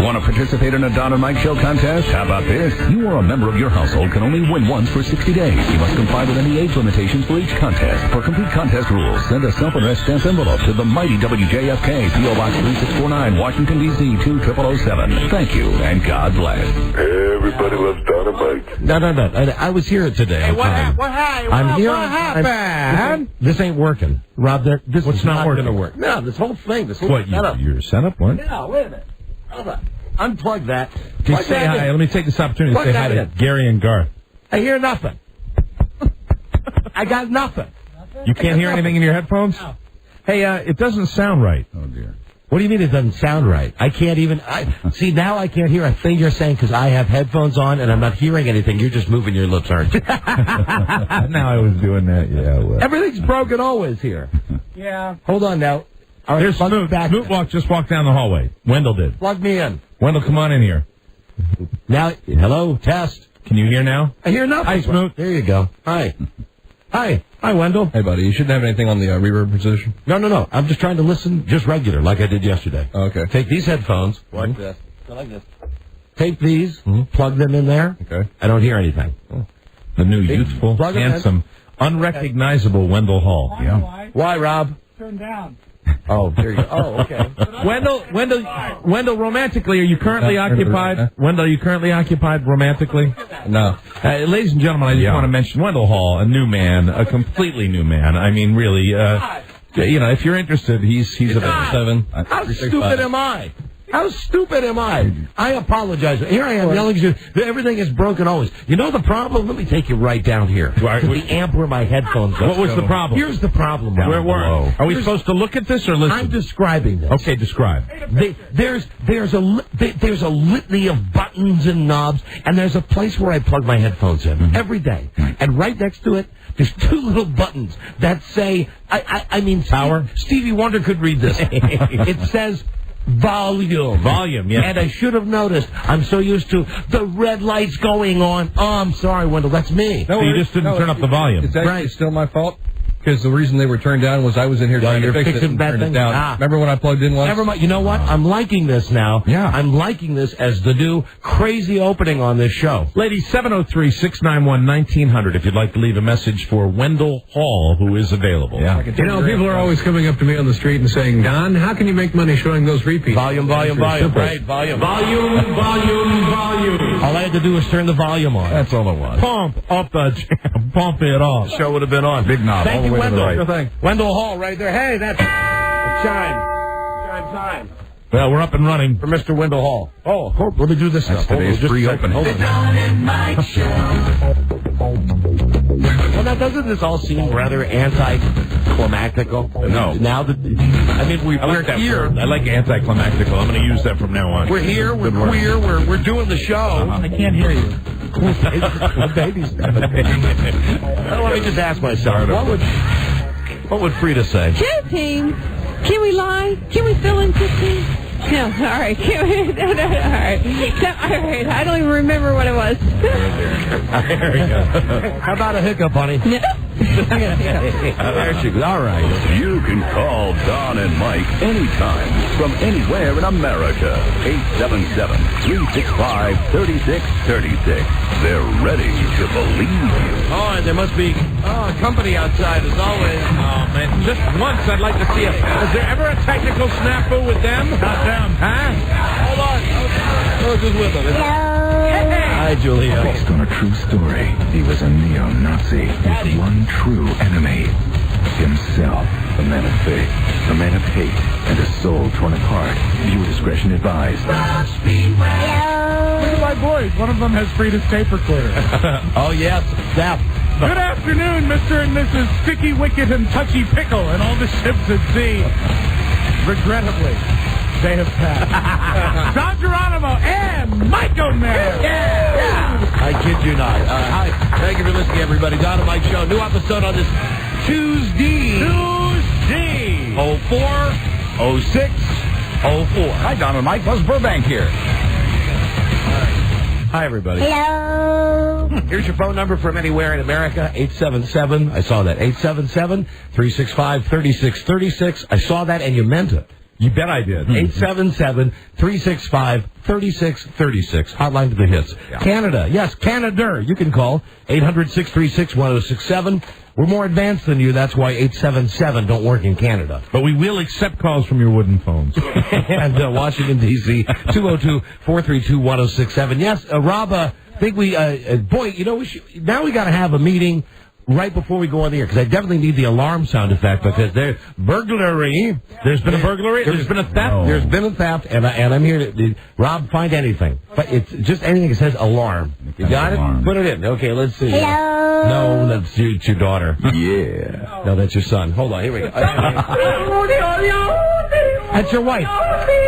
Want to participate in a Don and Mike Show contest? How about this? You or a member of your household can only win once for 60 days. You must comply with any age limitations for each contest. For complete contest rules, send a self-addressed stamped envelope to the mighty WJFK, P.O. Box 3649, Washington, D.C. 20007. Thank you, and God bless. Everybody loves Don and Mike. No. I was here today. Hey, what happened? This ain't working. Rob, this is not going to work. No, this whole thing, setup. Your setup? What? No, wait a minute. Hold on. Unplug that. Can you say hi? Let me take this opportunity to say hi to Gary and Garth. I hear nothing. I got nothing. You can't hear anything in your headphones? No. Hey, it doesn't sound right. Oh, dear. What do you mean it doesn't sound right? I can't even... See, now I can't hear a thing you're saying because I have headphones on and I'm not hearing anything. You're just moving your lips, aren't you? Now I was doing that, yeah. Well. Everything's broken always here. Yeah. Hold on now. All right, there's Snoop. Snoop just walked down the hallway. Wendell did. Plug me in. Wendell, come on in here. Now, hello, test. Can you hear now? I hear nothing. Hi, Snoop. There you go. Hi. Hi, Wendell. Hey, buddy, you shouldn't have anything on the reverb position. No. I'm just trying to listen just regular, like I did yesterday. Okay. Take these headphones. Like this. Like this. Take these, plug them in there. Okay. I don't hear anything. The new, youthful, handsome, unrecognizable Wendell Hall. Yeah. Why, Rob? Turn down. Oh, there you go. Oh, okay. Wendell, romantically, are you currently occupied? Wendell, are you currently occupied romantically? No. Ladies and gentlemen, I just want to mention Wendell Hall, a new man, a completely new man. I mean, really, if you're interested, he's about 7. How stupid am I? How stupid am I? I apologize. Here I am yelling at you. Everything is broken always. You know the problem? Let me take you right down here. To the amp where my headphones go. What was the problem? Here's the problem. Where were? Are we supposed to look at this or listen? I'm describing this. Okay, describe. There's a litany of buttons and knobs, and there's a place where I plug my headphones in every day. And right next to it, there's 2 little buttons that say, I mean, power. Stevie Wonder could read this. It says volume, yeah. And I should have noticed. I'm so used to the red lights going on. Oh, I'm sorry, Wendell. That's me. No, you just didn't turn up the volume. It's actually still my fault. Because the reason they were turned down was I was in here trying to fix it and turn it down. Remember when I plugged in once? Never mind. You know what? I'm liking this now. Yeah. I'm liking this as the new crazy opening on this show. Ladies, 703-691-1900 if you'd like to leave a message for Wendell Hall, who is available. Yeah. You know, people are always coming up to me on the street and saying, Don, how can you make money showing those repeats? Volume. Right, volume. Volume. All I had to do was turn the volume on. That's all it was. Pump up the jam. Pump it off. The show would have been on. Big knob. Thank you, Wendell. Right. Wendell Hall right there. Hey, that's time. Well, we're up and running. For Mr. Wendell Hall. Oh, let me do this now. Today's free opening. Hold on. Well, now, doesn't this all seem rather anticlimactical? No. Now that, we're here. I like anticlimactical. I'm going to use that from now on. We're here. We're queer. We're doing the show. I can't hear you. The baby's let me just ask myself, what would Frida say? 15. Can we lie? Can we fill in 15? No, all right. Can we, no, all right. All right. I don't even remember what it was. There we go. How about a hiccup, honey? No. There she goes. All right. You can call Don and Mike anytime from anywhere in America. 877-365-3636. They're ready to believe you. Oh, and there must be company outside as always. Oh, man. Just once I'd like to see it. Is there ever a technical snafu with them? Not them. Huh? Hold on. Who's this with them? Hi, Julia. Based on a true story, he was a neo-Nazi with one true enemy. Himself. A man of faith, a man of hate, and a soul torn apart. Viewer discretion advised. Look at my boys. One of them has Frida's tape recorder. Oh, yes. That. Good afternoon, Mr. and Mrs. Sticky Wicket and Touchy Pickle and all the ships at sea. Regrettably, they have passed. Don Geronimo and Mike O'Meara. Yeah. I kid you not. Hi. Thank you for listening, everybody. Don and Mike Show. New episode on this Tuesday. 04-06-04. Hi, Don and Mike. Buzz Burbank here. Hi, everybody. Hello. Here's your phone number from anywhere in America, 877. I saw that. 877-365-3636. I saw that, and you meant it. You bet I did. 877-365-3636. Hotline to the hits. Yeah. Canada. Yes, Canada. You can call 800-636-1067. We're more advanced than you. That's why 877 don't work in Canada. But we will accept calls from your wooden phones. And Washington, D.C., 202-432-1067. Yes, Rob, I think we, boy, you know, now we got to have a meeting right before we go on the air, because I definitely need the alarm sound effect, because there's burglary. There's been a burglary. There's been a theft. No. There's been a theft, and I'm here to, Rob, find anything. But it's just anything that says alarm. You got it? Put it in. Okay, let's see. Hello? No, that's your daughter. Yeah. No, that's your son. Hold on, here we go. That's your wife.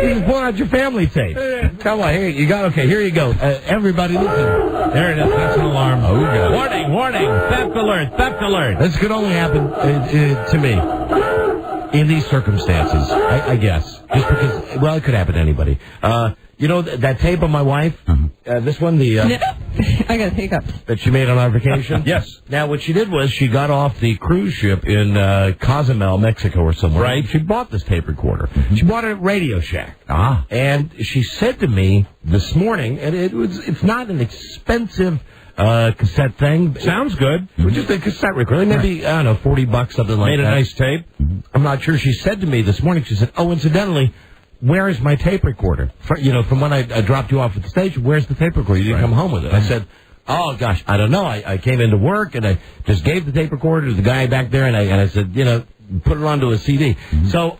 This is pulling out your family tape. Come on, here you go. Okay, here you go. Everybody listen. There it is. That's an alarm. Oh, God. Warning. Theft alert. This could only happen to me in these circumstances, I guess. Just because, well, it could happen to anybody. You know that tape of my wife? This one, I got hiccups. That she made on our vacation? Yes. Now, what she did was she got off the cruise ship in Cozumel, Mexico or somewhere. Right. She bought this tape recorder. She bought it at Radio Shack. Ah. And she said to me this morning, and it's not an expensive cassette thing. Sounds good. Just a cassette recorder. Maybe, I don't know, $40, something like that. Made a nice tape. I'm not sure. She said to me this morning, she said, oh, incidentally, where is my tape recorder? From when I dropped you off at the station, where's the tape recorder? You didn't come home with it. I said, oh, gosh, I don't know. I came into work, and I just gave the tape recorder to the guy back there, and I said, put it onto a CD. Mm-hmm. So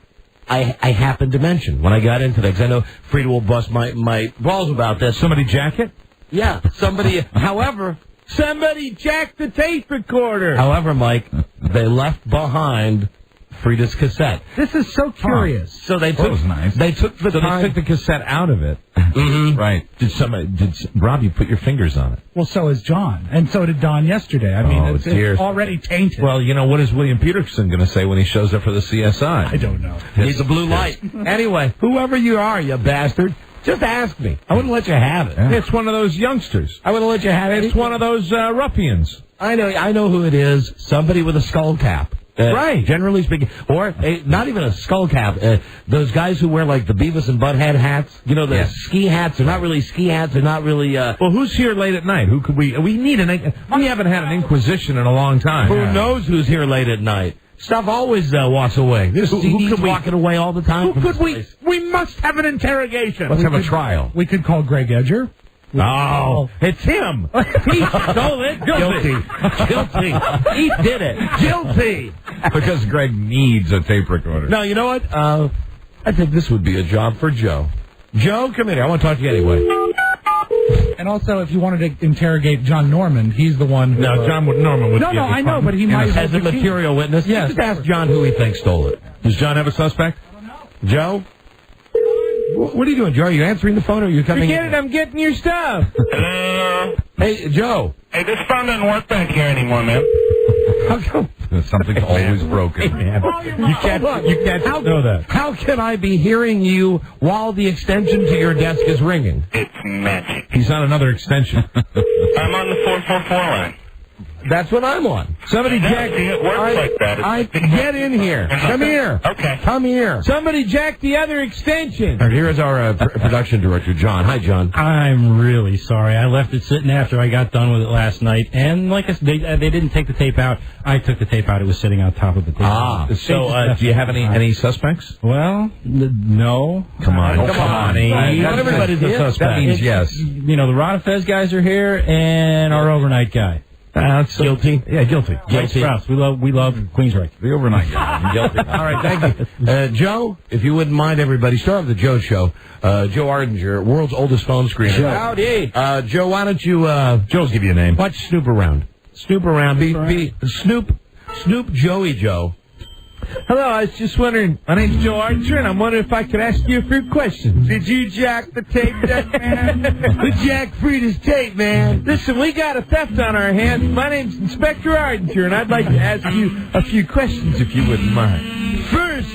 I happened to mention when I got into that, because I know Frida will bust my balls about this. Somebody jack it? Yeah, somebody. However, somebody jacked the tape recorder. However, Mike, they left behind Frida's cassette. This is so curious. So they took. That was nice. They took the time. They took the cassette out of it. Mm-hmm. Right. Did Rob? You put your fingers on it? Well, so is John, and so did Don yesterday. I mean, it's already tainted. Well, what is William Peterson going to say when he shows up for the CSI? I don't know. He's a blue light. Anyway, whoever you are, you bastard. Just ask me. I wouldn't let you have it. Yeah. It's one of those youngsters. I wouldn't let you have it. It's one of those ruffians. I know who it is. Somebody with a skull cap. Right. Generally speaking. Or not even a skull cap. Those guys who wear like the Beavis and Butthead hats. The ski hats. They're not really ski hats. They're not really... Well, who's here late at night? Who could we need we haven't had an inquisition in a long time. Who knows who's here late at night? Stuff always walks away. There's CDs walking away all the time. Who could we? We must have an interrogation. Let's have a trial. We could call Greg Edger. Oh, it's him. He stole it. Guilty. He did it. Guilty. Because Greg needs a tape recorder. No, you know what? I think this would be a job for Joe. Joe, come in here. I want to talk to you anyway. And also, if you wanted to interrogate John Norman, he's the one who... No, Norman would... No, I know, but he might... As a material witness? Yes. Just ask John who he thinks stole it. Does John have a suspect? I don't know. Joe? What are you doing, Joe? Are you answering the phone or are you coming in? Forget it, I'm getting your stuff. Hello? Hey, Joe. Hey, this phone doesn't work back here anymore, man. How come? Something's always broken. Hey, man. You can't know that. How can I be hearing you while the extension to your desk is ringing? It's magic. He's on another extension. I'm on the 444 line. That's what I'm on. Somebody jack... It works like that. Get in here. Come here. Okay. Come here. Somebody jack the other extension. All right, here's our production director, John. Hi, John. I'm really sorry. I left it sitting after I got done with it last night, and like I said, they didn't take the tape out. I took the tape out. It was sitting on top of the table. So, do you have any suspects? Well, no. Come on. Not everybody's a suspect. That means yes. The Rodafez guys are here, and our overnight guy. That's guilty. Yeah, guilty. Strauss. We love Queensryche. The overnight guy. I'm guilty. All right, thank you. Joe, if you wouldn't mind, everybody, start with the Joe Show. Joe Ardinger, world's oldest phone screener. Howdy. Joe, why don't you... Joe's give you a name. Why don't you snoop around? Snoop around. Be Snoop Joey Joe. Hello, I was just wondering. My name's Joe Archer, and I'm wondering if I could ask you a few questions. Did you jack the tape deck, man? We jacked Frida's tape, man. Listen, we got a theft on our hands. My name's Inspector Archer, and I'd like to ask you a few questions, if you wouldn't mind. First,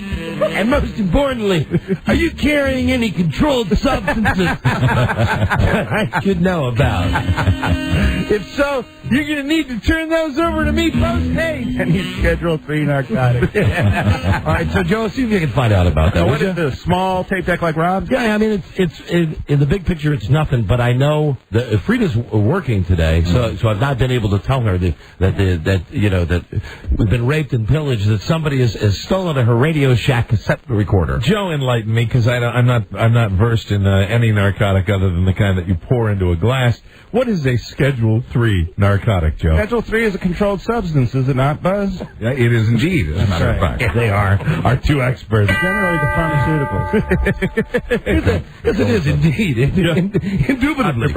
And most importantly, are you carrying any controlled substances I should know about? If so, you're going to need to turn those over to me post-haste. And you Schedule 3 narcotics. All right, so Joe, see if you can find out about that. What is the small tape deck like Rob's? Yeah, I mean, it's in the big picture, it's nothing. But I know that Frida's working today, so I've not been able to tell her that we've been raped and pillaged. That somebody has stolen her Radio Shack cassette recorder. Joe enlightened me because I'm not versed in any narcotic other than the kind that you pour into a glass. What is a Schedule 3 narcotic, Joe? Schedule 3 is a controlled substance, is it not, Buzz? Yeah, it is indeed, as a matter of fact. Yeah, they are our two experts. Generally the pharmaceuticals. Yes, it is indeed. Indubitably.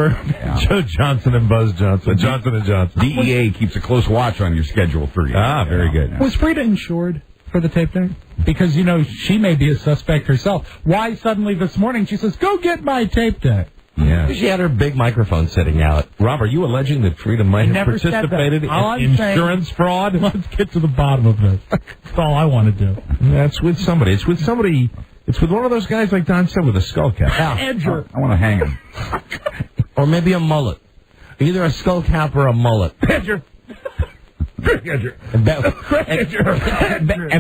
Joe Johnson and Buzz Johnson. Johnson and Johnson. DEA keeps a close watch on your Schedule 3. Ah, very good. Was Frida insured for the tape deck? Because, she may be a suspect herself. Why suddenly this morning she says, go get my tape deck? Yeah. She had her big microphone sitting out. Rob, are you alleging that Frida might have participated in insurance fraud? Let's get to the bottom of this. That's all I want to do. That's with somebody. It's with somebody. It's with one of those guys, like Don said, with a skull cap. Edger. I want to hang him. Or maybe a mullet. Either a skull cap or a mullet. Edger. And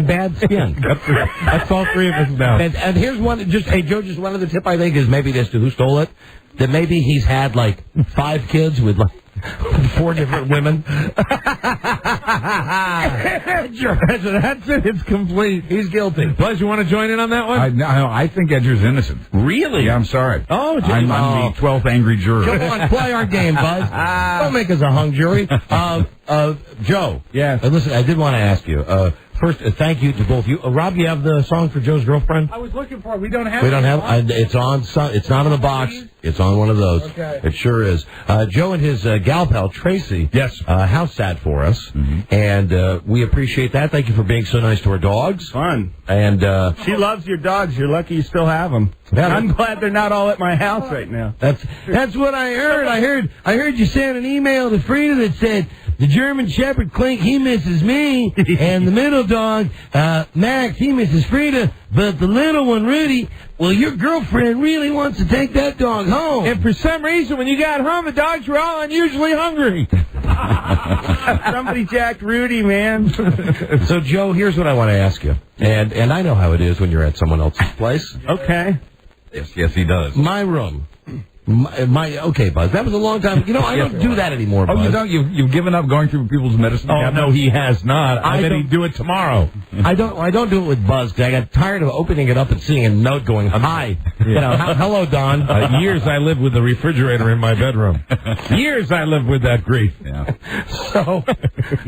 bad skin. That's all three of us now. And here's one, just one other tip I think is maybe this to who stole it, that maybe he's had like 5 kids with like 4 different women. That's it. It's complete. He's guilty. Buzz, you want to join in on that one? I think Edger's innocent. Really? Yeah, I'm sorry. Oh, I'm the 12th angry juror. Come on, play our game, Buzz. Don't make us a hung jury. Joe. Yes. Listen, I did want to ask you. First, thank you to both you. Rob, you have the song for Joe's girlfriend? I was looking for it. We don't have it. We don't have it? It's on. It's not in the box. It's on one of those. Okay. It sure is. Joe and his gal pal, Tracy, house sat for us. Mm-hmm. And we appreciate that. Thank you for being so nice to our dogs. Fun. And she loves your dogs. You're lucky you still have them. Yeah, I'm glad they're not all at my house right now. That's what I heard. I heard you sent an email to Frida that said, the German Shepherd, Clink, he misses me, and the middle dog, Max, he misses Frida, but the little one, Rudy, well, your girlfriend really wants to take that dog home. And for some reason, when you got home, the dogs were all unusually hungry. Somebody jacked Rudy, man. So, Joe, here's what I want to ask you. And I know how it is when you're at someone else's place. Okay. Yes, he does. My room. Okay, Buzz. That was a long time. I don't do that anymore, Buzz. Oh, you don't? You've given up going through people's medicine? Oh, no, he has not. I bet he'd do it tomorrow. I don't do it with Buzz because I got tired of opening it up and seeing a note going, hi. Hello, Don. Years I lived with the refrigerator in my bedroom. Years I lived with that grief. Yeah. So,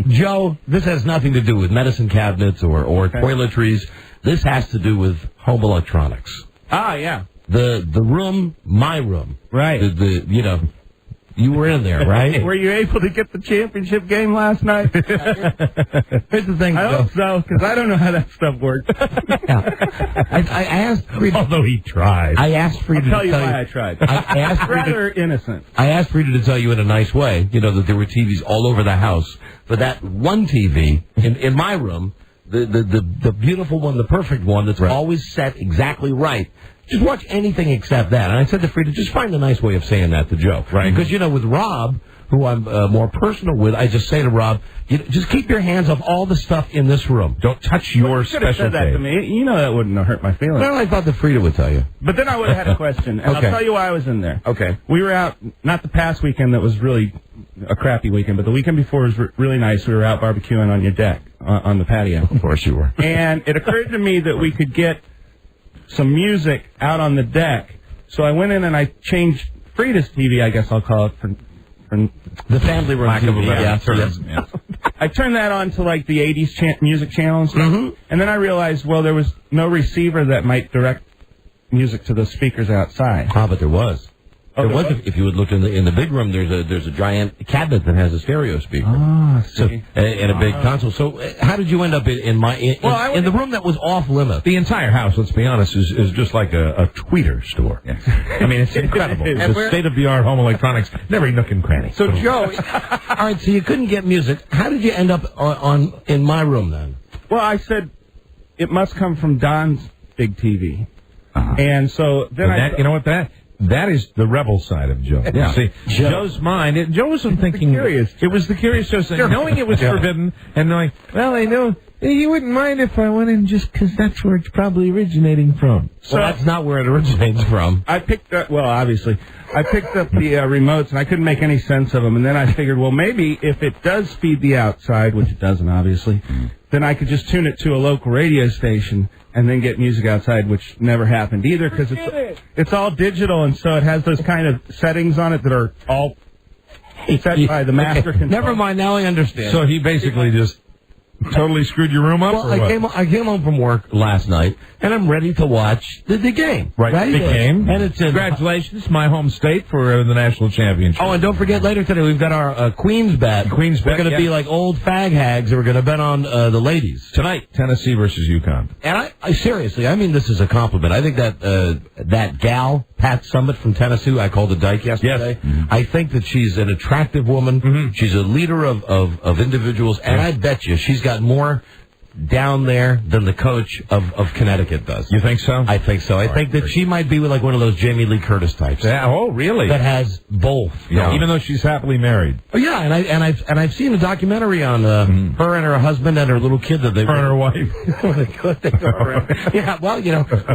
Joe, this has nothing to do with medicine cabinets or toiletries. This has to do with home electronics. Ah, yeah. The room, my room. Right. You were in there, right? Were you able to get the championship game last night? Here's the thing, I hope so, because I don't know how that stuff works. I asked Frida. Although he tried. I asked Frida to tell you why I tried. I asked rather innocent. I asked Frida to tell you in a nice way, that there were TVs all over the house. But that one TV in my room, the beautiful one, the perfect one that's always set exactly right. Just watch anything except that. And I said to Frida, just find a nice way of saying that to Joe. Right. Because, with Rob, who I'm more personal with, I just say to Rob, just keep your hands off all the stuff in this room. Don't touch your special said that to me. That wouldn't have hurt my feelings. Well, I thought that Frida would tell you. But then I would have had a question. And Okay. I'll tell you why I was in there. Okay. We were out, not the past weekend that was really a crappy weekend, but the weekend before was really nice. We were out barbecuing on your deck, on the patio. Of course you were. And it occurred to me that we could get some music out on the deck. So I went in and I changed Frida's TV, I guess I'll call it, for the family room TV. Yeah. I turned that on to like the 80s music channel and stuff. Mm-hmm. And then I realized, there was no receiver that might direct music to the speakers outside. But there was. There was. If you would look in the big room, there's a giant cabinet that has a stereo speaker. See. And a big console. So how did you end up in the room that was off limits? The entire house, let's be honest, is just like a tweeter store. Yeah. I mean, it's incredible. The state-of-the-art home electronics, every nook and cranny. So, Joe, all right, so you couldn't get music. How did you end up in my room then? Well, I said, it must come from Don's big TV. And so then you know what that is the rebel side of Joe. Yeah. See, Joe's mind. Joe wasn't thinking. Curious. It was the curious Joe saying, knowing it was forbidden, and knowing, well, I know you wouldn't mind if I went in just because that's where it's probably originating from. So that's not where it originates from. I picked up. Well, obviously, I picked up the remotes, and I couldn't make any sense of them. And then I figured, well, maybe if it does feed the outside, which it doesn't, obviously, then I could just tune it to a local radio station and then get music outside, which never happened either, because it's all digital, and so it has those kind of settings on it that are all set by the master control. Never mind, now I understand. So he basically just totally screwed your room up? Well, or what? I came home from work last night, and I'm ready to watch the game. Right, the game. And it's congratulations, my home state for the national championship. Oh, and don't forget, later today, we've got our Queen's bet. We're going to be like old fag hags, and we're going to bet on the ladies. Tonight, Tennessee versus UConn. And I seriously, I mean this is a compliment. I think that gal, Pat Summitt from Tennessee, I called the Dyke yesterday. Yes. Mm-hmm. I think that she's an attractive woman. Mm-hmm. She's a leader of individuals, and I bet you she's got more down there than the coach of Connecticut does. You think so? I think so. I think that she might be like one of those Jamie Lee Curtis types. Yeah. Oh, really? That has both. Yeah. Even though she's happily married. Oh, yeah, and I've seen a documentary on her and her husband and her little kid that they. Her and her wife. Yeah.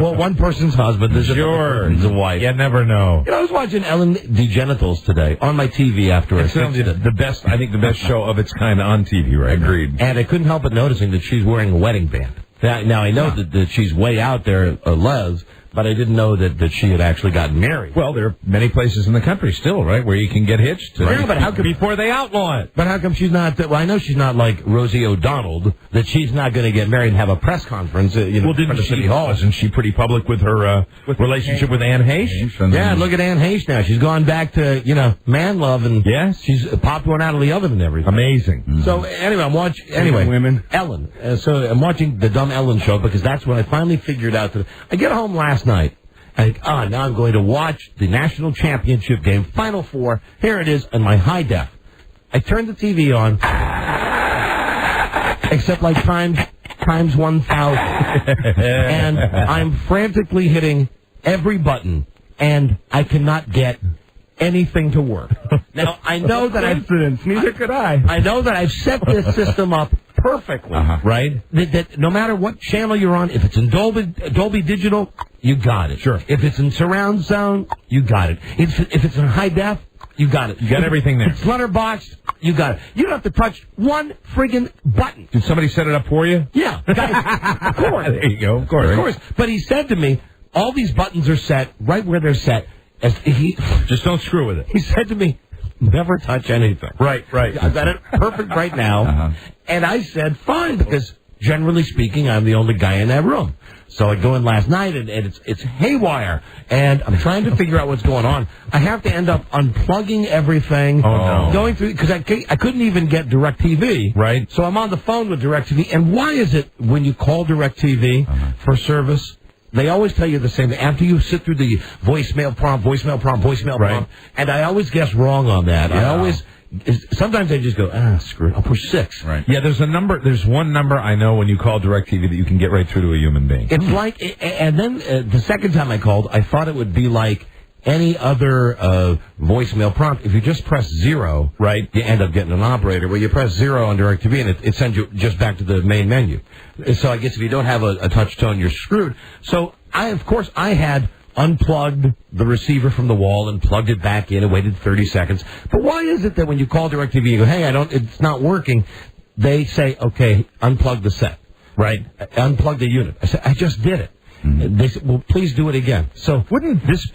Well, one person's husband is another wife. You never know. I was watching Ellen DeGenitals today on my TV after I fixed it. The best show of its kind on TV. Right. Agreed. And I couldn't help but noticing that she's wearing a wedding band. Now I know that she's way out there, Les, but I didn't know that she had actually gotten married. Well, there are many places in the country still, right, where you can get hitched. Yeah, but how come before they outlaw it? But how come she's not? Well, I know she's not like Rosie O'Donnell, that she's not going to get married and have a press conference. Well, didn't City Hall? Wasn't she pretty public with her relationship with Anne Heche? Yeah, look at Anne Heche now. She's gone back to man love, and she's popped one out of the oven and everything. Amazing. Mm-hmm. So anyway, I'm watching. Women, Ellen. So I'm watching the dumb Ellen show because that's when I finally figured out that I get home last night. I think, now I'm going to watch the national championship game, Final Four. Here it is on my high def. I turn the TV on, except like times 1,000, and I'm frantically hitting every button, and I cannot get anything to work. Now I know that neither could I. I know that I've set this system up perfectly, right? That no matter what channel you're on, if it's in Dolby Digital, you got it. Sure. If it's in surround sound, you got it. If it's in high def, you got it. You got everything there. If it's letterboxed, you got it. You don't have to touch one friggin' button. Did somebody set it up for you? Yeah. Of course. There you go. Of course. But he said to me, all these buttons are set right where they're set. Just don't screw with it. He said to me, never touch anything. Right. I've got it perfect right now. And I said, fine, because generally speaking, I'm the only guy in that room. So I go in last night, and it's haywire, and I'm trying to figure out what's going on. I have to end up unplugging everything. Oh, no. Going through, because I couldn't even get DirecTV. Right. So I'm on the phone with DirecTV, and why is it when you call DirecTV for service, they always tell you the same thing. After you sit through the voicemail prompt, and I always guess wrong on that. Yeah. Sometimes I just go, screw it, I'll push 6. Right. Yeah, there's one number I know when you call DirecTV that you can get right through to a human being. It's like, and then the second time I called, I thought it would be like any other voicemail prompt. If you just press 0, right, you end up getting an operator. Well, you press 0 on DirecTV, and it sends you just back to the main menu. So I guess if you don't have a touch tone, you're screwed. So I had unplugged the receiver from the wall and plugged it back in and waited 30 seconds. But why is it that when you call DirecTV, you go, hey, it's not working, they say, okay, unplug the set, right? Unplug the unit. I said, I just did it. Mm-hmm. They said, well, please do it again. So wouldn't this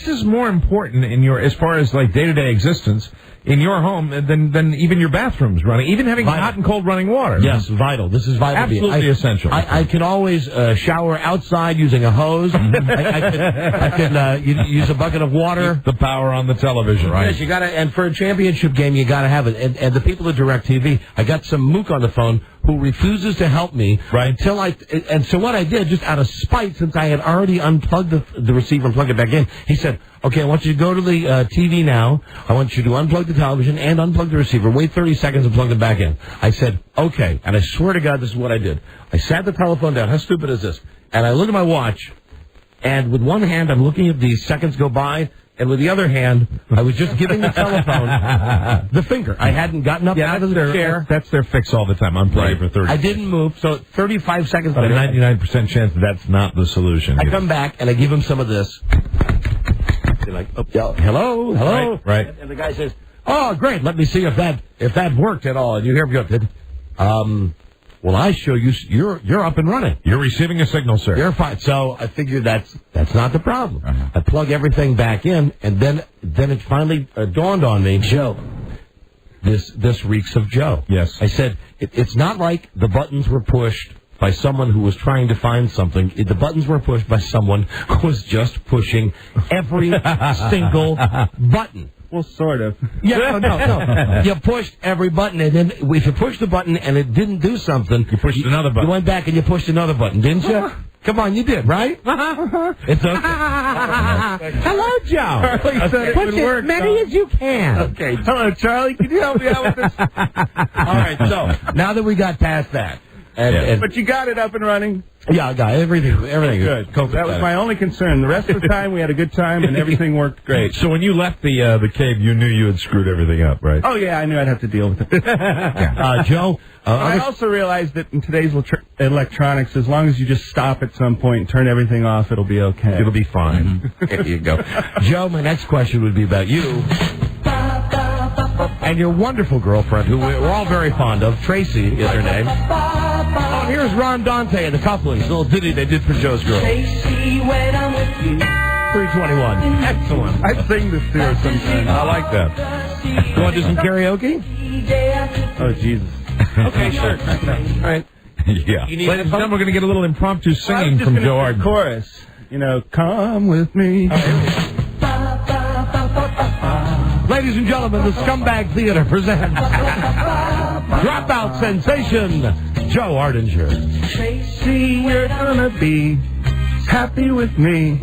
is more important as far as like day-to-day existence in your home than even your bathrooms running, even having hot and cold running water. Yes, vital. This is vital. Absolutely essential. I can always shower outside using a hose. I can use a bucket of water. Keep the power on the television, right? Yes, you got to. And for a championship game, you got to have it. And the people at DirecTV, I got some mook on the phone who refuses to help me until and so what I did, just out of spite, since I had already unplugged the receiver and plugged it back in, he said, Okay, I want you to go to the TV now. I want you to unplug the television and unplug the receiver. Wait 30 seconds and plug them back in. I said, okay. And I swear to God, this is what I did. I sat the telephone down. How stupid is this? And I looked at my watch, and with one hand, I'm looking at the seconds go by, and with the other hand, I was just giving the telephone the finger. I hadn't gotten up out of the chair. That's their fix all the time. Unplug it for 30 I didn't move, so 35 seconds later. A 99% chance that's not the solution. I come back, and I give him some of this. They're like, oh, hello. Right. And the guy says, oh, great, let me see if that worked at all. And you hear him go, well, I show you, you're up and running. You're receiving a signal, sir. You're fine. So I figured that's not the problem. I plug everything back in, and then it finally dawned on me, Joe, this reeks of Joe. Yes. I said, it's not like the buttons were pushed by someone who was trying to find something. The buttons were pushed by someone who was just pushing every single button. Well, sort of. Yeah, no. You pushed every button, and then if you pushed the button and it didn't do something, you pushed another button. You went back and you pushed another button, didn't you? Come on, you did, right? It's okay. Hello, Joe. Charlie said it would work. As many as you can. Okay. Hello, Charlie. Can you help me out with this? All right, so now that we got past that. But you got it up and running? Yeah, I got everything. Good. That was my only concern. The rest of the time, we had a good time, and everything worked great. So when you left the cave, you knew you had screwed everything up, right? Oh, yeah, I knew I'd have to deal with it. Joe? I also realized that in today's electronics, as long as you just stop at some point and turn everything off, it'll be okay. It'll be fine. There you go. Joe, my next question would be about you and your wonderful girlfriend, who we're all very fond of. Tracy is her name. Oh, here's Ron Dante and the Couplings, little ditty they did for Joe's girl. Tracy, when I'm with you. 321. Excellent. I sing this to her sometimes. I like that. You want to do some karaoke? Oh, Jesus. Okay, sure. All right. Yeah. Ladies and gentlemen, we're going to get a little impromptu singing from Joe Arden. Chorus. You know, come with me. Ladies and gentlemen, the Scumbag Theater presents dropout sensation, Joe Ardinger. Tracy, you're gonna be happy with me.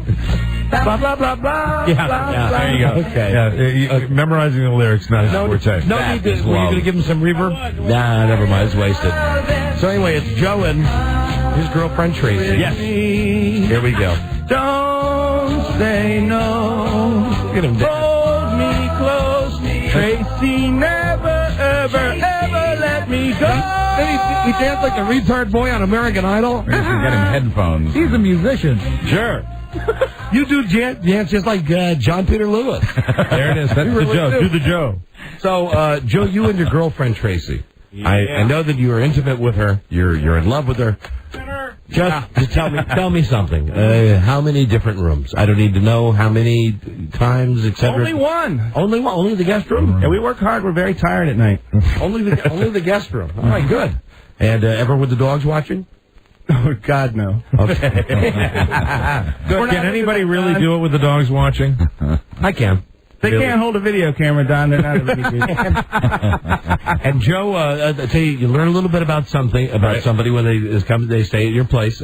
Blah, blah, blah, blah. Yeah, there you go. Okay. Yeah, memorizing the lyrics, not his forte. No need to. Were you going to give him some reverb? Nah, never mind. It's wasted. So anyway, it's Joe and his girlfriend Tracy. Yes. Here we go. Don't say no. Get him down. Hold me close. Tracy, never, ever, ever let me go. He danced like a retard boy on American Idol. We should get him headphones. He's a musician. Sure. You do dance just like John Peter Lewis. There it is. That's the Joe. Do the Joe. So, Joe, you and your girlfriend Tracy. Yeah. I know that you are intimate with her. You're in love with her. Just tell me something. How many different rooms? I don't need to know how many times, etc. Only one. Only the guest room. Yeah, we work hard. We're very tired at night. only the guest room. All right, good. And ever with the dogs watching? Oh, God, no. Okay. Can anybody really do it with the dogs watching? I can. They can't hold a video camera, Don. They're not a video And Joe, I tell you learn a little bit about somebody when they stay at your place.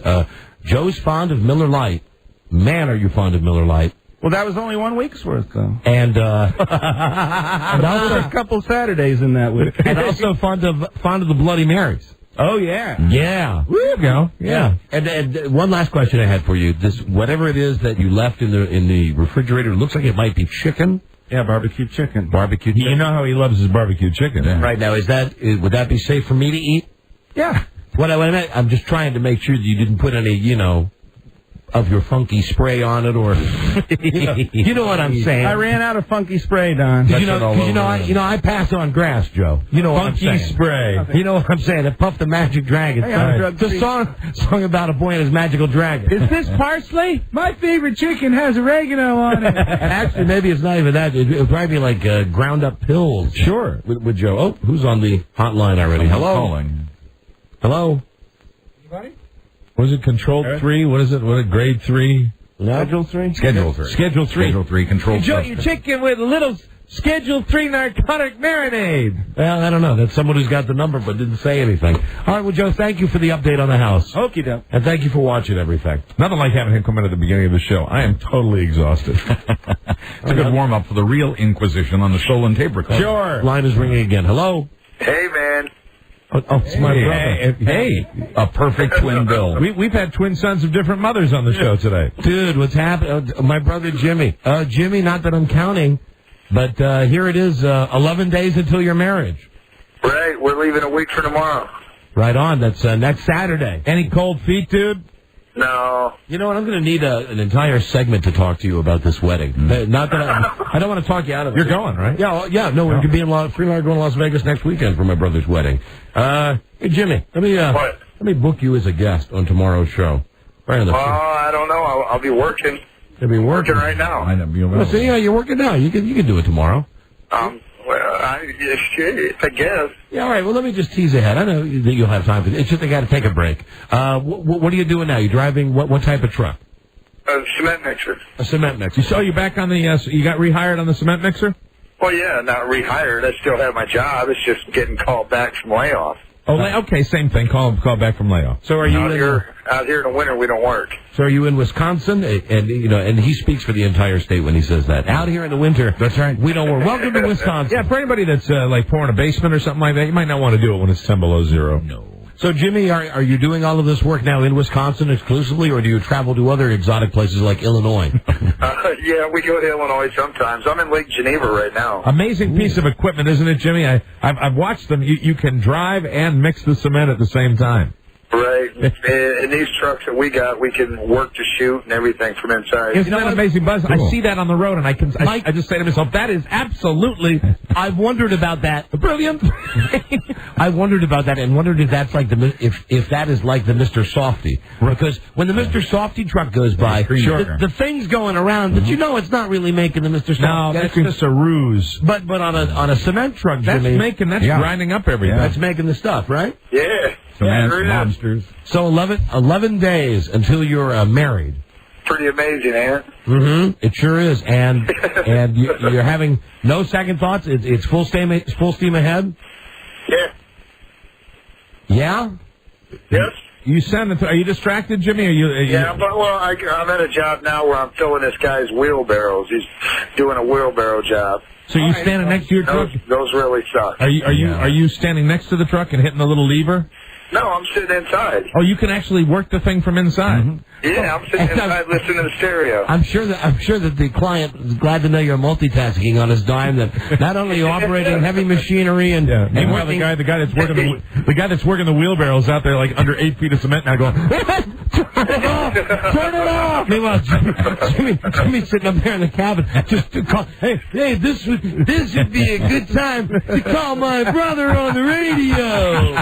Joe's fond of Miller Lite. Man, are you fond of Miller Lite? Well, that was only 1 week's worth, though. And also a couple Saturdays in that week. And also fond of the Bloody Marys. Oh, yeah. Yeah. There you go. Yeah. And one last question I had for you. This, whatever it is that you left in the refrigerator, it looks like it might be chicken. Yeah, barbecue chicken. Barbecue chicken. You know how he loves his barbecue chicken. Yeah. Right now, would that be safe for me to eat? Yeah. What I meant, I'm just trying to make sure that you didn't put any, of your funky spray on it, or you know what I'm saying. I ran out of funky spray, Don. I pass on grass, Joe. You know what I'm saying. Funky spray. You know what I'm saying. It Puff the Magic Dragon. It's a song about a boy and his magical dragon. Is this parsley? My favorite chicken has oregano on it. Actually, maybe it's not even that. It would probably be like ground up pills. Sure. With Joe. Oh, who's on the hotline already? Hello. Calling. Hello. Anybody? Was it Control 3? What is it? Grade 3? No. Schedule 3? Schedule 3. Schedule 3. Schedule 3. Control. Enjoy your chicken with a little Schedule 3 narcotic marinade. Well, I don't know. That's someone who's got the number but didn't say anything. All right, well, Joe, thank you for the update on the house. Okie doke. And thank you for watching everything. Nothing like having him come in at the beginning of the show. I am totally exhausted. It's a good warm-up for the real Inquisition on the stolen tape recorder. Sure. Line is ringing again. Hello? Hey, man. Oh, it's my brother. Hey, a perfect twin bill. We've had twin sons of different mothers on the show today. Dude, what's happening? My brother Jimmy. Jimmy, not that I'm counting, but here it is, 11 days until your marriage. Right, we're leaving a week from tomorrow. Right on. That's next Saturday. Any cold feet, dude? No. You know what? I'm going to need an entire segment to talk to you about this wedding. Not that I don't want to talk you out of it. You're going, right? Yeah. No, we're going to be in going to Las Vegas next weekend for my brother's wedding. Hey, Jimmy, let me book you as a guest on tomorrow's show. Right on the I don't know. I'll be working. You'll be working right now. So you're working now. You can do it tomorrow. I guess. Yeah, all right. Well, let me just tease ahead. I know that you'll have time for it. It's just I got to take a break. What are you doing now? You driving what type of truck? A cement mixer. A cement mixer. You back on the? You got rehired on the cement mixer? Well, yeah, not rehired. I still have my job. It's just getting called back from layoff. Oh, okay, same thing. Call back from layoff. So are you out here in the winter? We don't work. So are you in Wisconsin? And he speaks for the entire state when he says that. Out here in the winter, that's right. We don't work. Welcome to Wisconsin. Yeah, for anybody that's like pouring a basement or something like that, you might not want to do it when it's 10 below zero. No. So Jimmy, are you doing all of this work now in Wisconsin exclusively, or do you travel to other exotic places like Illinois? Yeah, we go to Illinois sometimes. I'm in Lake Geneva right now. Amazing piece of equipment, isn't it, Jimmy? I've watched them. You can drive and mix the cement at the same time. Right. In these trucks that we got, we can work to shoot and everything from inside. Isn't that amazing, Buzz? Cool. I see that on the road, and I just say to myself, that is absolutely... I've wondered about that. Brilliant. I wondered about that and wondered if that's like if that is like the Mr. Softy. Because when the Mr. Softy truck goes by, the thing's going around, but you know it's not really making the Mr. Softy. No, that's just a ruse. But on a cement truck, Jimmy, that's grinding up everything. That's making the stuff, right? Yeah. Cement monsters. So 11 days until you're married. Pretty amazing, eh? Mm-hmm. It sure is, and you're having no second thoughts. It's full steam ahead. Yeah. Yeah. Yes. You sound. Are you distracted, Jimmy? Yeah, but I'm at a job now where I'm filling this guy's wheelbarrows. He's doing a wheelbarrow job. So you standing next to your truck? Those really suck. Are you standing next to the truck and hitting the little lever? No, I'm sitting inside. Oh, you can actually work the thing from inside. Mm-hmm. Yeah, I'm sitting inside listening to the stereo. I'm sure that the client is glad to know you're multitasking on his dime. That not only you're operating heavy machinery and meanwhile the guy that's working the wheelbarrows out there like under 8 feet of cement now going turn it off. Meanwhile, Jimmy's sitting up there in the cabin just to call. Hey, this would be a good time to call my brother on the radio.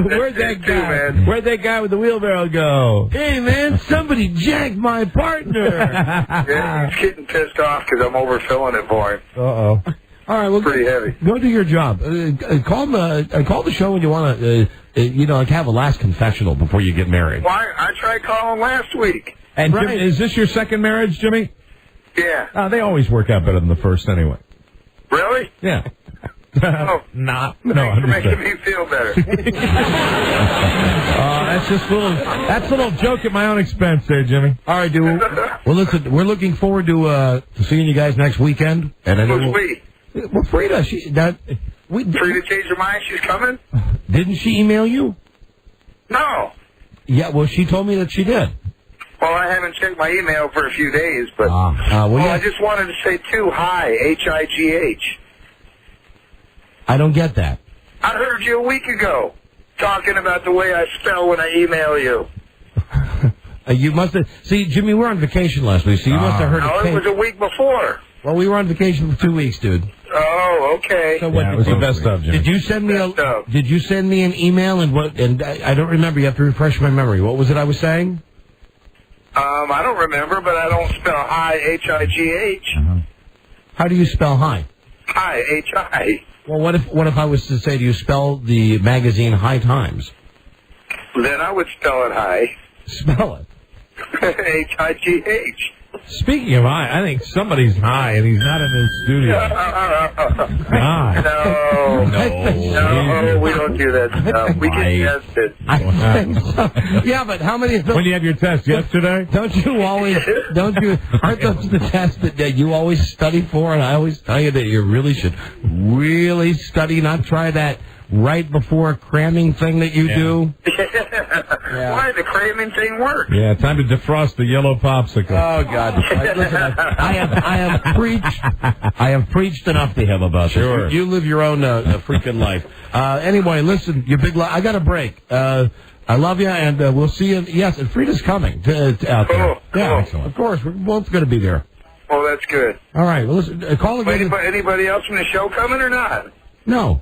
Where'd that guy? Where'd that guy with the wheelbarrow go? Hey, man, somebody jacked my partner. Yeah, he's getting pissed off because I'm overfilling it for him. Uh-oh. All right, well, pretty heavy. Go do your job. Call the show when you want to, like have a last confessional before you get married. Well, I tried calling last week. And right. Jimmy, is this your second marriage, Jimmy? Yeah. They always work out better than the first anyway. Really? Yeah. Oh, no, thanks for making me feel better. That's a little joke at my own expense there, Jimmy. All right, dude. Well, listen, we're looking forward to seeing you guys next weekend. And Who's we? Well, Frida. Frida changed her mind. She's coming. Didn't she email you? No. Yeah. Well, she told me that she did. Well, I haven't checked my email for a few days, but I just wanted to say too. Hi, H-I-G-H. I don't get that. I heard you a week ago talking about the way I spell when I email you. You must have... See, Jimmy, we were on vacation last week, so you must have heard it was a week before. Well, we were on vacation for 2 weeks, dude. Oh, okay. So what? It was the best of, Jimmy. Did you send me an email and what? And I don't remember. You have to refresh my memory. What was it I was saying? I don't remember, but I don't spell hi, H-I-G-H. How do you spell hi? Hi, H-I. Well, what if I was to say, do you spell the magazine High Times? Then I would spell it high. Spell it. H-I-G-H. Speaking of high, I think somebody's high and he's not in his studio. God. No, we don't do that stuff. We get tested. I think so. Yeah, but how many of those... When you have your test yesterday? Aren't those the tests that you always study for? And I always tell you that you really should study, not try that right before cramming thing that you do. Why the cramming thing work? Yeah, time to defrost the yellow popsicle. Oh God! Listen, I have preached enough to him about this. You live your own freaking life. Anyway, listen, you big. I got a break. I love you, and we'll see you. Yes, and Frida's coming out there. Cool. Yeah, of course, we're both going to be there. Oh, that's good. All right. Well, listen. Call again. Anybody else from the show coming or not? No.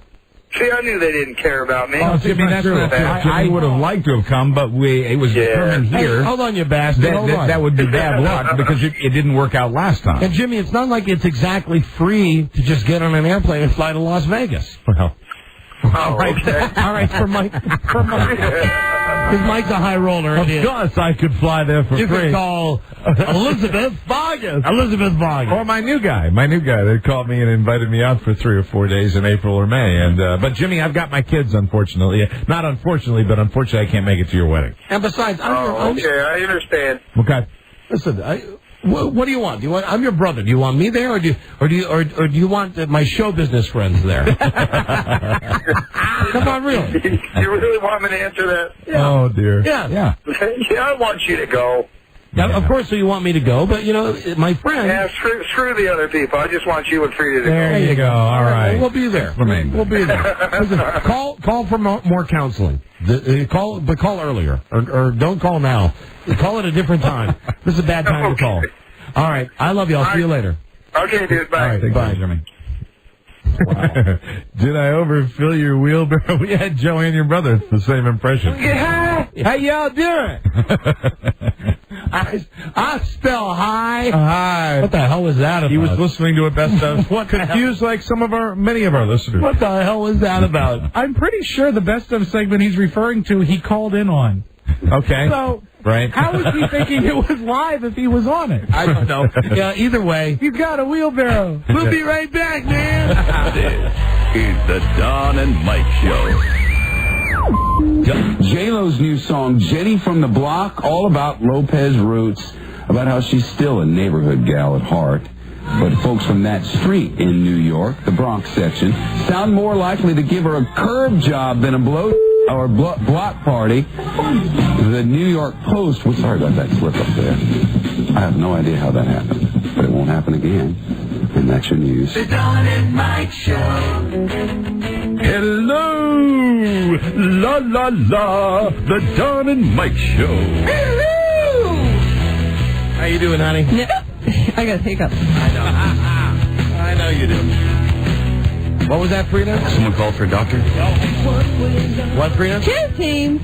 See, I knew they didn't care about me. Oh, Jimmy, that's true. I would have liked to have come, but it was determined here. Hey, hold on, you bastard. That would be bad luck because it didn't work out last time. And Jimmy, it's not like it's exactly free to just get on an airplane and fly to Las Vegas. Well. All right. Okay. All right, for Mike. Because Mike's a high roller. Of course, I could fly there for free. You could call Elizabeth Vargas. Or my new guy. They called me and invited me out for 3 or 4 days in April or May. But Jimmy, I've got my kids, unfortunately. Not unfortunately, but unfortunately, I can't make it to your wedding. And besides, okay, I understand. Okay. Listen, what do you want? I'm your brother. Do you want me there, or do you want my show business friends there? Come on, really? You really want me to answer that? Yeah. Oh dear. Yeah. Yeah, I want you to go. Yeah, of course, so you want me to go, but my friend. Yeah, screw the other people. I just want you and Frida to go. There you go. All right. We'll be there. We'll be there. Listen, call for more counseling. Call earlier, or don't call now. Call at a different time. This is a bad time to call. All right. I love you. I'll see you later. Okay, dude. Bye. All right. Bye, Jimmy. Wow. Did I overfill your wheelbarrow? We had Joe and your brother. It's the same impression. Yeah. How y'all doing? I spell hi. Hi. What the hell was that about? He was listening to a best of. Confused like many of our listeners. What the hell was that about? I'm pretty sure the best of segment he's referring to, he called in on. Okay. So, right. How was he thinking it was live if he was on it? I don't know. Yeah, either way. He's got a wheelbarrow. We'll be right back, man. This is the Don and Mike Show. J.Lo's new song, Jenny from the Block, all about Lopez roots, about how she's still a neighborhood gal at heart. But folks from that street in New York, the Bronx section, sound more likely to give her a curb job than a block party. The New York Post, sorry about that slip up there. I have no idea how that happened, but it won't happen again. And that's your news. The Don and Mike Show. Hello! La la la! The Don and Mike Show. Hello! How you doing, honey? No. I got hiccups. I know you do. What was that, Frida? Someone called for a doctor? What, Frida? 2 teams.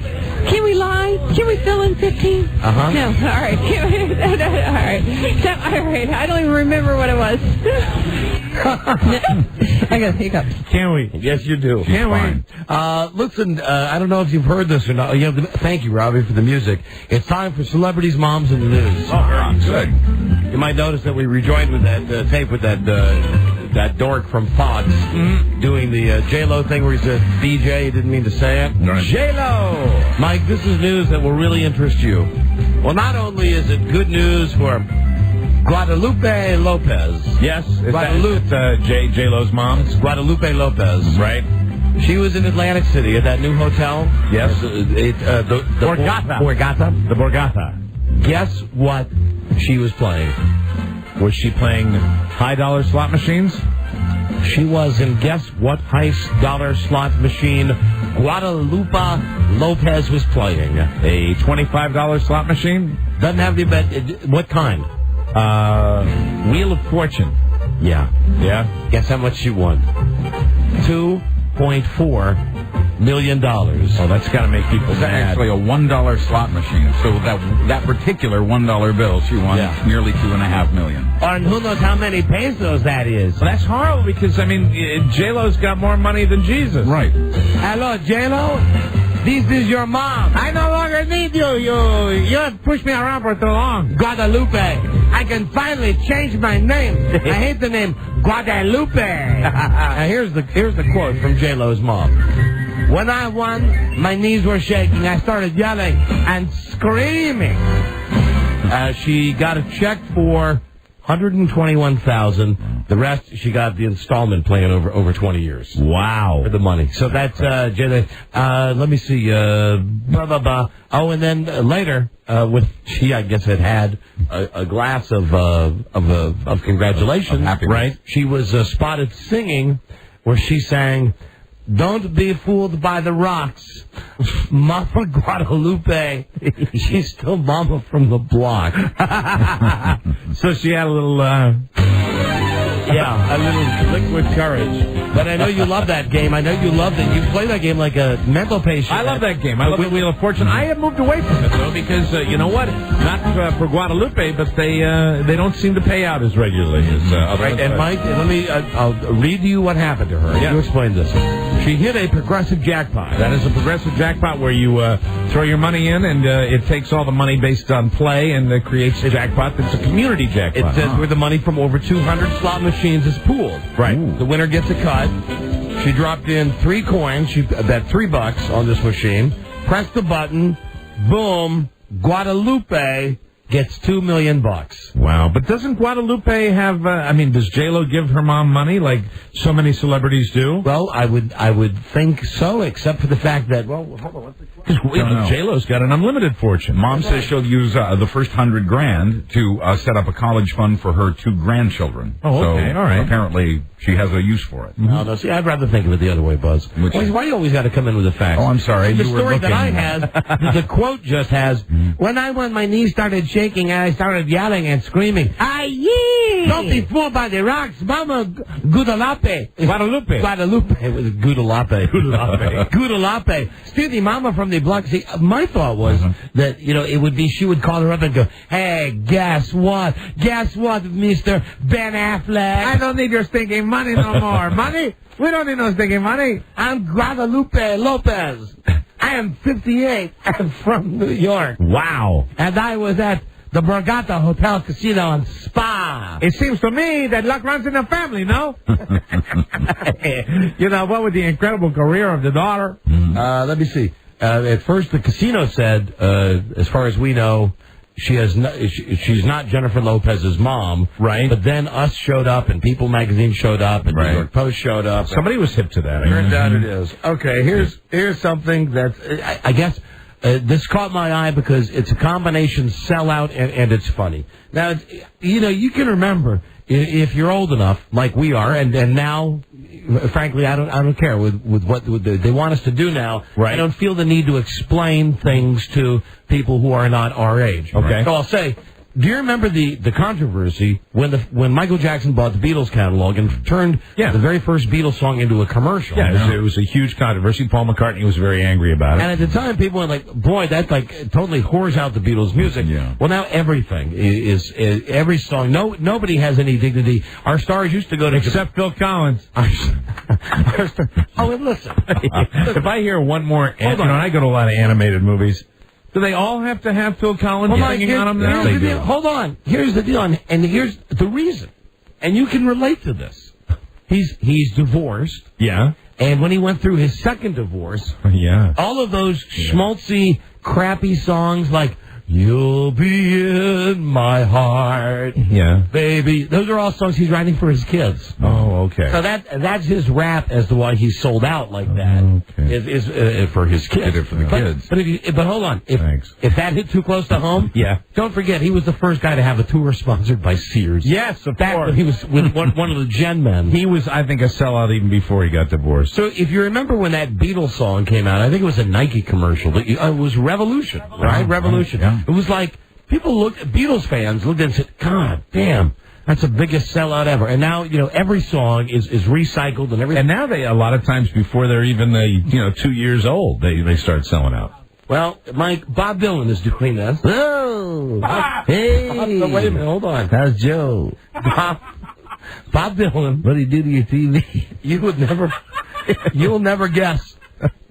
Can we lie? Can we fill in 15? Uh-huh. No, all right. All right. All right. I don't even remember what it was. I got hiccups. Can we? Yes, you do. Can we? Listen, I don't know if you've heard this or not. Thank you, Robbie, for the music. It's time for Celebrities, Moms, and the News. Oh, very good. You might notice that we rejoined with that tape with that dork from Fox doing the J.Lo thing where he said DJ, he didn't mean to say it. Right. J.Lo! Mike, this is news that will really interest you. Well, not only is it good news for Guadalupe Lopez. Yes, Guadalupe. J.Lo's mom. It's Guadalupe Lopez. Right. She was in Atlantic City at that new hotel. Yes. The Borgata. The Borgata. Guess what she was playing? Was she playing high-dollar slot machines? She was, and guess what high-dollar slot machine Guadalupe Lopez was playing? A $25 slot machine? Doesn't have the bet. What kind? Wheel of Fortune. Yeah. Yeah? Guess how much she won? $2.4 million. Oh, that's got to make people mad. Actually, a $1 slot machine. So that particular $1 bill, she won nearly $2.5 million. And who knows how many pesos that is? Well, that's horrible because, J-Lo's got more money than Jesus. Right. Hello, J-Lo? This is your mom. I no longer need you. You have pushed me around for too long. Guadalupe. I can finally change my name. I hate the name Guadalupe. Now here's the quote from J.Lo's mom. When I won, my knees were shaking. I started yelling and screaming. She got a check for $121,000. The rest, she got the installment plan over 20 years. Wow. For the money. So that's, J.Lo. Let me see, blah, blah, blah. Oh, and then later, she, I guess, had a glass of congratulations. Right. She was spotted singing where she sang, "Don't be fooled by the rocks. Mama Guadalupe." She's still Mama from the block. So she had a little, a little liquid courage. But I know you love that game. I know you love it. You play that game like a mental patient. I love that game. I love the Wheel of Fortune. I have moved away from it, though, because, you know what? Not for Guadalupe, but they don't seem to pay out as regularly as other Right, and Mike, I'll read you what happened to her. Yeah. You explain this. She hit a progressive jackpot. That is a progressive jackpot where you throw your money in, and it takes all the money based on play and creates a jackpot that's a community jackpot. It says where the money from over 200 slot machines is pooled. Right. Ooh. The winner gets a cut. She dropped in 3 coins. She bet $3 on this machine. Pressed the button. Boom. Guadalupe gets $2 million. Wow. But doesn't Guadalupe have, does J.Lo give her mom money like so many celebrities do? Well, I would think so, except for the fact that, well, hold on, what's the J.Lo's got an unlimited fortune. Mom says she'll use the first $100,000 to set up a college fund for her 2 grandchildren. Oh, okay, so all right. Apparently, she has a use for it. No, see, I'd rather think of it the other way, Buzz. Why do you always got to come in with the facts? Oh, I'm sorry. The You were story that looking. I have, the quote just has, when I went, my knees started shaking and I started yelling and screaming, "Aye! Don't be fooled by the rocks, Mama Guadalupe." Guadalupe. It was Guadalupe. Guadalupe. Stewie, Mama from the block. See, my thought was that, it would be, she would call her up and go, "Hey, guess what? Guess what, Mr. Ben Affleck? I don't need your stinking money no more. Money? We don't need no stinking money. I'm Guadalupe Lopez. I am 58 and from New York. Wow. And I was at the Borgata Hotel, Casino, and Spa. It seems to me that luck runs in the family, no? What with the incredible career of the daughter? Let me see. At first, the casino said, as far as we know, she's not Jennifer Lopez's mom. Right. But then Us showed up, and People Magazine showed up, and New York Post showed up. Somebody was hip to that. Turns out it is. Okay, here's something that's, I guess, this caught my eye because it's a combination sellout and it's funny. Now, you can remember, if you're old enough, like we are, and now, frankly, I don't care with what they want us to do now. Right. I don't feel the need to explain things to people who are not our age. Okay. So I'll say, do you remember the controversy when Michael Jackson bought the Beatles catalog and turned the very first Beatles song into a commercial? Yeah, it was a huge controversy. Paul McCartney was very angry about it. And at the time, people were like, boy, that's like totally whores out the Beatles' music. Yeah. Well, now everything is every song. Nobody has any dignity. Our stars used to go to... Except Phil Collins. Oh, and listen. If I hear one more... and I go to a lot of animated movies. Do they all have to have Phil Collins singing on them now? Hold on. Here's the deal, and here's the reason. And you can relate to this. He's divorced. Yeah. And when he went through his second divorce, all of those schmaltzy, crappy songs like "You'll Be in My Heart," baby, those are all songs he's writing for his kids. Oh, okay. So that's his rap as to why he's sold out like that. Okay. Is for his kids. Did it for the kids. But hold on. If that hit too close to home, don't forget he was the first guy to have a tour sponsored by Sears. Yes, of course. He was with one of the Gen Men. He was, I think, a sellout even before he got divorced. So if you remember when that Beatles song came out, I think it was a Nike commercial. It was Revolution, right? Revolution. Yeah. It was like Beatles fans looked and said, "God damn, that's the biggest sellout ever." And now, every song is recycled and everything. And now a lot of times before they're even 2 years old, they start selling out. Well, Mike, Bob Dylan is doing this. Oh, hey! Wait a minute, hold on. How's Joe? Bob Dylan. What do you do to your TV? You'll never guess.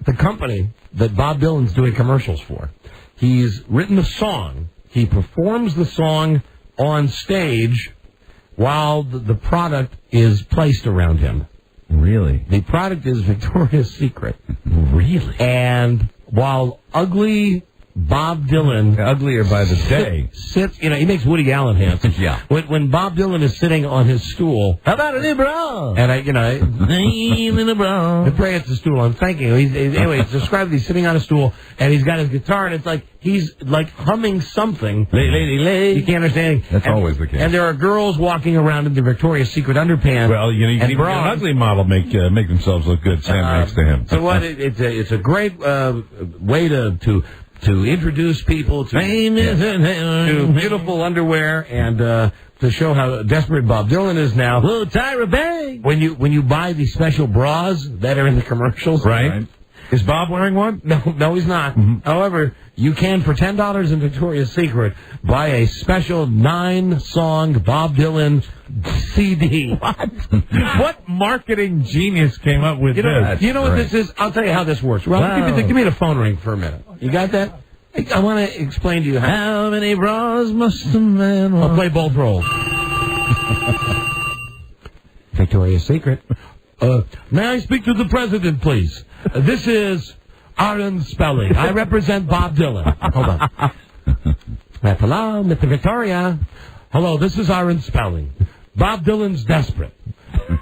the company that Bob Dylan's doing commercials for. He's written a song. He performs the song on stage while the product is placed around him. Really? The product is Victoria's Secret. Really? And while ugly Bob Dylan... Uglier by the day. Sits, he makes Woody Allen handsome. Yeah. When Bob Dylan is sitting on his stool... How about a new bra? And I pray it's a stool. I'm thanking him. Anyway, it's described he's sitting on a stool, and he's got his guitar, and it's like he's like humming something. You can't understand. That's always the case. And there are girls walking around in the Victoria's Secret underpants. Well, you can even an ugly model make themselves look good standing next to him. So what? It's a great way to introduce people to beautiful underwear and to show how desperate Bob Dylan is now. Whoa, Tyra Banks! When you buy these special bras that are in the commercials, right? Is Bob wearing one? No, he's not. Mm-hmm. However, you can, for $10 in Victoria's Secret, buy a special 9-song Bob Dylan CD. What? What marketing genius came up with this? You know what this is? I'll tell you how this works. Well, give me the phone ring for a minute. You got that? I want to explain to you how many bras must a man want? I'll play both roles. Victoria's Secret. May I speak to the president, please? This is Aaron Spelling. I represent Bob Dylan. Hold on. Hello, Mr. Victoria. Hello, this is Aaron Spelling. Bob Dylan's desperate.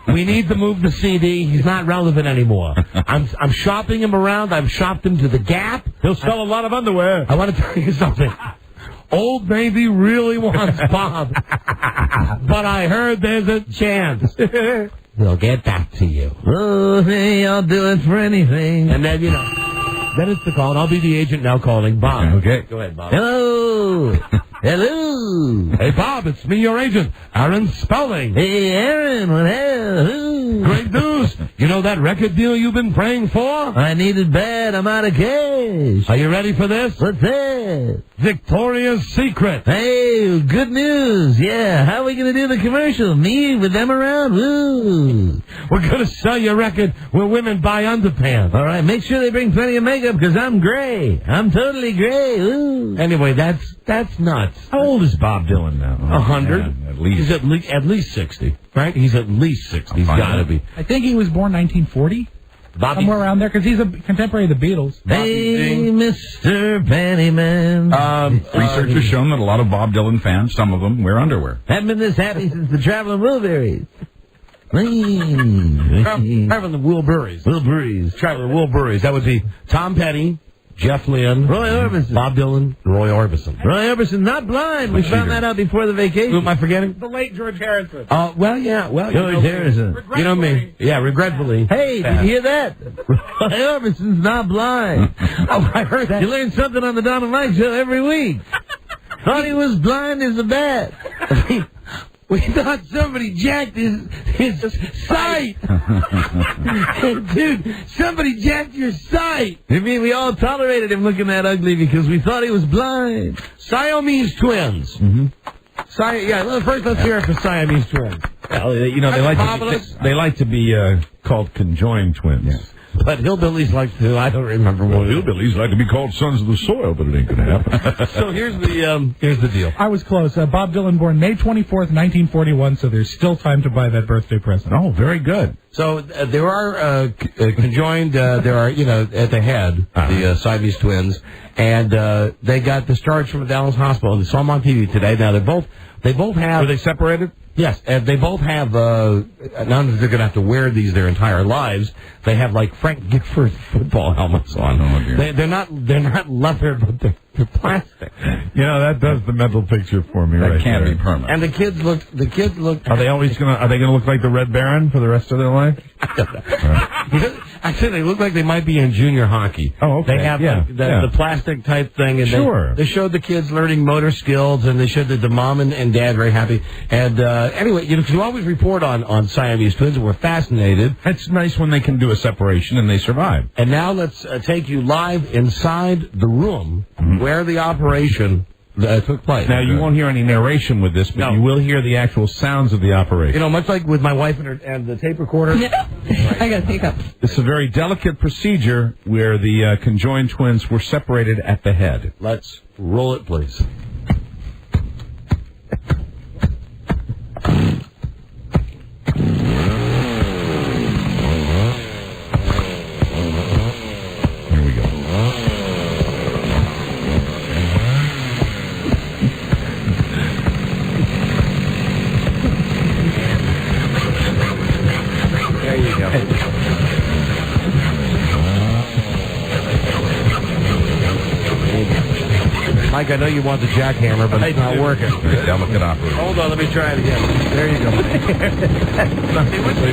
We need to move the CD. He's not relevant anymore. I'm shopping him around. I've shopped him to the Gap. He'll sell a lot of underwear. I want to tell you something. Old Navy really wants Bob. But I heard there's a chance. We'll get back to you. Oh, hey, I'll do it for anything. And then, then it's the call, and I'll be the agent now calling Bob. Okay. Go ahead, Bob. Hello. Hello. Hey, Bob, it's me, your agent, Aaron Spelling. Hey, Aaron, what hell? Great news. You know that record deal you've been praying for? I need it bad. I'm out of cash. Are you ready for this? What's that? Victoria's Secret. Hey, good news. Yeah, how are we going to do the commercial? Me with them around? Woo. We're going to sell your record where women buy underpants. All right, make sure they bring plenty of makeup because I'm gray. I'm totally gray. Woo. Anyway, that's nuts. How old is Bob Dylan now? 100. Yeah, at least. He's at least 60, right? He's at least 60. He's got to be. I think he was born 1940. Somewhere around there, because he's a contemporary of the Beatles. Hey, Mr. Pennyman. Research has shown that a lot of Bob Dylan fans, some of them, wear underwear. Haven't been this happy since the Traveling Wilburys. Traveling the Wilburys. Traveling Wilburys. That would be Tom Petty, Jeff Lynne, Roy Orbison, Bob Dylan, Roy Orbison. Roy Orbison, not blind. We found that out before the vacation. Who am I forgetting? The late George Harrison. Well, George Harrison. You know me. Yeah, regretfully. Hey, did you hear that? Roy Orbison's not blind. Oh, I heard that. You learn something on the Don and Mike show every week. Thought he was blind as a bat. We thought somebody jacked his sight. Dude, somebody jacked your sight. You mean we all tolerated him looking that ugly because we thought he was blind? Siamese twins. Mm-hmm. First let's hear it for Siamese twins. Well, they like to be called conjoined twins. Yeah. But hillbillies like to, I don't remember what. Hillbillies like to be called sons of the soil, but it ain't going to happen. So here's the deal. I was close. Bob Dylan born May 24th, 1941, so there's still time to buy that birthday present. Oh, very good. So there are conjoined, there are, at the head, the Siamese twins, and they got discharged from a Dallas hospital. They saw them on TV today. Now they both have... Were they separated? Yes, and they both have, now they're going to have to wear these their entire lives. They have, like, Frank Gifford football helmets on. Oh, dear. They're not leather, but they're plastic. That does the mental picture for me right there. That can't be permanent. And the kids look... Are they going to look like the Red Baron for the rest of their life? Actually, they look like they might be in junior hockey. Oh, okay. They have the plastic type thing. And they showed the kids learning motor skills, and they showed the mom and dad very happy. And anyway, you always report on Siamese twins, and we're fascinated. It's nice when they can do a separation and they survive. And now let's take you live inside the room where the operation took place. Now, you won't hear any narration with this, but you will hear the actual sounds of the operation. You know, much like with my wife and the tape recorder. I got to pick up. It's a very delicate procedure where the conjoined twins were separated at the head. Let's roll it, please. Mike, I know you want the jackhammer, but it's not working. Very delicate operation. Hold on, let me try it again. There you go. See, once you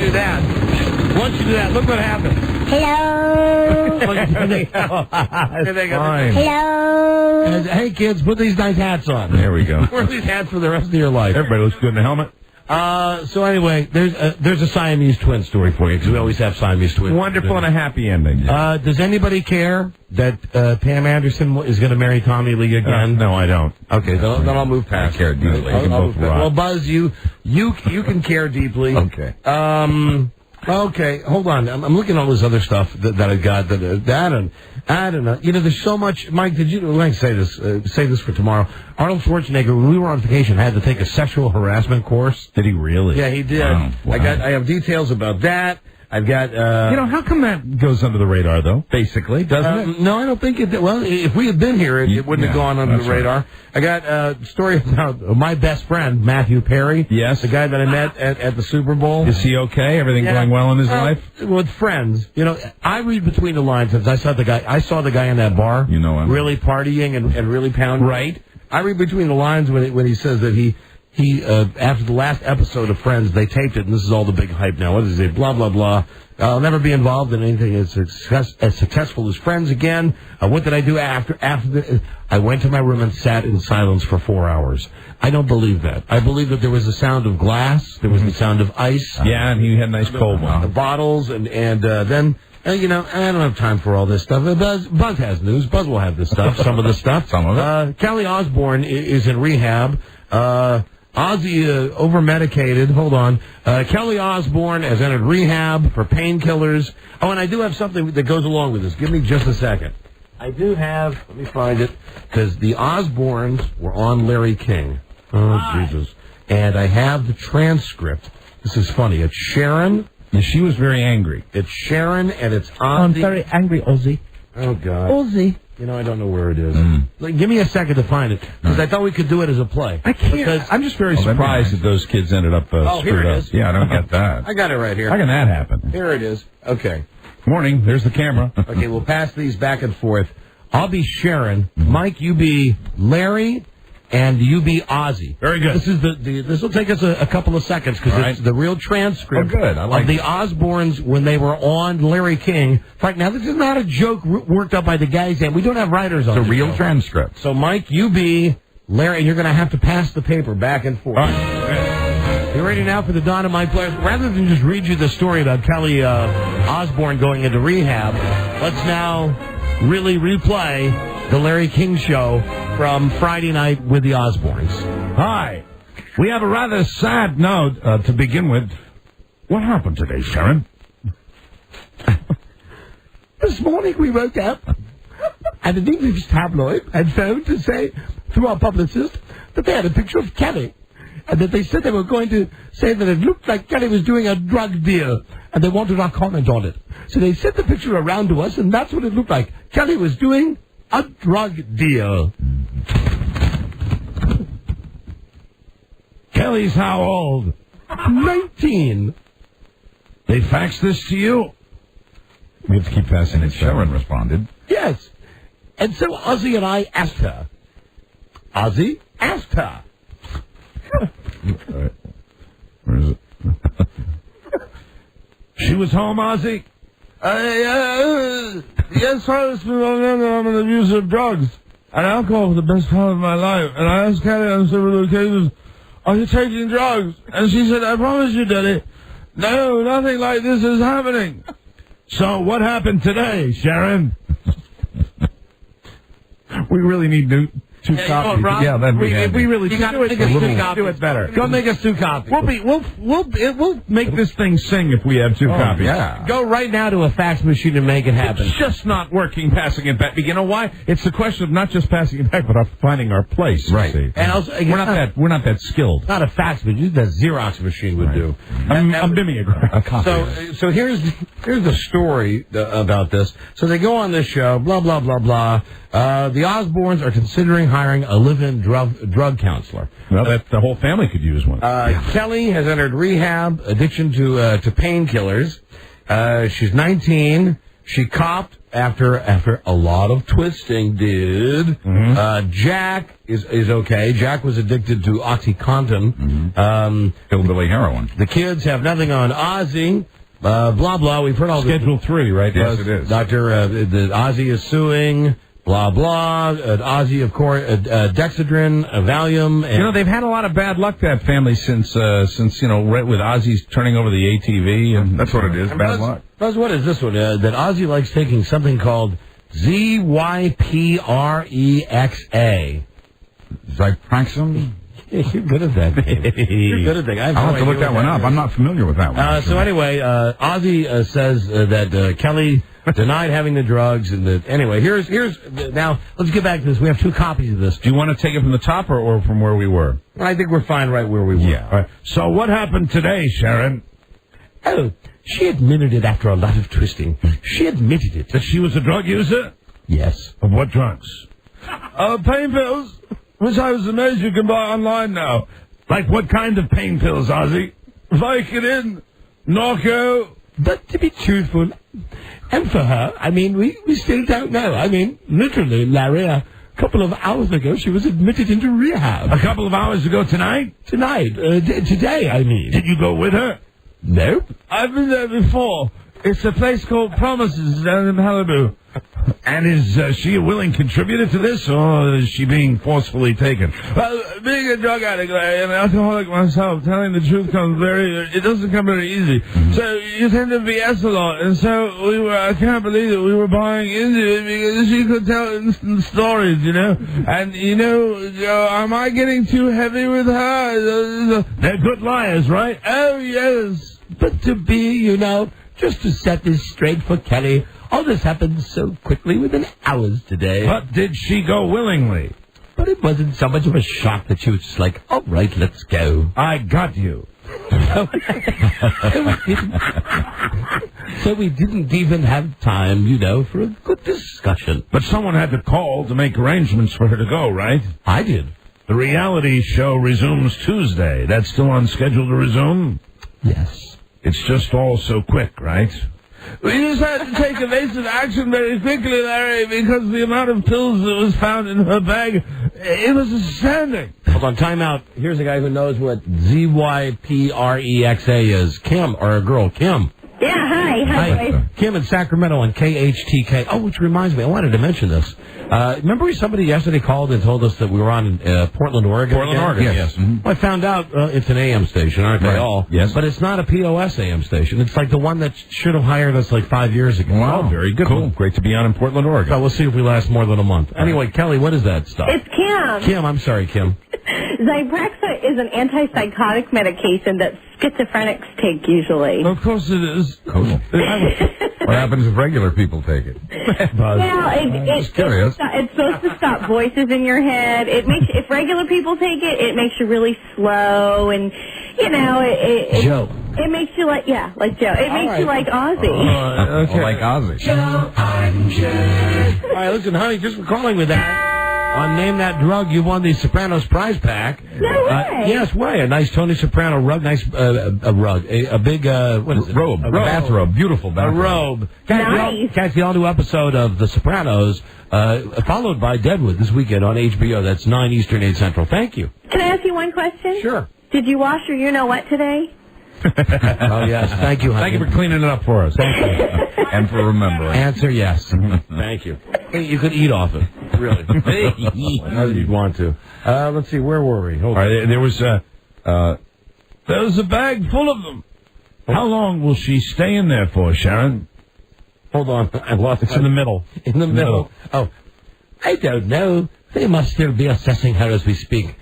do that, look what happens. Hello. Hello. Hey, kids, put these nice hats on. There we go. Wear these hats for the rest of your life. Everybody looks good in the helmet. So anyway, there's a Siamese twin story for you, because we always have Siamese twins. Wonderful and a happy ending. Does anybody care that Pam Anderson is going to marry Tommy Lee again? No, I don't. Okay, then I'll move past. I care deeply. Well, Buzz, you can care deeply. Okay. Okay, hold on. I'm looking at all this other stuff that I got. I don't know. You know, there's so much. Mike, did you? Let me say this for tomorrow. Arnold Schwarzenegger, when we were on vacation, had to take a sexual harassment course. Did he really? Yeah, he did. Wow. I have details about that. I've got. How come that goes under the radar, though? Basically, doesn't it? No, I don't think it did. Well, if we had been here, it wouldn't have gone under the radar. Right. I got a story about my best friend, Matthew Perry. Yes. The guy that I met at the Super Bowl. Is he okay? Everything going well in his life? With friends. You know, I read between the lines. As I saw the guy in that bar. You know him. Really partying and really pounding. Right. I read between the lines when he says that he after the last episode of Friends, they taped it, and this is all the big hype now. What is it? Blah, blah, blah. I'll never be involved in anything as successful as Friends again. What did I do after I went to my room and sat in silence for 4 hours. I don't believe that. I believe that there was the sound of glass. There was the sound of ice. Yeah, and he had a nice cold one. The bottles, and then... you know, I don't have time for all this stuff. Buzz has news. Buzz will have this stuff, some of the stuff. Some of it. Kelly Osbourne is in rehab. Ozzy over-medicated. Hold on. Kelly Osbourne has entered rehab for painkillers. Oh, and I do have something that goes along with this. Give me just a second. I do have... Let me find it. Because the Osbournes were on Larry King. Oh, Jesus. And I have the transcript. This is funny. It's Sharon... Yeah, she was very angry. It's Sharon, and it's Ozzy. I'm very angry, Ozzy. Oh, God. Ozzy. You know, I don't know where it is. Like, give me a second to find it, because I thought we could do it as a play. I can't. Because I'm just very surprised that those kids ended up screwed here it up. is. Yeah, I don't get that. I got it right here. How can that happen? Here it is. Okay. Morning. There's the camera. Okay, we'll pass these back and forth. I'll be Sharon. Mike, you be Larry. And you be Ozzy. Very good. This is this will take us a couple of seconds because it's the real transcript of the Osbournes when they were on Larry King. Right now, this is not a joke worked up by the guys, and we don't have writers on it. It's a real transcript. So, Mike, you be Larry, and you're going to have to pass the paper back and forth. All right. You ready now for the Don and Mike players? Rather than just read you the story about Kelly Osbourne going into rehab, let's now really replay the Larry King Show from Friday night with the Osbournes. Hi. We have a rather sad note to begin with. What happened today, Sharon? This morning we woke up and an English tabloid had phoned to say, through our publicist, that they had a picture of Kelly. And that they said they were going to say that it looked like Kelly was doing a drug deal. And they wanted our comment on it. So they sent the picture around to us, and that's what it looked like. Kelly was doing a drug deal. Kelly's how old? 19. They faxed this to you? We have to keep passing it. Sharon responded. Yes. And so Ozzy and I asked her. Ozzy asked her. Where is it? She was home, Ozzy? Yes, sir. I'm an abuser of drugs and alcohol for the best part of my life. And I asked Kelly on several occasions, are you taking drugs? And she said, I promise you, Daddy. No, nothing like this is happening. So what happened today, Sharon? We really need 2 copies. Rob, Yeah, that'd be handy. we really You got to do it. make us 2 copies. Do it better. Go make us 2 copies. We'll make this thing sing if we have 2 copies. Yeah. Go right now to a fax machine and make it happen. It's just not working, passing it back. You know why? It's the question of not just passing it back, but of finding our place. Right. See. And also, We're not that skilled. not a fax machine. The Xerox machine would do. I'm mimeograph. So here's the story about this. So they go on this show, blah blah blah blah. The Osbournes are considering hiring a live-in drug counselor. Well, the whole family could use one. Kelly has entered rehab, addiction to painkillers. She's 19. She copped after a lot of twisting. Jack is okay. Jack was addicted to OxyContin. Hillbilly heroin. The kids have nothing on Ozzy. Blah blah. We've heard all this. Schedule 3, right? Yes, it is. Ozzy is suing. Blah blah. Ozzy, of course, Dexedrine, Valium. And they've had a lot of bad luck, that family, since right with Ozzy's turning over the ATV, and that's what it is. Bad luck. Buzz, what is this one? That Ozzy likes taking something called ZYPREXA. Zypraxum? You're good at that. You're good at that. I'll have to look that one up. I'm not familiar with that one. So anyway, Ozzy says that Kelly denied having the drugs, and anyway, here's now. Let's get back to this. We have 2 copies of this. Do you want to take it from the top or from where we were? I think we're fine right where we were. Yeah. All right. So what happened today, Sharon? Oh, she admitted it after a lot of twisting. She admitted it. That she was a drug user? Yes. Of what drugs? Pain pills, which I was amazed you can buy online now. Like what kind of pain pills, Ozzy? Vicodin, Norco. But to be truthful, and for her, I mean, we still don't know. I mean, literally, Larry, a couple of hours ago, she was admitted into rehab. A couple of hours ago tonight? Tonight. Today, I mean. Did you go with her? Nope. I've been there before. It's a place called Promises down in Malibu. And is she a willing contributor to this, or is she being forcefully taken? Well, being a drug addict, Larry, and an alcoholic myself, telling the truth it doesn't come very easy. So you tend to BS a lot, and so I can't believe that we were buying into it because she could tell instant stories, And, am I getting too heavy with her? They're good liars, right? Oh, yes. But to be, just to set this straight for Kelly, all this happened so quickly within hours today. But did she go willingly? But it wasn't so much of a shock that she was just like, all right, let's go. I got you. So we didn't even have time, for a good discussion. But someone had to call to make arrangements for her to go, right? I did. The reality show resumes Tuesday. That's still on schedule to resume? Yes. It's just all so quick, right? We just had to take evasive action very quickly, Larry, because the amount of pills that was found in her bag, it was astounding. Hold on, time out. Here's a guy who knows what ZYPREXA is. Kim, or a girl, Kim. Yeah, hi. Hi. Kim in Sacramento on KHTK. Oh, which reminds me, I wanted to mention this. Remember somebody yesterday called and told us that we were on Portland, Oregon? Yes. Mm-hmm. Well, I found out it's an AM station, aren't they all? Yes. But it's not a POS AM station. It's like the one that should have hired us like 5 years ago. Wow, very good. Cool. Great to be on in Portland, Oregon. So we'll see if we last more than a month. Anyway, Kelly, what is that stuff? It's Kim. Kim, I'm sorry, Kim. Zyprexa is an antipsychotic medication that schizophrenics take usually. Of course it is. Cool. What happens if regular people take it? Well, it's supposed to stop voices in your head. It makes if regular people take it, it makes you really slow, and Joe. It makes you like Joe. It makes you like Ozzy. Okay. Like Ozzy. Joe, I'm Joe. All right, listen, honey, just for calling with that. On Name That Drug, you won the Sopranos prize pack. No way. Yes, way. A nice Tony Soprano rug, nice a rug, a big what is it? Robe, bathrobe, beautiful bathrobe. A robe. Nice. Catch the all-new episode of The Sopranos, followed by Deadwood this weekend on HBO. That's 9 Eastern, 8 Central. Thank you. Can I ask you one question? Sure. Did you wash your you-know-what today? Oh, yes. Thank you, honey. Thank you for cleaning it up for us. Thank you. And for remembering. Answer yes. Thank you. Hey, you could eat off it. Really. As you'd want to. Let's see. Where were we? Hold on. There was a bag full of them. How long will she stay in there for, Sharon? Hold on. I lost It's in the middle. In the middle. Oh. I don't know. They must still be assessing her as we speak.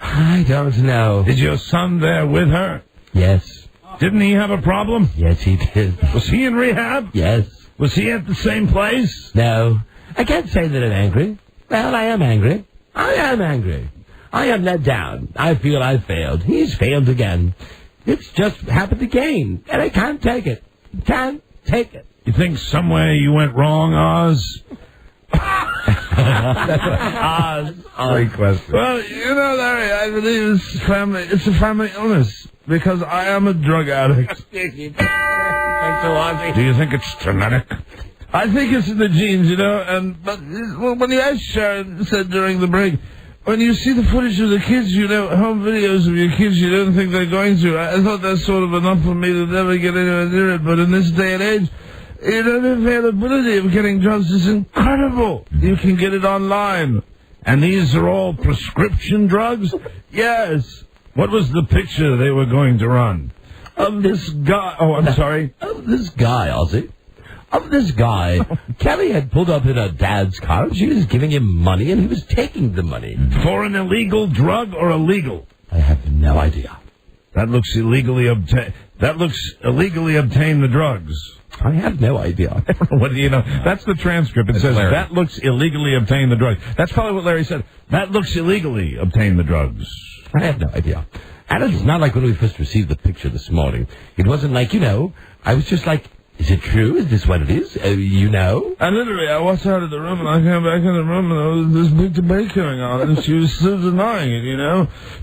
I don't know. Is your son there with her? Yes. Didn't he have a problem? Yes, he did. Was he in rehab? Yes. Was he at the same place? No. I can't say that I'm angry. Well, I am angry. I am let down. I feel I failed. He's failed again. It's just happened again, and I can't take it. Can't take it. You think somewhere you went wrong, Oz? Oz. Great question. Well, Larry, I believe it's a family illness, because I am a drug addict. Thanks a lot. Do you think it's genetic? I think it's in the genes, but when you asked Sharon said during the break, when you see the footage of the kids, home videos of your kids, you don't think they're going to. I thought that's sort of enough for me to never get anywhere near it, but in this day and age, the availability of getting drugs is incredible. You can get it online. And these are all prescription drugs? Yes. What was the picture they were going to run? Of this guy. Oh, I'm sorry. Of this guy, Ozzy. Of this guy. Kelly had pulled up in her dad's car, and she was giving him money, and he was taking the money. For an illegal drug or illegal? I have no idea. That looks illegally obtained the drugs. I have no idea. What do you know? That's the transcript. It says, that looks illegally obtained the drugs. That's probably what Larry said. That looks illegally obtained the drugs. I have no idea. And it's not like when we first received the picture this morning. It wasn't like, I was just like, is it true? Is this what it is? And literally, I walked out of the room, and I came back in the room, and there was this big debate going on, and she was still denying it,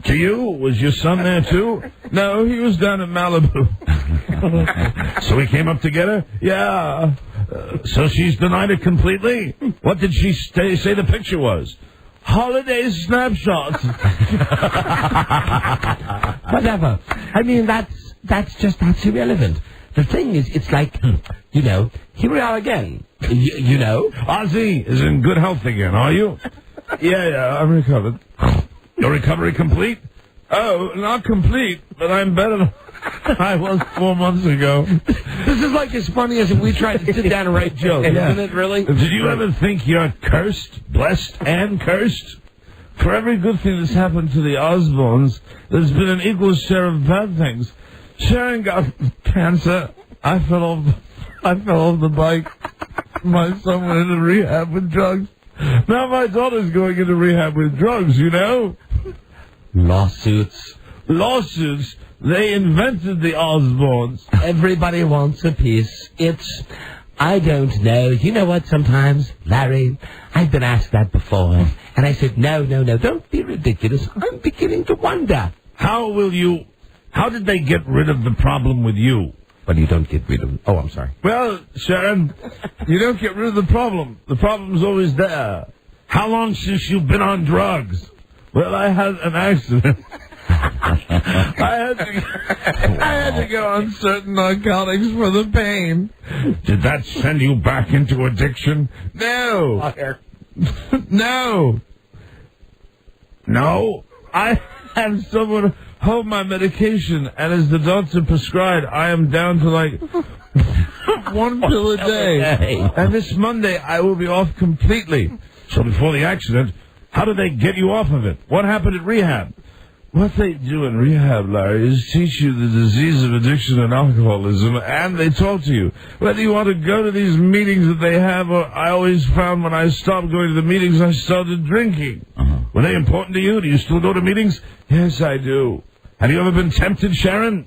To you? Was your son there, too? No, he was down in Malibu. So he came up to get her? Yeah. So she's denied it completely? What did she say the picture was? Holiday snapshots. Whatever. I mean, that's irrelevant. The thing is, it's like, here we are again. Ozzy is in good health again, are you? Yeah, I'm recovered. Your recovery complete? Oh, not complete, but I'm better than I was 4 months ago. This is like as funny as if we tried to sit down and write jokes, isn't it, really? Did you ever think you're cursed, blessed, and cursed? For every good thing that's happened to the Osbournes, there's been an equal share of bad things. Sharon got cancer. I fell off the bike. My son went into rehab with drugs. Now my daughter's going into rehab with drugs, Lawsuits. They invented the Osbournes. Everybody wants a piece. I don't know. You know what, sometimes, Larry, I've been asked that before. And I said, no, don't be ridiculous. I'm beginning to wonder. How did they get rid of the problem with you? But you don't get rid of... Oh, I'm sorry. Well, Sharon, you don't get rid of the problem. The problem's always there. How long since you've been on drugs? Well, I had an accident. I had to go on certain narcotics for the pain. Did that send you back into addiction? No. No? I have someone hold my medication, and as the doctor prescribed, I am down to like 1 pill a day. And this Monday, I will be off completely. So before the accident, how did they get you off of it? What happened at rehab? What they do in rehab, Larry, is teach you the disease of addiction and alcoholism, and they talk to you. Whether you want to go to these meetings that they have, or I always found when I stopped going to the meetings, I started drinking. Were they important to you? Do you still go to meetings? Yes, I do. Have you ever been tempted, Sharon?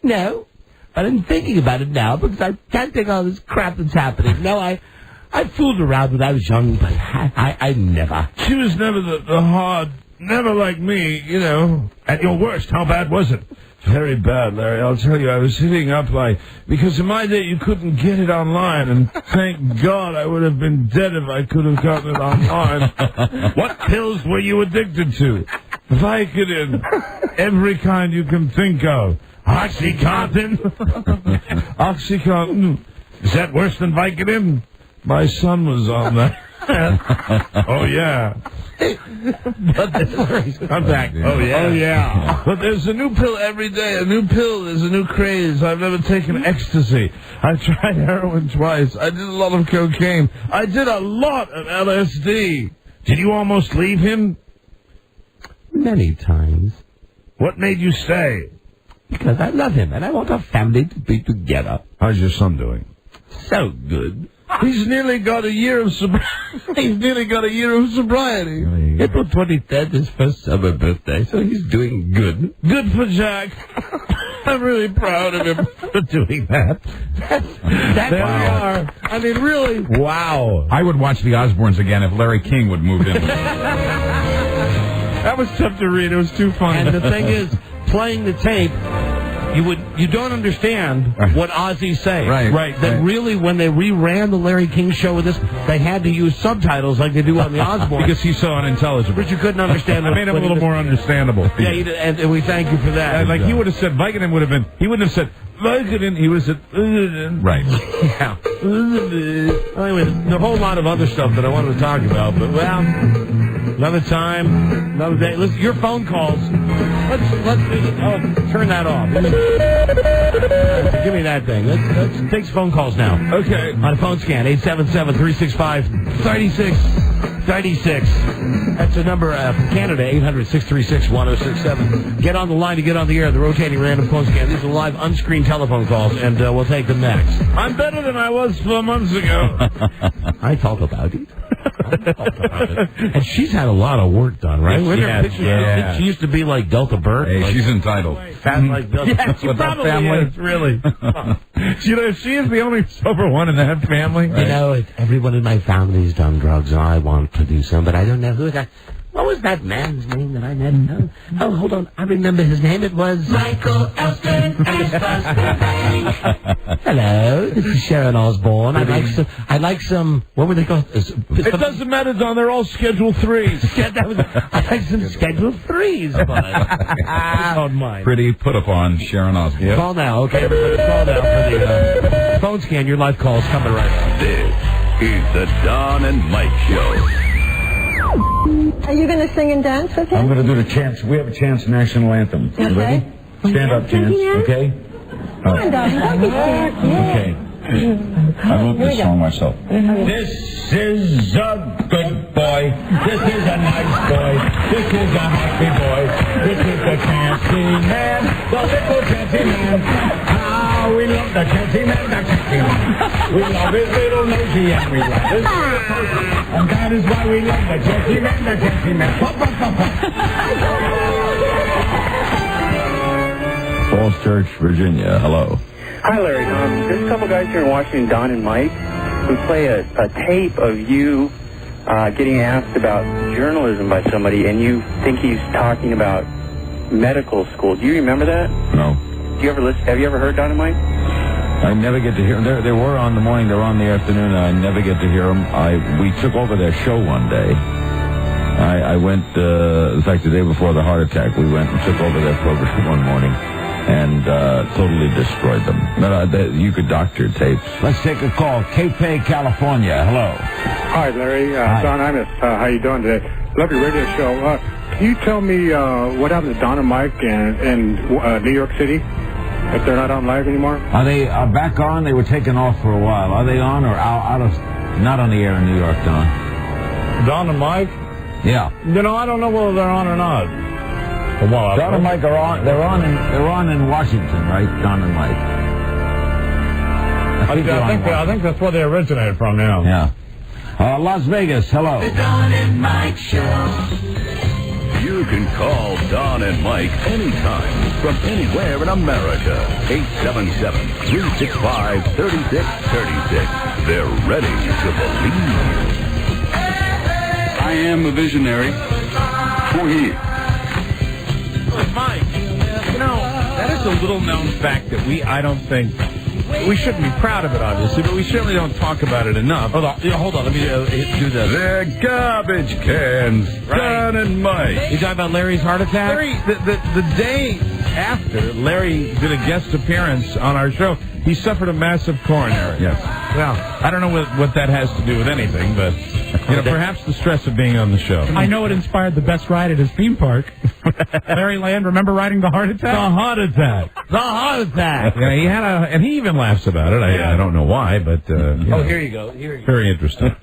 No, but I'm thinking about it now because I can't take all this crap that's happening. No, I fooled around when I was young, but I never. She was never the hard... Never like me, At your worst, how bad was it? Very bad, Larry. I'll tell you, I was hitting up because in my day you couldn't get it online, and thank God I would have been dead if I could have gotten it online. What pills were you addicted to? Vicodin. Every kind you can think of. Oxycontin? Oxycontin. Is that worse than Vicodin? My son was on that. Oh, yeah. I'm back. Oh, yeah. But there's a new pill every day. A new pill. There's a new craze. I've never taken ecstasy. I've tried heroin twice. I did a lot of cocaine. I did a lot of LSD. Did you almost leave him? Many times. What made you stay? Because I love him, and I want our family to be together. How's your son doing? So good. He's nearly got a year of sobriety. April 23rd is his first summer birthday, so he's doing good. Good for Jack. I'm really proud of him for doing that. There we are. I mean, really. Wow. I would watch the Osbournes again if Larry King would move in. That was tough to read. It was too funny. And the thing is, playing the tape, you don't understand what Ozzy's saying. Right. That really, when they reran the Larry King show with this, they had to use subtitles like they do on the Osbournes. Because he's so unintelligible. But you couldn't understand. I made him a little more understandable. Yeah, and we thank you for that. Like he would have said, Vicodin would have been, he wouldn't have said, Vicodin, he would have said, right. Yeah. Anyway, there's a whole lot of other stuff that I wanted to talk about, but another time, another day. Listen, your phone calls. Let's turn that off. Give me that thing. Let's take some phone calls now. Okay. On a phone scan, 877-365-3636. That's the number from Canada, 800-636-1067. Get on the line to get on the air. The rotating random phone scan. These are live unscreened telephone calls, and we'll take them next. I'm better than I was 4 months ago. I talk about it. And she's had a lot of work done, right? Yes, She used to be like Delta Burke. Hey, she's entitled. Fat like Delta Burke. She probably is, really. If she is the only sober one in that family. You know, everyone in my family's done drugs, and I want to do some, but I don't know who that. What was that man's name that I met? Oh, hold on. I remember his name. It was Michael Osbourne. Hello, this is Sharon Osbourne. I'd like some. What were they called? It doesn't matter, Don. They're all Schedule 3s. I'd like some Schedule 3s, bud. I don't mind. Pretty put upon Sharon Osbourne. Call now, okay? Everybody call now for the phone scan. Your live call is coming right up. This is the Don and Mike Show. Are you going to sing and dance with him? I'm going to do the chants. We have a chants national anthem. Okay. Ready? Stand up chants, okay? Come on, darling. Don't be scared. Okay. I wrote this song myself. This is a good boy. This is a nice boy. This is a happy boy. This is the chancy man. The little chancy man. Ah, we love the chancy man, the chancy man. We love his little nosy and we love his little nosy. And that is why we love the chancy man, the chancy man. Pop, pop, pop, pop. Falls Church, Virginia. Hello. Hi, Larry. There's a couple guys here in Washington, Don and Mike, who play a tape of you getting asked about journalism by somebody, and you think he's talking about medical school. Do you remember that? No. Do you ever listen? Have you ever heard Don and Mike? I never get to hear them. They were on the morning, they're on the afternoon, and I never get to hear them. We took over their show one day. I went, in fact, the day before the heart attack, we went and took over their program one morning. And totally destroyed them. But you could doctor tapes. Let's take a call. Cape, California. Hello. Hi, Larry. Don Imus. How you doing today? Love your radio show. Can you tell me what happened to Don and Mike in New York City? If they're not on live anymore? Are they back on? They were taken off for a while. Are they on or out of... Not on the air in New York, Don? Don and Mike? Yeah. You know, I don't know whether they're on or not. Well, Don and Mike are on. They're on in Washington, right? Don and Mike. I think that's where they originated from. Yeah. Las Vegas. Hello. The Don and Mike Show. You can call Don and Mike anytime from anywhere in America. 877-365-3636. They're ready to believe. I am a visionary. Who he? Mike, that is a little-known fact that I don't think, we shouldn't be proud of it, obviously, but we certainly don't talk about it enough. Hold on, let me do this. They're garbage cans, Don and Mike. You talking about Larry's heart attack? Larry, the day after Larry did a guest appearance on our show, he suffered a massive coronary. Yes. Well, I don't know what that has to do with anything, but perhaps the stress of being on the show. I know it inspired the best ride at his theme park. Larry Land, remember riding the Heart Attack? The Heart Attack. The Heart Attack. Yeah, he had and he even laughs about it. I don't know why, but here you go. Very interesting.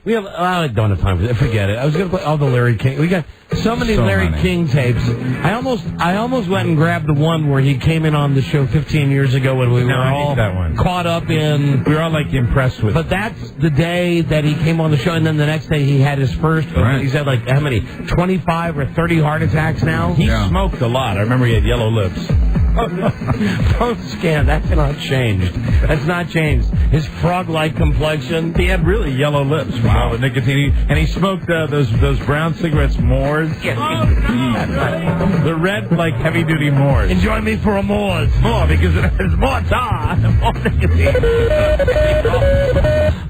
We have. I don't have time for that. Forget it. I was going to play all the Larry King. We got so many Larry King tapes. I almost went and grabbed the one where he came in on the show 15 years ago when we were all caught up in. We were all like impressed with. But that's the day that he came on the show, and then the next day he had his first. Right. He's had like how many? 25 or 30 heart attacks now. He smoked a lot. I remember he had yellow lips. Don't scan. That's not changed. That's not changed. His frog-like complexion. He had really yellow lips from all the nicotine. And he smoked those brown cigarettes, Moors. The red, like, heavy-duty Moors. Enjoy me for a Moors. More, because it has more tar and more nicotine.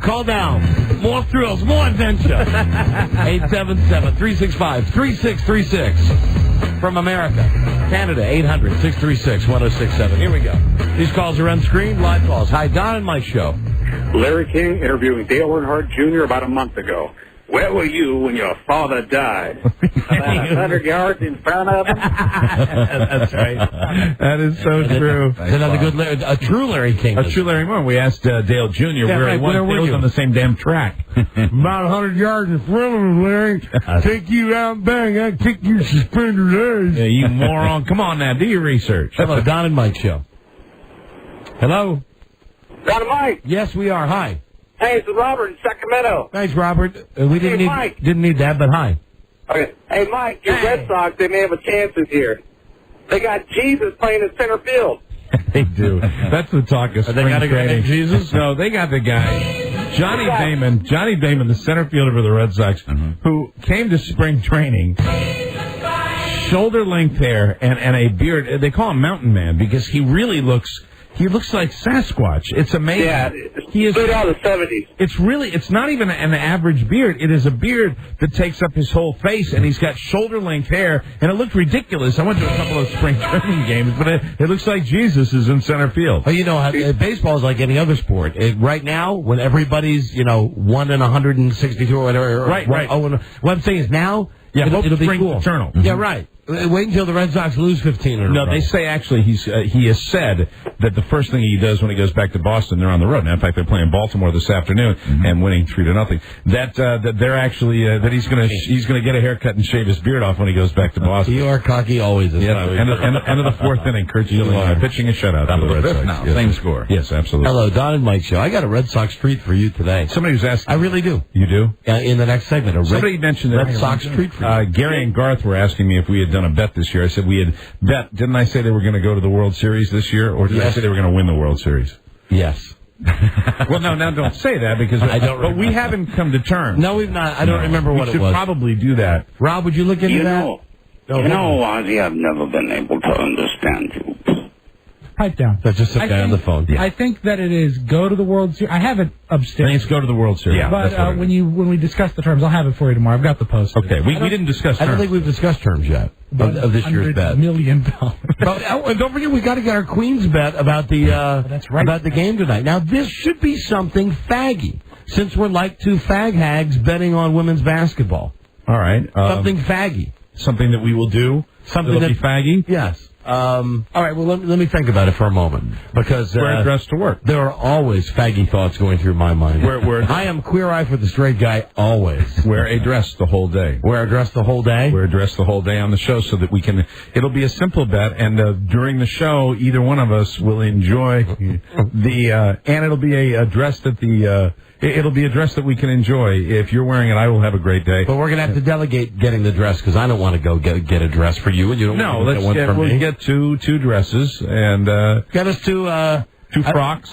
Call down. More thrills, more adventure. 877-365-3636. From America. Canada, 800-636-1067. Here we go. These calls are unscreened. Live calls. Hi, Don and Mike Show. Larry King interviewing Dale Earnhardt Jr. about a month ago. Where were you when your father died? About 100 yards in front of him? That's right. That is so true. It's another good Larry, a true Larry King. A true Larry Moore. We asked Dale Jr. where he was. Dale was on the same damn track. About 100 yards in front of him, Larry. Take you out bang. I kick your suspenders. Yeah, you moron. Come on now. Do your research. Hello, Don and Mike Show. Hello? Don and Mike. Yes, we are. Hi. Hey, it's Robert in Sacramento. Thanks, Robert. We didn't need that, but hi. Okay. Hey, Mike, your Red Sox, they may have a chance this year. They got Jesus playing in center field. They do. That's the talk of spring training. Jesus? No, they got the guy, Johnny Damon, the center fielder for the Red Sox, who came to spring training, shoulder-length hair and a beard. They call him Mountain Man because he really looks like Sasquatch. It's amazing. Yeah, he is straight out of the 70s. It's not even an average beard. It is a beard that takes up his whole face, and he's got shoulder-length hair, and it looked ridiculous. I went to a couple of spring training games, but it looks like Jesus is in center field. Well, baseball is like any other sport. Right now, when everybody's, 1 in 162 or whatever. Right. What I'm saying is now, it'll be cool. Eternal. Yeah, right. Wait until the Red Sox lose 15 in a row. No, they say actually he has said that the first thing he does when he goes back to Boston, they're on the road. Now, in fact, they're playing Baltimore this afternoon and winning 3-0. That they're actually that he's gonna get a haircut and shave his beard off when he goes back to Boston. You are cocky always. Yeah, end of the fourth inning, Kurt Gillian pitching a shutout to the Red Sox. Now, same score. Yes, absolutely. Hello, Don and Mike Show. I got a Red Sox treat for you today. Somebody was asking. I really do. You do? In the next segment, somebody mentioned that Red Sox treat for you. Gary and Garth were asking me if we had done a bet this year. I said we had bet. Didn't I say they were going to go to the World Series this year, or did I say they were going to win the World Series? Yes. Well, no, now don't say that because but we haven't come to terms. No, we've not. I don't remember what it was. We should probably do that. Rob, would you look into that? Ozzy, I've never been able to understand you. Pipe down. That's just some guy on the phone. I think that it is go to the World Series. I have it upstairs. I think it's go to the World Series. Yeah, but when we discuss the terms, I'll have it for you tomorrow. I've got the post. Okay, we didn't discuss terms. I don't think we've discussed terms yet of this year's bet. $100 million. And don't forget, we got to get our Queen's bet about the about the game tonight. Now, this should be something faggy, since we're like two fag hags betting on women's basketball. All right. Something faggy. Something that we will do. Something that'll be faggy. Yes. All right, well, let me think about it for a moment, because wear a dress to work. There are always faggy thoughts going through my mind. I am queer eye for the straight guy always. Wear a dress the whole day. Wear a dress the whole day? Wear a dress the whole day on the show so that we can... It'll be a simple bet, and during the show, either one of us will enjoy the... and it'll be a dress that the... It'll be a dress that we can enjoy. If you're wearing it, I will have a great day. But we're going to have to delegate getting the dress, because I don't want to go get a dress for you, and you don't want to get one for me. We'll get two dresses, and... get us two frocks.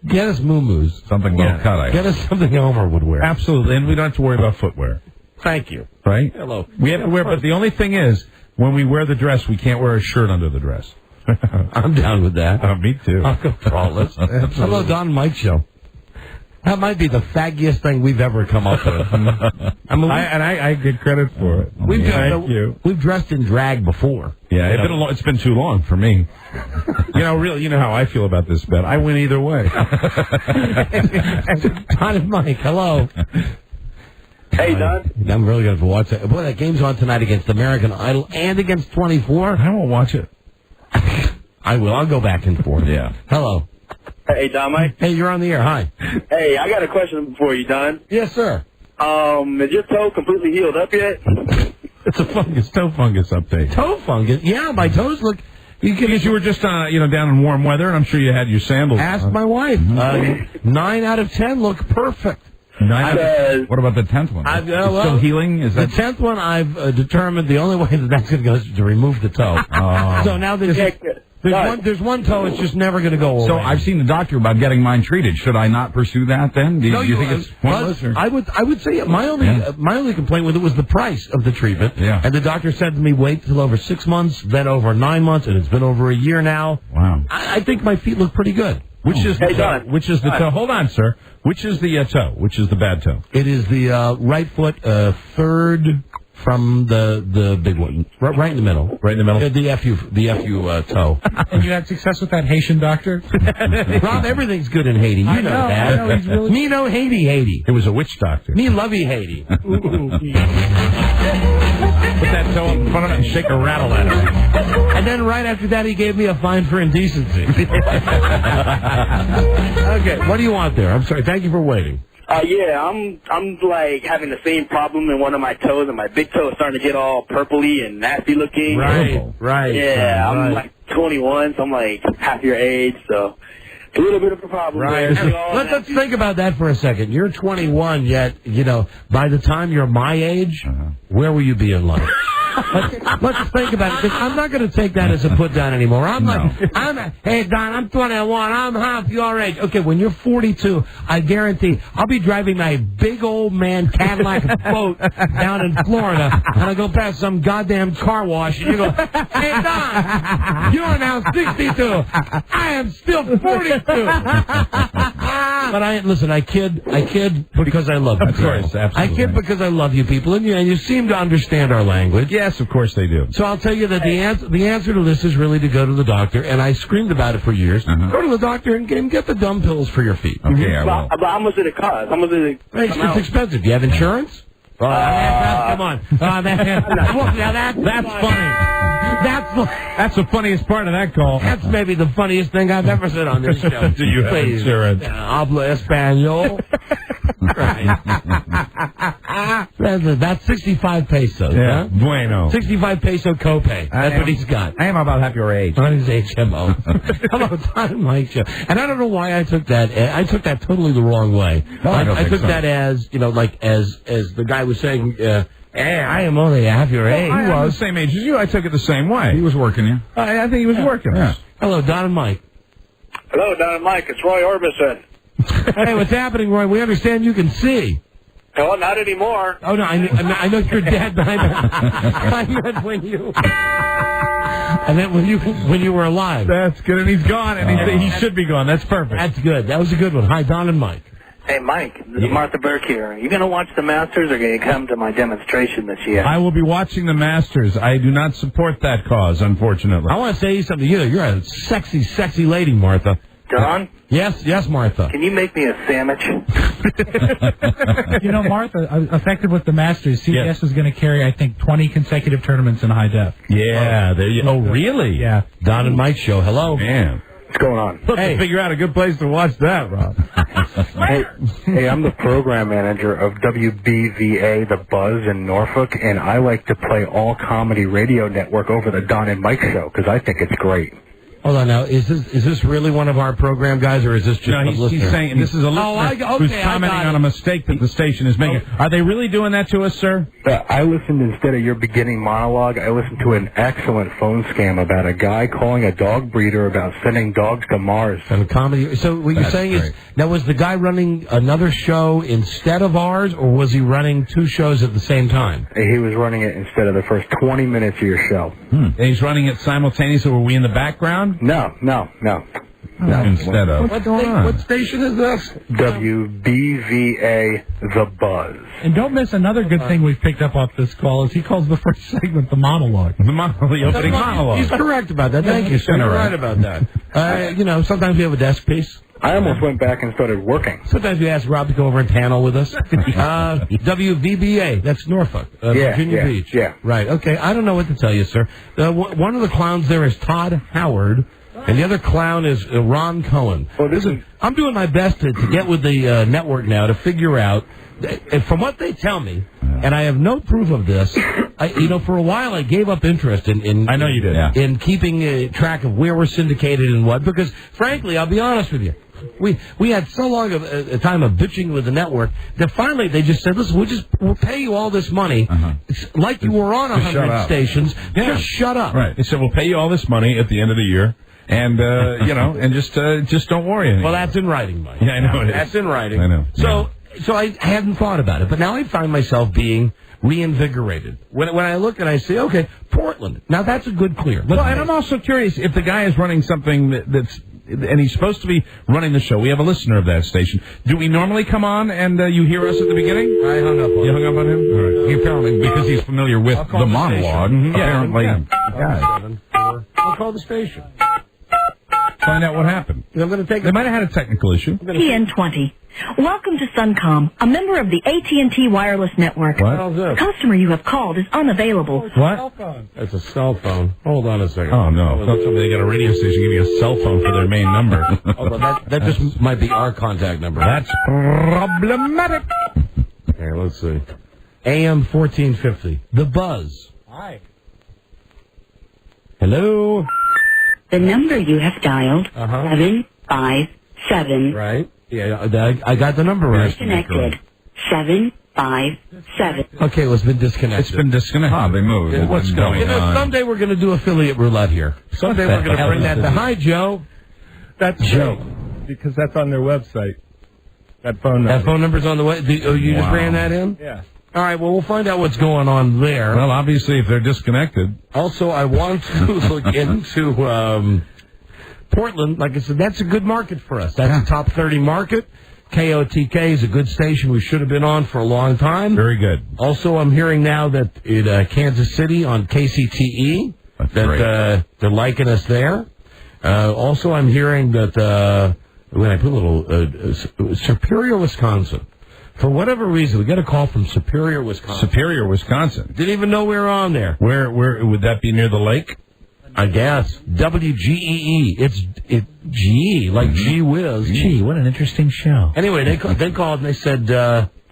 Get us muumuus. Something well-cut, Get us something Elmer would wear. Absolutely, and we don't have to worry about footwear. Thank you. Right? Hello. We have to wear, but the only thing is, when we wear the dress, we can't wear a shirt under the dress. I'm down with that. Me too. I'll go braless. Hello, Don Mike Show. That might be the faggiest thing we've ever come up with. I get credit for it. We've dressed in drag before. Yeah, it's been too long for me. Really, you know how I feel about this bet. I win either way. Don and Mike, hello. Hey, Don. I'm really going to watch that. Boy, that game's on tonight against American Idol and against 24. I won't watch it. I will. I'll go back and forth. Yeah. Hello. Hey, Don, Mike. Hey, you're on the air. Hi. Hey, I got a question for you, Don. Yes, sir. Is your toe completely healed up yet? It's a toe fungus update. Toe fungus? Yeah, my toes look... Because you were just, down in warm weather, and I'm sure you had your sandals. Ask my wife. 9 out of 10 look perfect. What about the 10th one? Still healing? The 10th one, I've determined the only way that's going to go is to remove the toe. So now there's one toe it's just never going to go away. So I've seen the doctor about getting mine treated. Should I not pursue that then? Do you think it's pointless? I would say my only complaint with it was the price of the treatment. Yeah. And the doctor said to me, wait till over 6 months, then over 9 months, and it's been over a year now. Wow. I think my feet look pretty good. Which is the toe? Which is the toe? Hold on, sir. Which is the toe? Which is the bad toe? It is the right foot, third from the big one, right in the middle. Right in the middle. The FU toe. And you had success with that Haitian doctor? Rob, everything's good in Haiti. You know that. I know, he's really... Me no Haiti. It was a witch doctor. Me lovey Haiti. Put that toe in front of it and shake a rattle at it. And then right after that, he gave me a fine for indecency. Okay, what do you want there? I'm sorry. Thank you for waiting. Yeah, I'm like having the same problem in one of my toes, and my big toe is starting to get all purpley and nasty looking. Right. Yeah, I'm like 21, so I'm like half your age, so a little bit of a problem. Right. Let's think about that for a second. You're 21, yet, by the time you're my age, where will you be in life? Let's think about it. I'm not going to take that as a put down anymore. Hey, Don, I'm 21. I'm half your age. Okay, when you're 42, I guarantee I'll be driving my big old man Cadillac boat down in Florida, and I go past some goddamn car wash, and you go, hey, Don, you're now 62. I am still 42. But I kid because I love you. Of course, absolutely. I kid because I love you people, and you seem to understand our language. Yes, of course they do. So I'll tell you that the answer to this is really to go to the doctor, and I screamed about it for years. Go to the doctor and get the dumb pills for your feet. Okay, I will. But how much did it cost? How much did it It's expensive. Do you have insurance? Come on. That's funny. That's the funniest part of that call. That's maybe the funniest thing I've ever said on this show. Do you have insurance? Habla Espanol. Right. That's 65 pesos. Yeah, huh? bueno. 65 peso copay. That's what he's got. I am about half your age. On his HMO. Hello, Don and Mike show. And I don't know why I took that. I took that totally the wrong way. No, I took that as, as the guy was saying, hey, I am only half your age. I was the same age as you. I took it the same way. He was working you. I think he was working us. Hello, Don and Mike. Hello, Don and Mike. It's Roy Orbison. Hey, what's happening, Roy? We understand you can see. Oh, not anymore. Oh, no, I know you're dead, but I meant when you... I meant when you were alive. That's good, and he's gone, and he should be gone. That's perfect. That's good. That was a good one. Hi, Don and Mike. Hey, Mike, this is Martha Burke here. Are you going to watch the Masters or are you going to come to my demonstration this year? I will be watching the Masters. I do not support that cause, unfortunately. I want to say something to you. You're a sexy, sexy lady, Martha. Don? Yes, Martha. Can you make me a sandwich? Martha, affected with the Masters, CBS is going to carry, I think, 20 consecutive tournaments in high def. Yeah. Oh, really? Yeah. Don and Mike show. Hello. Man. What's going on? Let's figure out a good place to watch that, Rob. Hey, I'm the program manager of WBVA, The Buzz in Norfolk, and I like to play all comedy radio network over the Don and Mike show because I think it's great. Hold on now. Is this really one of our program guys, or is this just a listener? He's saying this is a listener who's commenting on a mistake that the station is making. Are they really doing that to us, sir? I listened, instead of your beginning monologue, I listened to an excellent phone scam about a guy calling a dog breeder about sending dogs to Mars. And comedy. So what you're saying is, now was the guy running another show instead of ours, or was he running two shows at the same time? He was running it instead of the first 20 minutes of your show. And he's running it simultaneously. Were we in the background? No. instead of. What station is this? WBVA The Buzz. And don't miss another good thing we've picked up off this call is he calls the first segment the monologue. The opening monologue. He's correct about that. Thank you, sir. You're right about that. Sometimes we have a desk piece. I almost went back and started working. Sometimes we ask Rob to go over and panel with us. WVBA, that's Norfolk, Virginia Beach. Yeah. Right, okay. I don't know what to tell you, sir. One of the clowns there is Todd Howard, and the other clown is Ron Cohen. Well, I'm doing my best to get with the network now to figure out, from what they tell me, and I have no proof of this, for a while I gave up interest in I know you did. Yeah. In keeping track of where we're syndicated and what, because, frankly, I'll be honest with you, we had so long of a time of bitching with the network that finally they just said, listen, we'll pay you all this money, like you were on 100 stations, just shut up. Right. They said, we'll pay you all this money at the end of the year. And, and just don't worry anymore. Well, that's in writing, Mike. Yeah, I know it is. That's in writing. I know. So I hadn't thought about it, but now I find myself being reinvigorated. When I look and I say, okay, Portland, now that's a good clear. And I'm also curious if the guy is running something that's, and he's supposed to be running the show. We have a listener of that station. Do we normally come on and you hear us at the beginning? I hung up on him. You hung up on him? All right. He apparently, because he's familiar with the monologue, apparently. I'll call the station. Find out what happened. I'm going to take. They might have had a technical issue. TN20. Welcome to Suncom, a member of the AT&T wireless network. What? The customer you have called is unavailable. What? It's a cell phone. Hold on a second. Oh, no. Don't tell me they got a radio station giving you a cell phone for their main number. That just might be our contact number. That's problematic. Okay, let's see. AM 1450. The Buzz. Hi. Hello? The number you have dialed, 757. Right. Yeah, I got the number right. Disconnected. 757. Okay, well, it's been disconnected. It's been disconnected. They moved. Yeah, what's going on? Someday we're going to do affiliate roulette here. Someday we're going to bring that to... Hi, Joe. That's Joe. Because that's on their website. That phone number. That phone number's on the way. You just ran that in? Yeah. All right, well, we'll find out what's going on there. Well, obviously, if they're disconnected. Also, I want to look into Portland. Like I said, that's a good market for us. That's a top 30 market. KOTK is a good station we should have been on for a long time. Very good. Also, I'm hearing now that in Kansas City on KCTE, they're liking us there. Also, I'm hearing that when I put a little Superior, Wisconsin. For whatever reason, we got a call from Superior, Wisconsin. Superior, Wisconsin. Didn't even know we were on there. Where would that be, near the lake? I guess. WGEE. It's GE, like Gee Whiz. Gee, what an interesting show. Anyway, they called and they said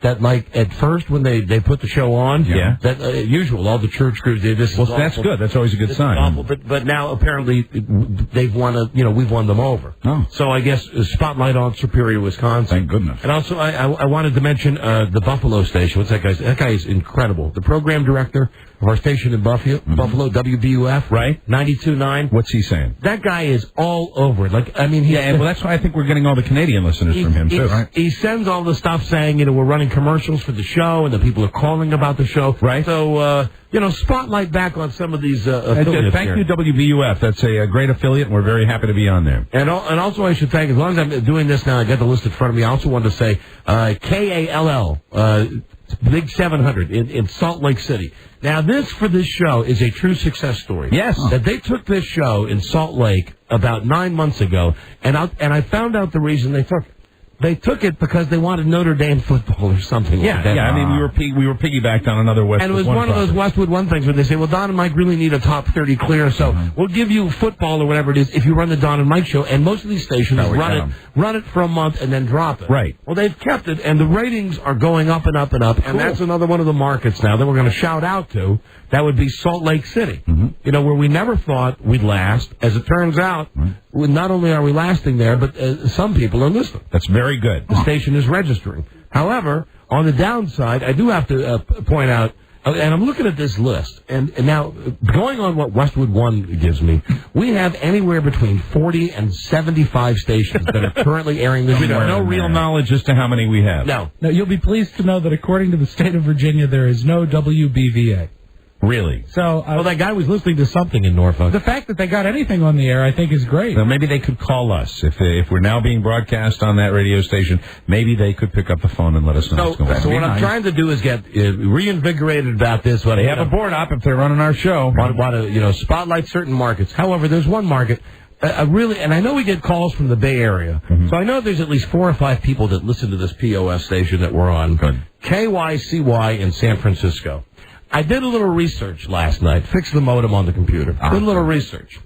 that, like, at first when they put the show on, that usual, all the church groups did this. Well, that's good. That's always a good sign. Awful, but now apparently they've won we've won them over. Oh. So I guess spotlight on Superior, Wisconsin. Thank goodness. And also I wanted to mention the Buffalo station. What's that guy's? That guy is incredible. The program director of our station in Buffalo, WBUF, right? 92.9. What's he saying? That guy is all over it. Like, I mean, well, that's why I think we're getting all the Canadian listeners from him too. Right? He sends all the stuff saying, we're running commercials for the show, and the people are calling about the show. Right. So, spotlight back on some of these affiliates. Thank you, WBUF. That's a great affiliate, and we're very happy to be on there. And also, I should thank, as long as I'm doing this now, I got the list in front of me. I also wanted to say KALL, Big 700 in Salt Lake City. Now, this show is a true success story. Yes. That they took this show in Salt Lake about 9 months ago, and I found out the reason they took it. They took it because they wanted Notre Dame football or something like that. Yeah, I mean, we were piggybacked on another Westwood. And it was one of those Westwood One things where they say, well, Don and Mike really need a top 30 clear, so we'll give you football or whatever it is if you run the Don and Mike show. And most of these stations run it for a month and then drop it. Right. Well, they've kept it, and the ratings are going up and up and up, and that's another one of the markets now that we're going to shout out to. That would be Salt Lake City, where we never thought we'd last. As it turns out, not only are we lasting there, but some people are listening. That's very good. The station is registering. However, on the downside, I do have to point out, and I'm looking at this list, and now, going on what Westwood One gives me, we have anywhere between 40 and 75 stations that are currently airing this show. We have no real knowledge as to how many we have. No. Now, you'll be pleased to know that according to the state of Virginia, there is no WBVA. Really? So, well, that guy was listening to something in Norfolk. The fact that they got anything on the air, I think, is great. So maybe they could call us. If we're now being broadcast on that radio station, maybe they could pick up the phone and let us know what's going on. So what I'm trying to do is get reinvigorated about this. They have a board op if they're running our show. Want to spotlight certain markets. However, there's one market, really, and I know we get calls from the Bay Area, so I know there's at least 4 or 5 people that listen to this POS station that we're on. Good. KYCY in San Francisco. I did a little research last night. Fixed the modem on the computer. Did a little research.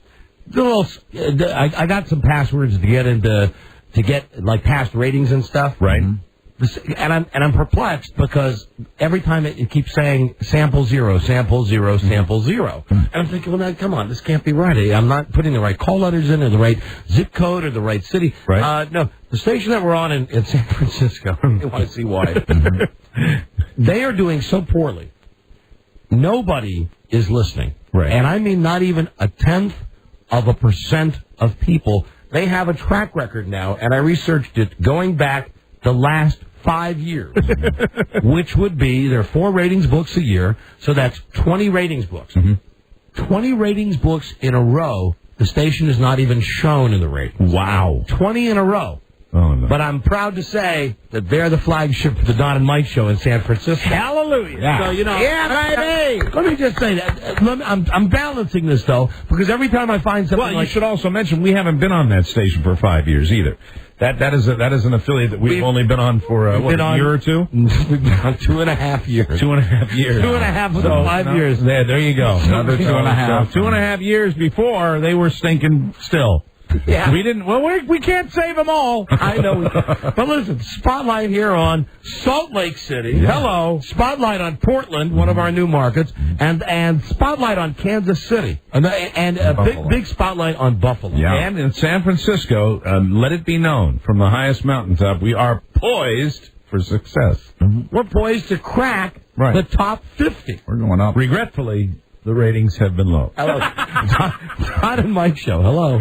I got some passwords to get like past ratings and stuff. Right. And I'm perplexed because every time it keeps saying sample 0, sample 0, sample 0. And I'm thinking, well, now, come on, this can't be right. I'm not putting the right call letters in or the right zip code or the right city. Right. No, the station that we're on in San Francisco, you want to see why. They are doing so poorly. Nobody is listening. Right. And I mean not even 0.1% of people. They have a track record now, and I researched it going back the last 5 years, which would be, there are 4 ratings books a year, so that's 20 ratings books. 20 ratings books in a row, the station is not even shown in the ratings. Wow. 20 in a row. Oh, no. But I'm proud to say that they're the flagship for the Don and Mike show in San Francisco. Hallelujah. Yeah. So, Yeah, baby. Let me just say that. I'm balancing this, though, because every time I find something Well, you should also mention we haven't been on that station for 5 years either. That is an affiliate that we've only been on for a year or two? We've been on 2.5 years. 2.5 years. 2.5 of the 5 years. There you go. Another 2.5. 2.5 years before, they were stinking still. Yeah. We didn't. Well, we can't save them all. I know. But listen, spotlight here on Salt Lake City. Yeah. Hello. Spotlight on Portland, one of our new markets, and spotlight on Kansas City, and a big spotlight on Buffalo. Yeah. And in San Francisco, let it be known from the highest mountaintop, we are poised for success. We're poised to crack the top 50. We're going up. Regretfully, the ratings have been low. Hello. Don and Mike show. Hello.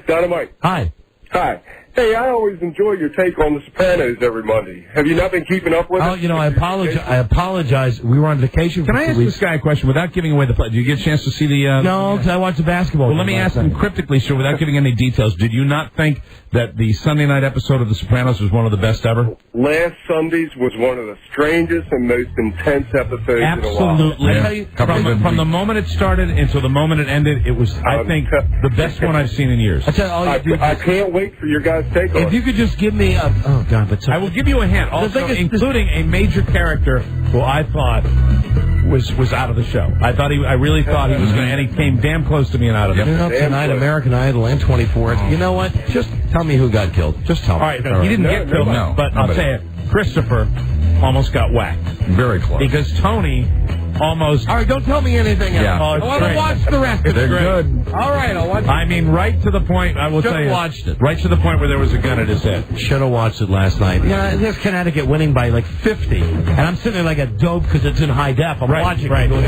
Don and Mike. Hi. Hi. Hey, I always enjoy your take on the Sopranos every Monday. Have you not been keeping up with it? Oh, I apologize. We were on vacation for 2 weeks. Can I ask this guy a question without giving away the play? Did you get a chance to see the... No, because I watched the basketball. Well, let me ask him cryptically, sure, without giving any details. Did you not think that the Sunday night episode of The Sopranos was one of the best ever? Last Sunday's was one of the strangest and most intense episodes in a while. Absolutely. From the moment it started until the moment it ended, it was, I think, the best one I've seen in years. I can't wait for your guys' take on it. If you could just give me a... Oh, God, but... I will give you a hint, also including a major character who I thought was out of the show. I really thought he was going to, and he came damn close to being out of it. Tonight, American Idol and 24. You know what? Just tell me who got killed. Just tell me. All right, he didn't get killed, but I'll tell you, Christopher almost got whacked. Very close. Because Tony almost... All right, don't tell me anything else. Yeah. I want to watch the rest of it. They're good. All right, I'll watch it. I mean, right to the point, I will tell you. Should have watched it. Right to the point where there was a gun at his head. Should have watched it last night. Yeah, there's Connecticut winning by like 50. And I'm sitting there like a dope because it's in high def. I'm watching it. Going,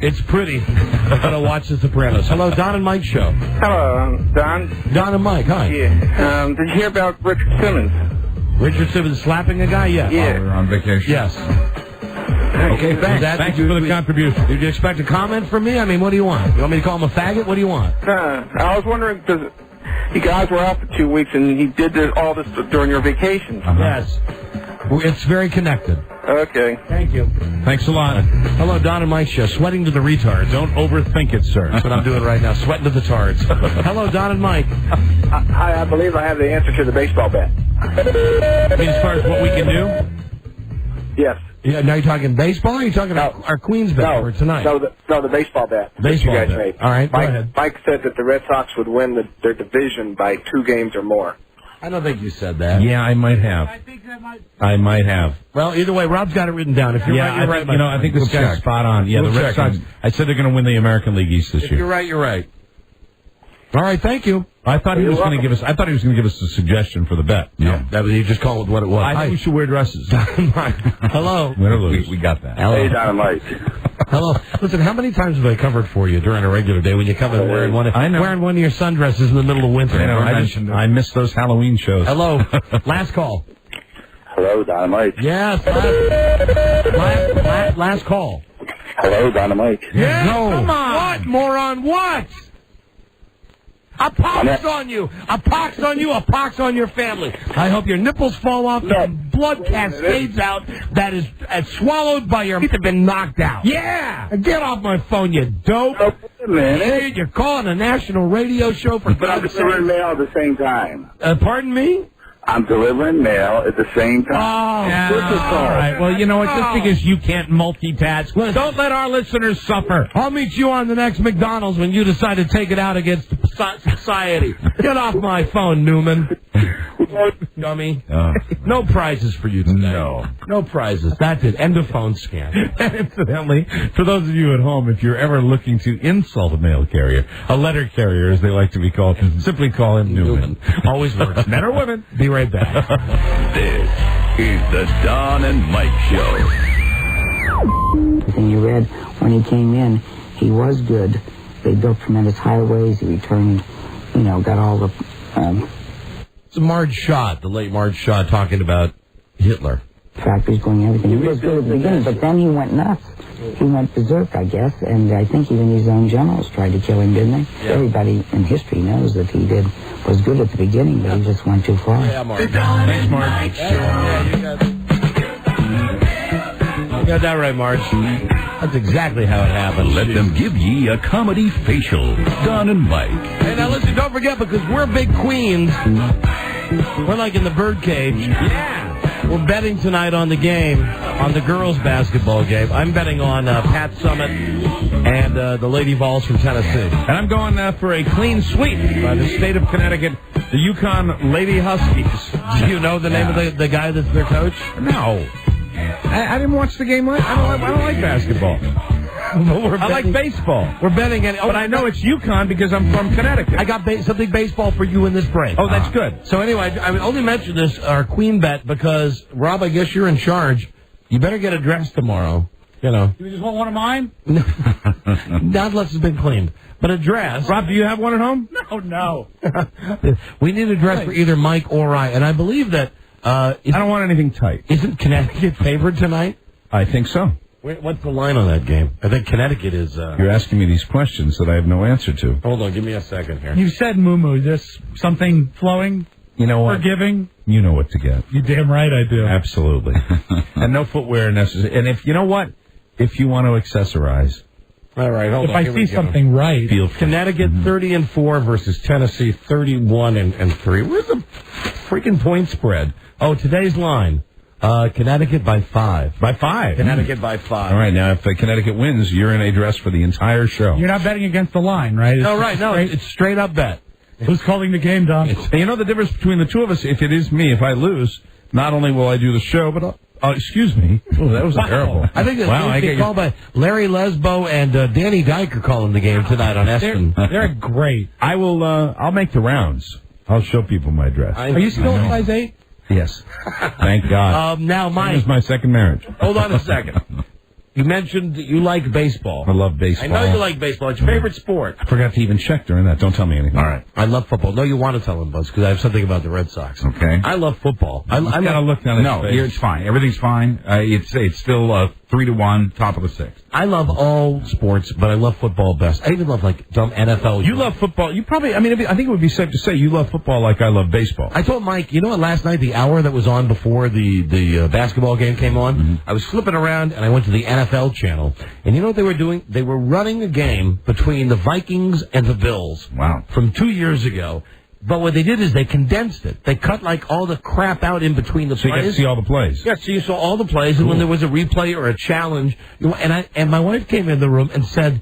it's pretty. I'm going to watch The Sopranos. Hello, Don and Mike show. Hello, Don. Don and Mike, hi. Yeah. Did you hear about Richard Simmons? Richard Simmons slapping a guy? Yeah. Yeah. We were on vacation. Yes. Okay, thanks for the contribution. Did you expect a comment from me? I mean, what do you want? You want me to call him a faggot? What do you want? I was wondering, because you guys were out for 2 weeks, and he did all this during your vacation. Yes. It's very connected. Okay. Thank you. Thanks a lot. Hello, Don and Mike show. Sweating to the retards. Don't overthink it, sir. That's what I'm doing right now. Sweating to the tards. Hello, Don and Mike. Hi, I believe I have the answer to the baseball bet. I mean, as far as what we can do? Yes. Yeah, now you're talking baseball, or are you talking about our Queens bet for tonight? No, the baseball bet. Baseball that you guys bet. made. All right, go ahead. Mike said that the Red Sox would win their division by 2 games or more. I don't think you said that. Yeah, I might have. I might have. Well, either way, Rob's got it written down. If you're right, you're right. I think this guy's spot on. Yeah, the Red Sox. I said they're going to win the American League East this year. If you're right, you're right. All right, thank you. I thought he was going to give us. I thought he was going to give us a suggestion for the bet. Yeah, that was, you just call it what it was. I think we should wear dresses. Hello. Win or lose. We got that. Hello. Hey, Dynamite. Hello. Listen, how many times have I covered for you during a regular day when you come in wearing one of your sundresses in the middle of winter? I miss those Halloween shows. Hello. Last call. Hello, Dynamite. Yes. Last call. Hello, Dynamite. Yeah, come on. What, moron, what? A pox on you. A pox on you. A pox on your family. I hope your nipples fall off and blood cascades out that is swallowed by your teeth have been knocked out. Yeah. Get off my phone, you dope. Man, you're calling a national radio show for But I'm delivering mail at the same time. Pardon me? I'm delivering mail at the same time. All right. Well, you know what? Just because you can't multitask, don't let our listeners suffer. I'll meet you on the next McDonald's when you decide to take it out against society. Get off my phone, Newman. Dummy. No prizes for you today. No prizes. That's it. End of phone scam. Incidentally, for those of you at home, if you're ever looking to insult a mail carrier, a letter carrier as they like to be called, simply call him Newman. Always works. Men or women. Be right back. This is the Don and Mike Show. The thing you read, when he came in, he was good. They built tremendous highways. He returned, got all the... It's Marge Schott, the late Marge Schott, talking about Hitler. Factories going, everything. He was good at the beginning, but then he went nuts. He went berserk, I guess, and I think even his own generals tried to kill him, didn't they? Yeah. Everybody in history knows that he was good at the beginning, but he just went too far. Yeah, Marge. Thanks, Marge. Yeah, you got that right, Marge. That's exactly how it happened. Let them give ye a comedy facial. Don and Mike. Hey, now listen, don't forget, because we're big queens. We're like in the birdcage. Yeah. We're betting tonight on the game, on the girls' basketball game. I'm betting on Pat Summitt and the Lady Vols from Tennessee. And I'm going for a clean sweep by the state of Connecticut, the Yukon Lady Huskies. Do you know the name of the guy that's their coach? No. I didn't watch the game. I don't like basketball. I like baseball. We're betting it. But I know it's Yukon because I'm from Connecticut. I got something baseball for you in this break. Oh, that's good. So anyway, I only mentioned this, our queen bet, because, Rob, I guess you're in charge. You better get a dress tomorrow. Do you just want one of mine? Not unless it's been cleaned. But a dress. Rob, do you have one at home? No. We need a dress for either Mike or I. And I believe that... I don't want anything tight. Isn't Connecticut favored tonight? I think so. What's the line on that game? I think Connecticut is... You're asking me these questions that I have no answer to. Hold on, give me a second here. You said moo-moo. Is this something flowing? You know what? Forgiving? You know what to get. You damn right I do. Absolutely. And no footwear necessary. And if, you know what? If you want to accessorize... All right, hold on. If I see something right. Feel free. Connecticut 30-4 versus Tennessee 31-3. Where's the freaking point spread? Oh, today's line. Connecticut by 5. By 5? Connecticut by 5. All right, now if Connecticut wins, you're in a dress for the entire show. You're not betting against the line, right? It's straight up bet. Who's calling the game, Don? You know the difference between the two of us? If it is me, if I lose, not only will I do the show, but excuse me. Oh, that was terrible. I think that's being called by Larry Lesbo and Danny Dyke are calling the game tonight on Espen. They're great. I will. I'll make the rounds. I'll show people my dress. Are you still a size 8? Yes. Thank God. Now, Mike. This is my second marriage. Hold on a second. You mentioned that you like baseball. I love baseball. I know you like baseball. It's your favorite sport. I forgot to even check during that. Don't tell me anything. All right. I love football. No, you want to tell them, Buzz, because I have something about the Red Sox. Okay. I love football. I gotta look down his face. No, it's fine. Everything's fine. It's still 3-1, top of the 6th. I love all sports, but I love football best. I even love, like, dumb NFL. You love football. You probably, I think it would be safe to say you love football like I love baseball. I told Mike, you know what, last night, the hour that was on before the basketball game came on, I was flipping around, and I went to the NFL channel, and you know what they were doing? They were running a game between the Vikings and the Bills. Wow. From 2 years ago. But what they did is they condensed it. They cut, like, all the crap out in between the plays. So you got to see all the plays. Yeah, so you saw all the plays, and when there was a replay or a challenge, and my wife came in the room and said,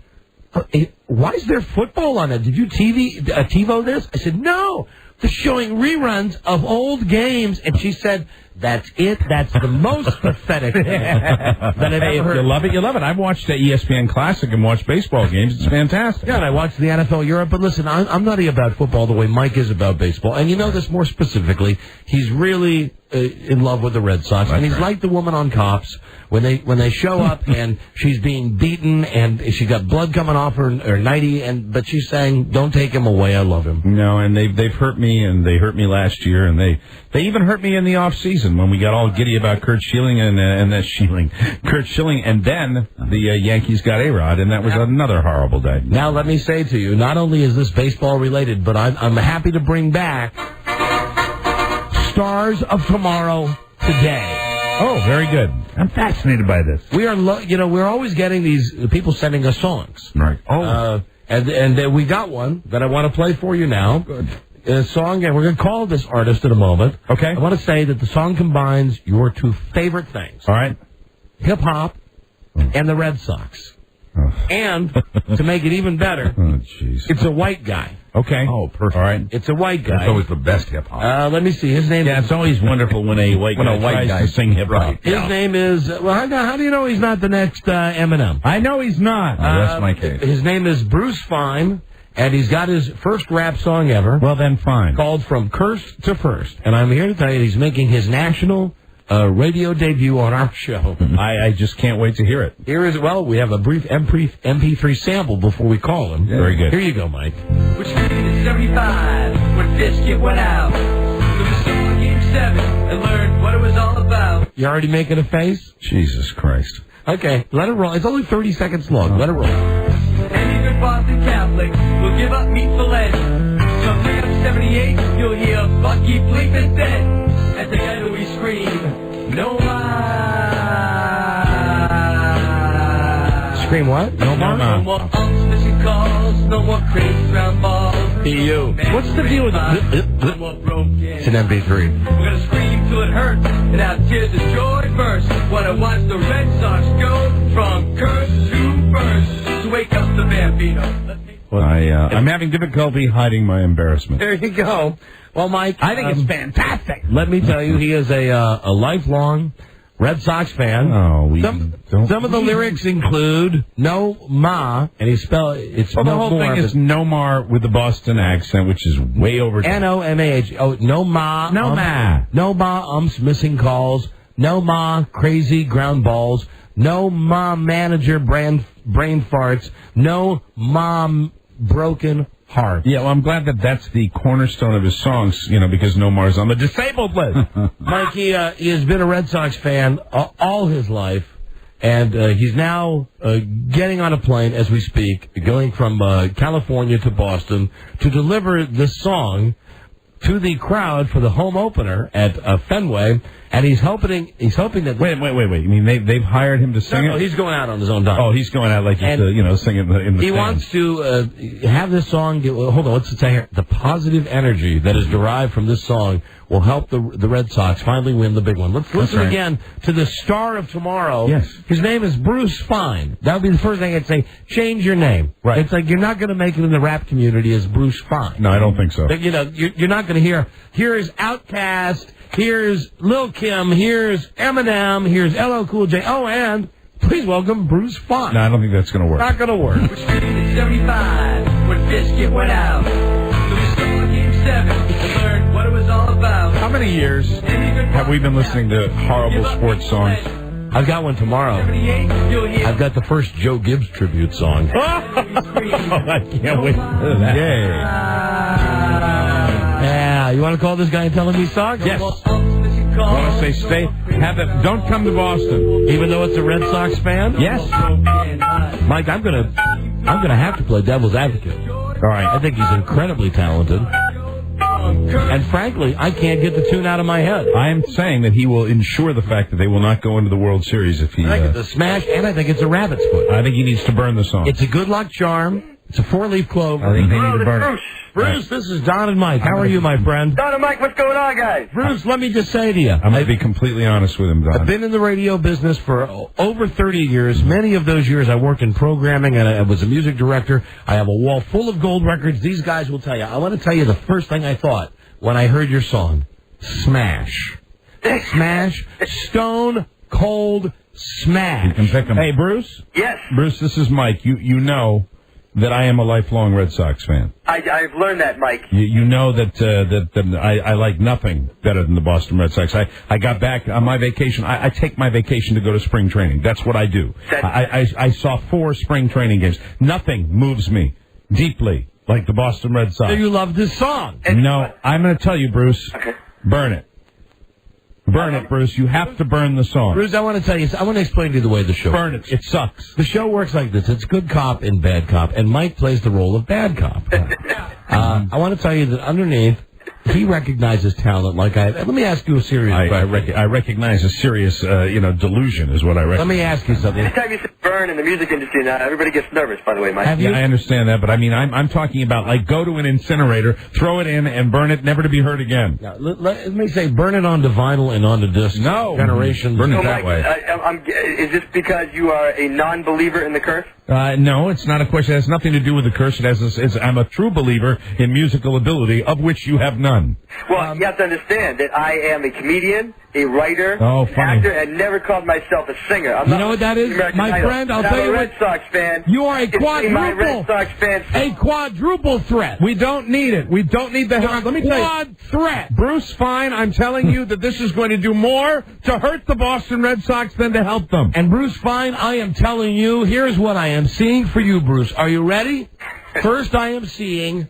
why is there football on it? Did you TiVo this? I said, no. They're showing reruns of old games, and she said, that's it. That's the most pathetic thing that I've ever heard. You love it, you love it. I've watched the ESPN Classic and watched baseball games. It's fantastic. Yeah, and I watched the NFL Europe. But listen, I'm not about football the way Mike is about baseball. And you know this more specifically. He's really in love with the Red Sox. And he's like the woman on Cops. When they show up and she's being beaten and she got blood coming off her nightie, but she's saying, "Don't take him away. I love him." No, and they've hurt me, and they hurt me last year, and they They even hurt me in the off season when we got all giddy about Kurt Schilling and Kurt Schilling, and then the Yankees got A-Rod, and that was another horrible day. Now let me say to you, not only is this baseball related, but I'm happy to bring back Stars of Tomorrow today. Oh, very good. I'm fascinated by this. We are, we're always getting these people sending us songs. Right. Oh. And we got one that I want to play for you now. Good. A song, and we're going to call this artist in a moment. Okay. I want to say that the song combines your two favorite things. All right. Hip-hop and the Red Sox. Oh. And, to make it even better, it's a white guy. Okay. Oh, perfect. All right. It's a white guy. That's always the best hip-hop. Let me see. His name is... it's always wonderful when a white guy tries to sing hip-hop. Right. His name is... how do you know he's not the next Eminem? I know he's not. That's my case. His name is Bruce Fine, and he's got his first rap song ever. Well, then fine. Called From Curse to First. And I'm here to tell you he's making his national... radio debut on our show. I just can't wait to hear it. We have a brief MP3 sample before we call him. Yeah. Very good. Here you go, Mike. Which in 75 when Biscuit went out. So we saw Game 7 and learned what it was all about. You already making a face? Jesus Christ. Okay, let it roll. It's only 30 seconds long. Let it roll. Any good Boston Catholic will give up meat for lead. So Rehab 78, you'll hear Bucky bleeping dead. As together we scream, no more. Scream what? No more umps, missing calls, no more crazy ground balls. You. What's the deal with no more broken. It's an MP3. We're gonna scream till it hurts, and out tears of joy burst. Wanna watch the Red Sox go from curse to first. To wake up the Bambino. I'm having difficulty hiding my embarrassment. There you go. Well, Mike, I think it's fantastic. Let me tell you, he is a lifelong Red Sox fan. Oh, some of the lyrics include "No Ma," and the whole thing is "Nomar" with the Boston accent, which is way over. N-O-M-A-H. Oh, no ma, no ma, no ma, missing calls. No ma, crazy ground balls. No ma, manager brain farts. No mom, broken heart. Yeah, well, I'm glad that that's the cornerstone of his songs, because Nomar's on the disabled list. Mike, he has been a Red Sox fan all his life, and he's now getting on a plane as we speak, going from California to Boston to deliver this song to the crowd for the home opener at Fenway, and he's hoping that... Wait. You mean they've hired him to sing it? No, he's going out on his own dime. Oh, he's going out like sing it in the He stands. wants to have this song... hold on, what's it say here? The positive energy that is derived from this song will help the Red Sox finally win the big one. Let's listen again to the star of tomorrow. Yes. His name is Bruce Fine. That would be the first thing I'd say. Change your name. Right. It's like you're not going to make it in the rap community as Bruce Fine. No, I don't think so. You're not going to hear, here's Outkast, here's Lil' Kim, here's Eminem, here's LL Cool J. Oh, and please welcome Bruce Fine. No, I don't think that's going to work. Not going to work. Which in 75 when Biscuit went out. So we saw Game 7 and learned what it was all about. How many years have we been listening to horrible sports songs? I've got one tomorrow. I've got the first Joe Gibbs tribute song. I can't wait for that. Yay. Yeah, you want to call this guy and tell him he sucks? Yes. I want to say don't come to Boston. Even though it's a Red Sox fan? Yes. Mike, I'm gonna have to play devil's advocate. All right. I think he's incredibly talented. And frankly, I can't get the tune out of my head. I am saying that he will ensure the fact that they will not go into the World Series if he... I think it's a smash, and I think it's a rabbit's foot. I think he needs to burn the song. It's a good luck charm. It's a 4-leaf clover. I think they need to burn it. Bruce, this is Don and Mike. How are you, my friend? Don and Mike, what's going on, guys? Bruce, let me just say to you. I'm going to be completely honest with him, Don. I've been in the radio business for over 30 years. Many of those years I worked in programming and I was a music director. I have a wall full of gold records. These guys will tell you. I want to tell you the first thing I thought when I heard your song. Smash. Smash. Stone cold smash. You can pick him. Hey, Bruce? Yes. Bruce, this is Mike. You know that I am a lifelong Red Sox fan. I've learned that, Mike. You know that I like nothing better than the Boston Red Sox. I got back on my vacation. I take my vacation to go to spring training. That's what I do. I saw 4 spring training games. Nothing moves me deeply like the Boston Red Sox. So you love this song? No, I'm going to tell you, Bruce. Okay. Burn it. Burn it, Bruce. You have to burn the song. Bruce, I want to tell you, I want to explain to you the way the show Burn it. It sucks. The show works like this. It's good cop and bad cop, and Mike plays the role of bad cop. I want to tell you that underneath, he recognizes talent like I... Let me ask you a serious question. I recognize a serious, delusion is what I recognize. Let me ask you something. Anytime you say burn in the music industry now, everybody gets nervous, by the way, Mike. I understand that, but I mean, I'm talking about, like, go to an incinerator, throw it in, and burn it, never to be heard again. Now, let me say, burn it onto vinyl and onto disc. No. Generations. Burn it Mike, that way. is this because you are a non-believer in the curse? No, it's not a question. It has nothing to do with the curse. I'm a true believer in musical ability, of which you have none. Well, you have to understand that I am a comedian, a writer, an actor, and never called myself a singer. I'm you know what that is? My friend, I'll tell you what. I'm a Red Sox fan. You are a quadruple threat. We don't need it. We don't need the help. Let me tell you. Quad threat. Bruce Fine, I'm telling you that this is going to do more to hurt the Boston Red Sox than to help them. And Bruce Fine, I am telling you, here's what I am seeing for you, Bruce. Are you ready? First, I am seeing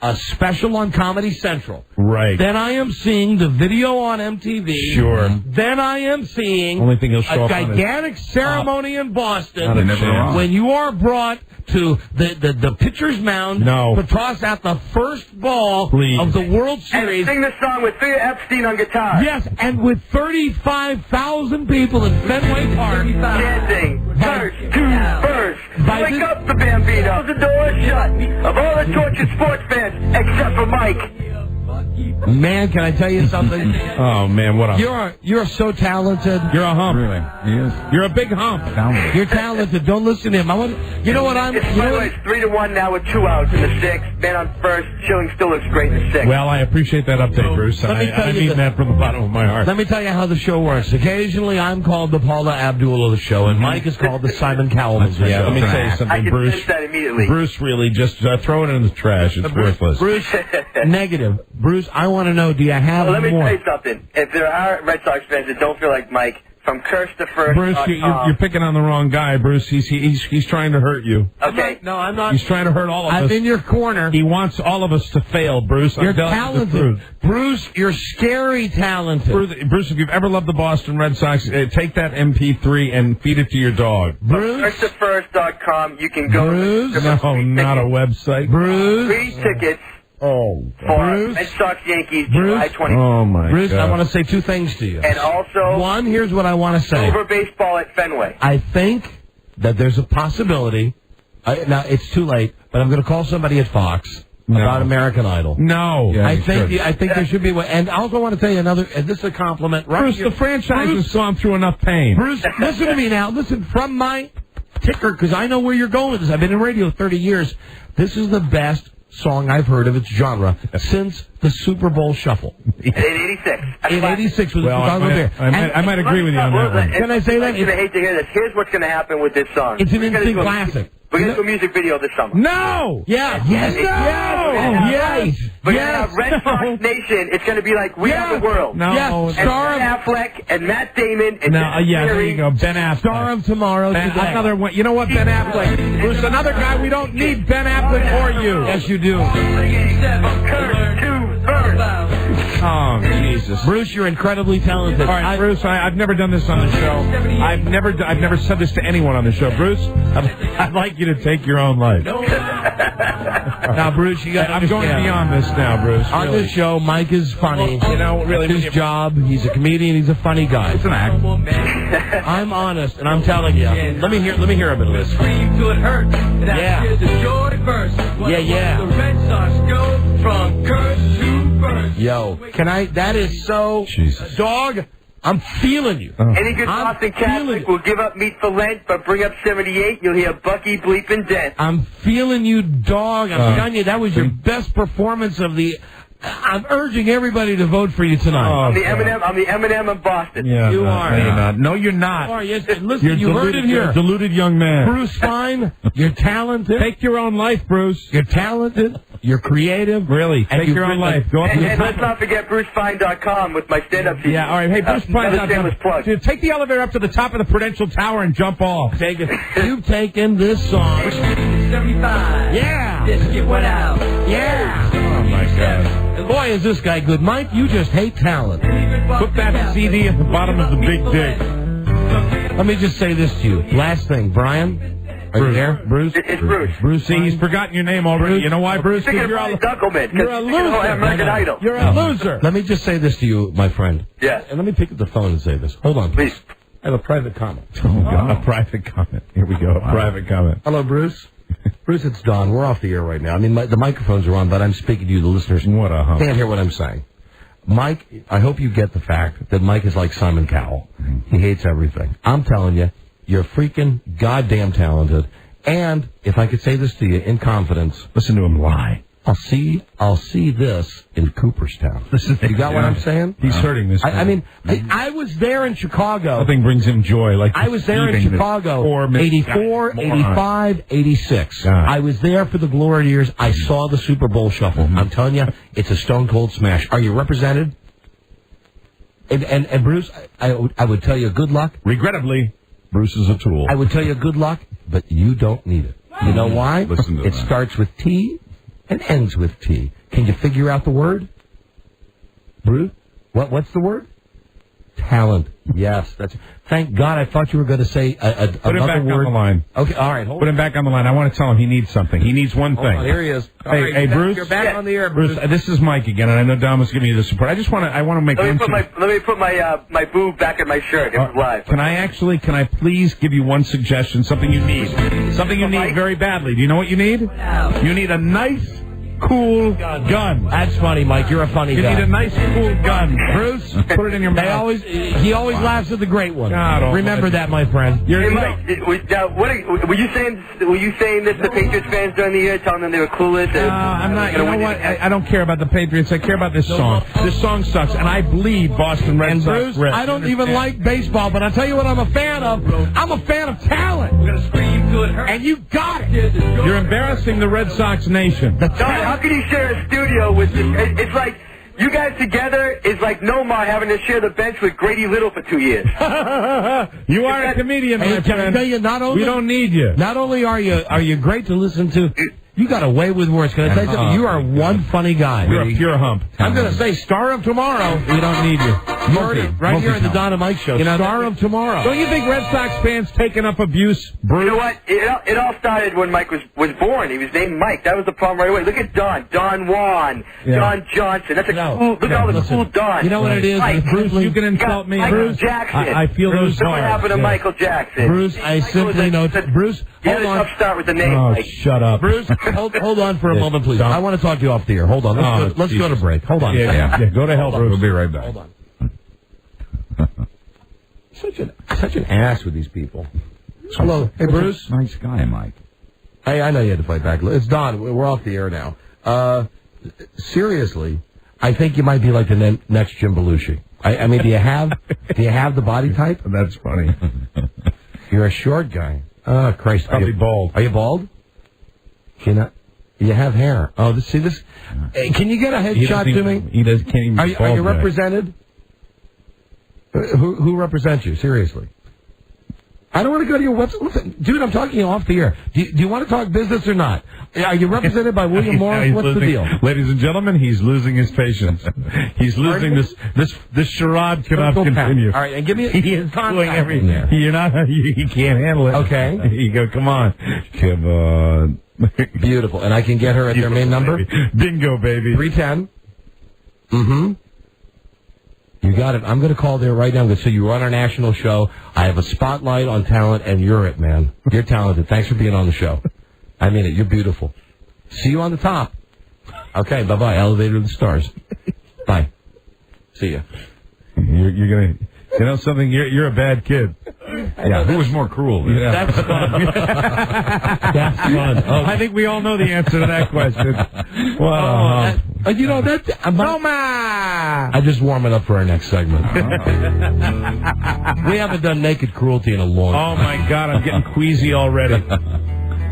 a special on Comedy Central. Right. Then I am seeing the video on MTV. Sure. Then I am seeing Only thing he'll show a up on gigantic ceremony in Boston Not a chance. when you are brought to the pitcher's mound to toss out the first ball of the World Series. And sing the song with Thea Epstein on guitar. Yes, and with 35,000 people in Fenway Park. Dancing, first to first. Wake up the Bambino. The door shut of all the tortured sports fans, except for Mike. Man, can I tell you something? Oh, man, what a... You're so talented. You're a hump. Really? He is. You're a big hump. You're talented. Don't listen to him. You know what I'm... By the way, it's 3-1 now with 2 outs in the 6th. Man on first. Schilling still looks great in the 6th. Well, I appreciate that update, Bruce. I mean that from the bottom of my heart. Let me tell you how the show works. Occasionally, I'm called the Paula Abdul of the show, and Mike is called the Simon Cowell of the show. Let me tell you something, Bruce. I can sense that immediately. Bruce, really, just throw it in the trash. It's worthless. Bruce, negative. Bruce, I want to know, do you have let me more? tell you something. If there are Red Sox fans that don't feel like Mike, from curse to first. Bruce, you're picking on the wrong guy, Bruce. He's trying to hurt you. Okay. No, I'm not. He's trying to hurt all of us. I'm in your corner. He wants all of us to fail, Bruce. You're talented. Bruce, you're scary talented. Bruce, if you've ever loved the Boston Red Sox, take that MP3 and feed it to your dog. Bruce? FirstToFirst.com. You can go. Bruce? No, not a website. Bruce? 3 tickets. For Red Sox Yankees July 20th. Oh, my Bruce, God. I want to say 2 things to you. And also... One, here's what I want to say. Silver baseball at Fenway. I think that there's a possibility... now, it's too late, but I'm going to call somebody at Fox about American Idol. No. Yeah, I think there should be... And I also want to tell you another... And this is a compliment. Right Bruce, here. the franchise has gone through enough pain. Bruce, listen to me now. Listen, from my ticker, because I know where you're going with this. I've been in radio 30 years. This is the best song I've heard of its genre since the Super Bowl Shuffle. In 86. In 86 with well, the Chicago Bear. I might agree with you on that one. Can I say that? I'm going to hate to hear this. Here's what's going to happen with this song. It's an instant classic. We're going to do a music video this summer. No! Yeah. Yes. Yes. We're going to have Red Sox Nation. It's going to be like We Are the World. No. Yes. And Ben Affleck and Matt Damon. And there you go. Ben Affleck. Star of Tomorrow today. Another one. You know what, Ben Affleck? Bruce, another guy we don't need Ben Affleck or you. Yes, you do. Oh, Jesus. Bruce, you're incredibly talented. All right, Bruce, I've never done this on the show. I've never said this to anyone on the show. Bruce, I'd like you to take your own life. Now, Bruce, you got to I'm going beyond this now, Bruce. On really. this show, Mike is funny. You know, really. It's his job. He's a comedian. He's a funny guy. It's an act. I'm honest, and I'm telling you. Let me hear a bit of this. Scream till it hurts. Yeah. The joy first. Yeah. The Red Sox go from curse to first. Yo, that is so... Jesus. Dog, I'm feeling you. Any good Boston Catholic will give up meat for Lent, but bring up 78, you'll hear Bucky bleeping dead. I'm feeling you, dog. I'm telling you, that was your best performance of the... I'm urging everybody to vote for you tonight. I'm the Eminem of Boston. Yeah, you are. No, you're not. No, you're not. You are. Yes. Listen, you heard it here. You're a deluded young man. Bruce Fine, you're talented. Take your own life, Bruce. You're talented. You're creative. Really. Take your own life. Go up and let's not forget BruceFine.com with my stand-up CD. Yeah, all right. Hey, BruceFine.com. Take the elevator up to the top of the Prudential Tower and jump off. Take it. You've taken this song. 75. Yeah. Biscuit went out. Yeah. Oh, my God. And boy, is this guy good. Mike, you just hate talent. Put that CD at the bottom of the big dig. Let me just say this to you. Last thing, Brian. Are you there, Bruce? It's Bruce. Bruce, see, he's forgotten your name already. You know why, Bruce? You're a loser. American Idol. You're a loser. Let me just say this to you, my friend. Yes. And let me pick up the phone and say this. Hold on, please. I have a private comment. Oh, God. A private comment. Here we go. A private comment. Hello, Bruce. Bruce, it's Don. We're off the air right now. I mean, the microphones are on, but I'm speaking to you, the listeners. What a hump. Can't hear what I'm saying. Mike, I hope you get the fact that Mike is like Simon Cowell. He hates everything. I'm telling you, you're freaking goddamn talented. And if I could say this to you in confidence, listen to him lie. I'll see this in Cooperstown. You got what I'm saying? He's hurting this. I mean, I was there in Chicago. Nothing brings him joy like I was there in Chicago, 84, 85, 86. God. I was there for the glory years. I saw the Super Bowl shuffle. I'm telling you, it's a stone cold smash. Are you represented? And Bruce, I would tell you good luck. Regrettably, Bruce is a tool. I would tell you good luck, but you don't need it. You know why? Listen to it that. starts with T and ends with T. Can you figure out the word? Bruce? What's the word? Talent. Yes, that's. Thank God. I thought you were going to say another word. Put him back on the line. Okay, all right. Hold Put him back on the line. I want to tell him he needs something. He needs one thing. Here he is. Hey, Bruce. You're back on the air, Bruce. This is Mike again, and I know Dom was giving you the support. I want to make. Let me put my boob back in my shirt. It was live. Can I please give you one suggestion? Something you need. Something you need very badly. Do you know what you need? You need a nice, cool gun. That's funny, Mike. You're a funny guy. You need a nice, cool gun. Bruce, put it in your mouth. He always laughs at the great one. God, remember that, my friend. Hey, Mike, were you saying this to Patriots fans during the year, telling them they were clueless? I'm not. You know what? I don't care about the Patriots. I care about this song. This song sucks, and I bleed Boston Red Sox. And Bruce, I don't even like baseball, but I'll tell you what I'm a fan of. I'm a fan of talent. We're gonna scream till it hurts. And you got it. You're embarrassing the Red Sox nation. How can you share a studio with this? It's like you guys together is like Nomar having to share the bench with Grady Little for 2 years. You are a comedian, my Can I friend. tell you, not only We don't need you. Not only are you great to listen to, you got a way with words. Can I tell you something? You are one funny guy. You're a pure hump. I'm going to say star of tomorrow. We don't need you. You heard it right here in the Don and Mike show. Star of tomorrow. Don't you think Red Sox fans take enough abuse, Bruce? You know what? It all started when Mike was born. He was named Mike. That was the problem right away. Look at Don Juan, Don Johnson. That's cool. Look at all the cool Don. You know what it is, Mike, Bruce? You can insult me, Michael Bruce. Jackson. I feel those Look what bars. happened to Michael Jackson. Bruce, I simply know. Bruce, hold on. Start with the name. Oh, Mike. shut up. Bruce, hold on for a moment, please. I want to talk to you off the air. Hold on. Let's go to break. Hold on. Yeah. Go to hell, Bruce. We'll be right back. Hold on. Such an ass with these people. Hello. Hey, Bruce. Nice guy, Mike. Hey, I know you had to fight back. It's Don. We're off the air now. Seriously, I think you might be like the next Jim Belushi. I mean, do you have the body type? That's funny. You're a short guy. Oh, Christ. Probably bald. Are you bald? You have hair. Oh, this. Hey, can you get a headshot to me? He can't even. Are you represented? Who represents you? Seriously. I don't want to go to your website. Dude, I'm talking off the air. Do you want to talk business or not? Are you represented by William Morris? What's the deal? Ladies and gentlemen, he's losing his patience. He's losing this charade cannot continue. All right, and give me he is doing everything. You're not. You can't handle it. Okay. You go. Come on. Beautiful. And I can get her at their main number? Bingo, baby. 310. Mm-hmm. You got it. I'm going to call there right now. So you run our national show. I have a spotlight on talent, and you're it, man. You're talented. Thanks for being on the show. I mean it. You're beautiful. See you on the top. Okay, bye-bye. Elevator to the stars. Bye. See ya. You're going to... You know something? You're a bad kid. Yeah, who was more cruel? Yeah. That's fun. That's fun. Okay. I think we all know the answer to that question. Wow. You know, I'm just warming up for our next segment. We haven't done naked cruelty in a long time. Oh, my God. I'm getting queasy already.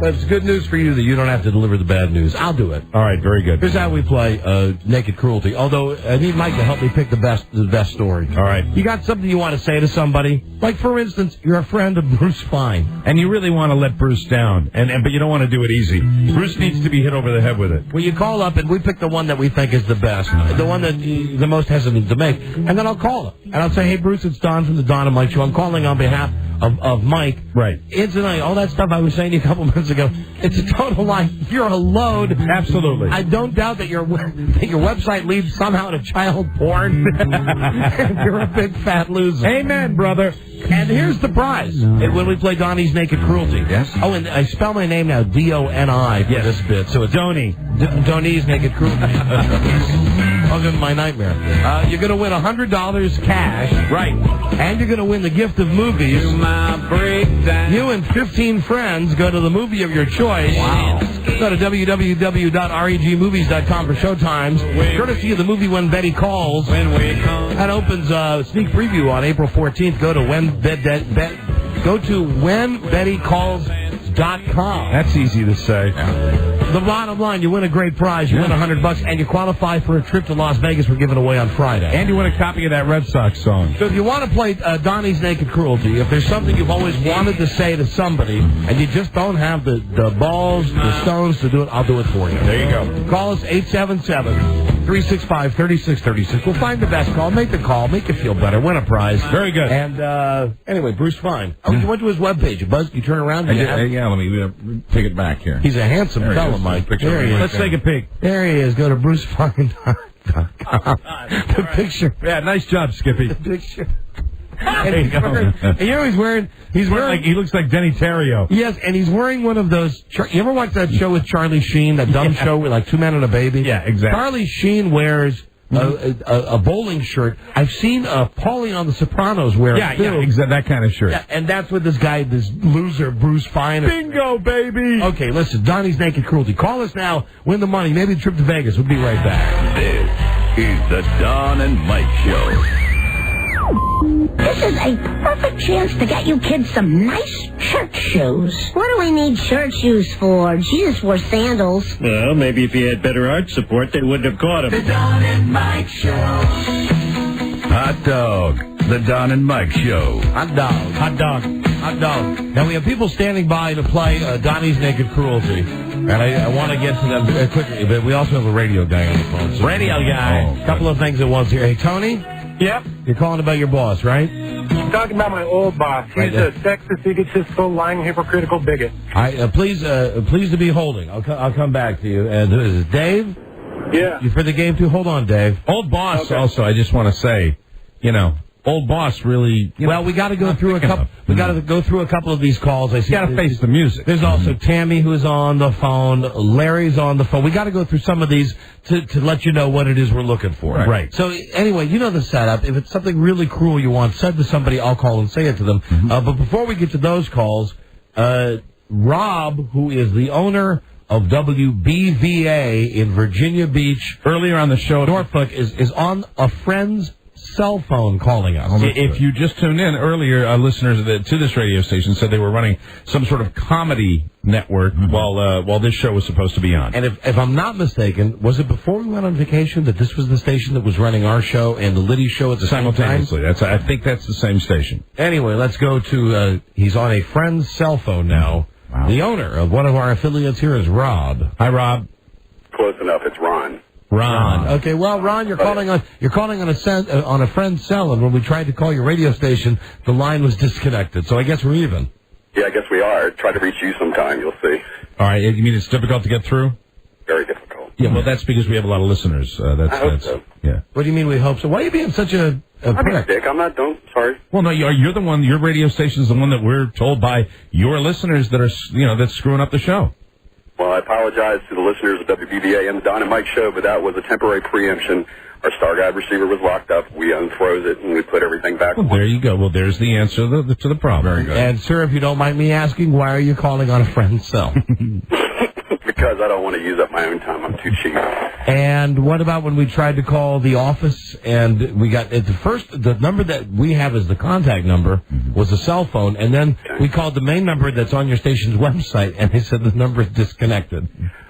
But it's good news for you that you don't have to deliver the bad news. I'll do it. All right, very good. Here's how we play Naked Cruelty. Although I need Mike to help me pick the best story. All right. You got something you want to say to somebody? Like, for instance, you're a friend of Bruce Fine. And you really want to let Bruce down, but you don't want to do it easy. Bruce needs to be hit over the head with it. Well, you call up, and we pick the one that we think is the best, the one that you're the most hesitant to make. And then I'll call him. And I'll say, hey, Bruce, it's Don from the Don and Mike Show. I'm calling on behalf of Mike. Right. Incidentally, all that stuff I was saying to you a couple minutes ago, it's a total lie. You're a load. Absolutely. I don't doubt that your website leads somehow to child porn. You're a big fat loser. Amen, brother. And here's the prize. When we play Donnie's Naked Cruelty. Yes. Oh, and I spell my name now, D-O-N-I, for this bit. So it's Doni. Doni's Naked Cruelty. Welcome to my nightmare. You're going to win $100 cash. Right. And you're going to win the gift of movies. You and 15 friends go to the movie of your choice. Wow. Go to www.regmovies.com for showtimes. Courtesy of the movie When Betty Calls. That opens sneak preview on April 14th. Go to whenbettycalls.com. That's easy to say. The bottom line, you win a great prize. You win $100, and you qualify for a trip to Las Vegas we're giving away on Friday. And you win a copy of that Red Sox song. So if you want to play Donnie's Naked Cruelty, if there's something you've always wanted to say to somebody, and you just don't have the balls, the stones to do it, I'll do it for you. There you go. Call us 877-365-3636. We'll find the best call, make the call, make you feel better, win a prize. Very good. And anyway, Bruce Fine. Oh, you went to his webpage. Buzz, you turn around. Yeah, let me take it back here. He's a handsome fellow, Mike. There he is. Let's take a peek. There he is. Go to brucefine.com. The picture. Yeah, nice job, Skippy. The picture. There you go. And you know he's wearing he looks like Denny Terrio. Yes, and he's wearing one of those. You ever watch that show with Charlie Sheen, that dumb show with like Two Men and a Baby? Yeah, exactly. Charlie Sheen wears a bowling shirt. I've seen Paulie on The Sopranos wear it too. Yeah, exactly, that kind of shirt. Yeah, and that's what this guy, this loser, Bruce Fine. Bingo, baby! Okay, listen, Donnie's Naked Cruelty. Call us now, win the money, maybe the trip to Vegas. We'll be right back. This is the Don and Mike Show. This is a perfect chance to get you kids some nice church shoes. What do we need church shoes for? Jesus wore sandals. Well, maybe if he had better arch support, they wouldn't have caught him. The Don and Mike Show. Hot dog. The Don and Mike Show. Hot dog. Hot dog. Hot dog. Now, we have people standing by to play Donnie's Naked Cruelty. And I want to get to them quickly, but we also have a radio guy on the phone. So Radio guy. A couple of things at once here. Hey, Tony? Yep. You're calling about your boss, right? I'm talking about my old boss. He's a sexist, egotistical, lying, hypocritical bigot. Please to be holding. I'll come back to you. And who is it, Dave? Yeah. You for the game too? Hold on, Dave. Old boss. Also, I just want to say, old boss really. Well, we got to go through a couple. We got to go through a couple of these calls. I see. Got to face the music. There's also Tammy who's on the phone. Larry's on the phone. We got to go through some of these to let you know what it is we're looking for. Right. So anyway, you know the setup. If it's something really cruel you want said to somebody, I'll call and say it to them. But before we get to those calls, Rob, who is the owner of WBVA in Virginia Beach, earlier on the show, Norfolk, is on a friend's cell phone calling us. If you just tuned in earlier, listeners to this radio station said they were running some sort of comedy network while this show was supposed to be on. And if I'm not mistaken, was it before we went on vacation that this was the station that was running our show and the Liddy show at the same time? Simultaneously. I think that's the same station. Anyway, let's go to, he's on a friend's cell phone now. Wow. The owner of one of our affiliates here is Rob. Hi, Rob. Close enough. It's Ron. Ron. Okay, well, Ron, you're calling on a friend's cell, and when we tried to call your radio station, the line was disconnected. So I guess we're even. Yeah, I guess we are. Try to reach you sometime. You'll see. All right. You mean it's difficult to get through? Very difficult. Yeah. Well, that's because we have a lot of listeners. I hope so. Yeah. What do you mean we hope so? Why are you being such a prick? Dick, I'm not. Sorry. Well, no, you're the one. Your radio station's the one that we're told by your listeners that are that's screwing up the show. Well, I apologize to the listeners of WBVA and the Don and Mike Show, but that was a temporary preemption. Our Star Guide receiver was locked up. We unfroze it, and we put everything back. Well, there you go. Well, there's the answer to the problem. Very good. And, sir, if you don't mind me asking, why are you calling on a friend's cell? Because Because I don't want to use up my own time. I'm too cheap. And what about when we tried to call the office and we got at the number that we have as the contact number was a cell phone, and then we called the main number that's on your station's website, and they said the number is disconnected.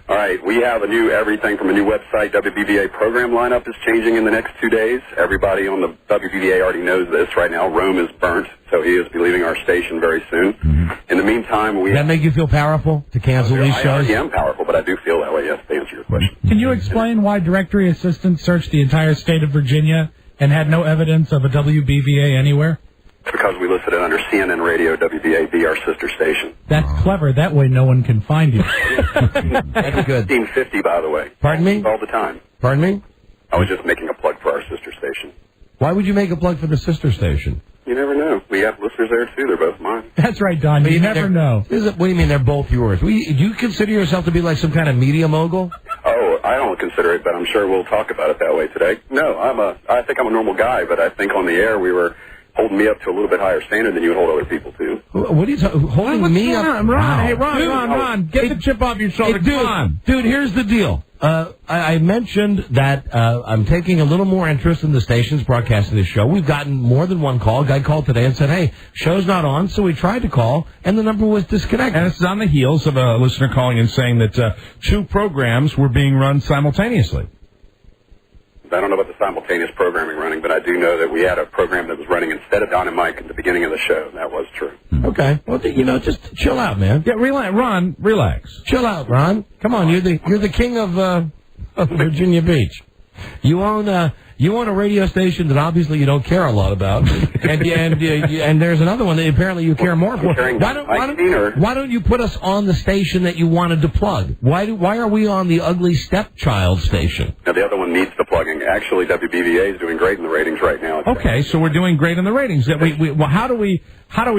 All right, we have everything from a new website. WBVA program lineup is changing in the next 2 days. Everybody on the WBVA already knows this right now. Rome is burnt, so he is be leaving our station very soon. In the meantime, Does that make you feel powerful to cancel these shows? I already am powerful, but I do feel that way, yes, to answer your question. Can you explain why directory assistants searched the entire state of Virginia and had no evidence of a WBVA anywhere? Because we listed it under CNN Radio, WBAB, our sister station. That's clever. That way no one can find you. That's good. 1550, by the way. Pardon me? All the time. Pardon me? I was just making a plug for our sister station. Why would you make a plug for the sister station? You never know. We have listeners there, too. They're both mine. That's right, Don. You never know. What do you mean they're both yours? Do you consider yourself to be like some kind of media mogul? Oh, I don't consider it, but I'm sure we'll talk about it that way today. No, I think I'm a normal guy, but I think on the air we were holding me up to a little bit higher standard than you would hold other people to. What are you talking? Holding me up? Ron, Wow. hey, Ron, get the chip off your shoulder. Come on. Dude, here's the deal. I mentioned that I'm taking a little more interest in the stations broadcasting this show. We've gotten more than one call. A guy called today and said, hey, show's not on, so we tried to call, and the number was disconnected. And this is on the heels of a listener calling and saying that 2 programs were being run simultaneously. I don't know about the simultaneous programming running, but I do know that we had a program that was running instead of Don and Mike at the beginning of the show. That was true. Okay. Well, just chill out, man. Yeah, relax. Ron, relax. Chill out, Ron. Come on, you're the king of Virginia Beach. You own a radio station that obviously you don't care a lot about, and there's another one that apparently you care more for. Why don't you put us on the station that you wanted to plug? Why are we on the ugly stepchild station? Now the other one needs the plugging. Actually, WBVA is doing great in the ratings right now. Okay, so we're doing great in the ratings. Well, how do we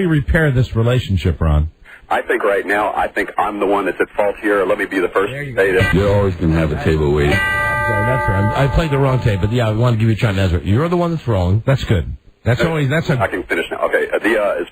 repair this this Ron? I think right now, I'm the one that's at fault here. Let me be the first to say that. You're always going to have a table waiting. That's right. I played the wrong tape, but yeah, I want to give you a chance to answer it. You're the one that's wrong. That's good. I can finish now. Okay. As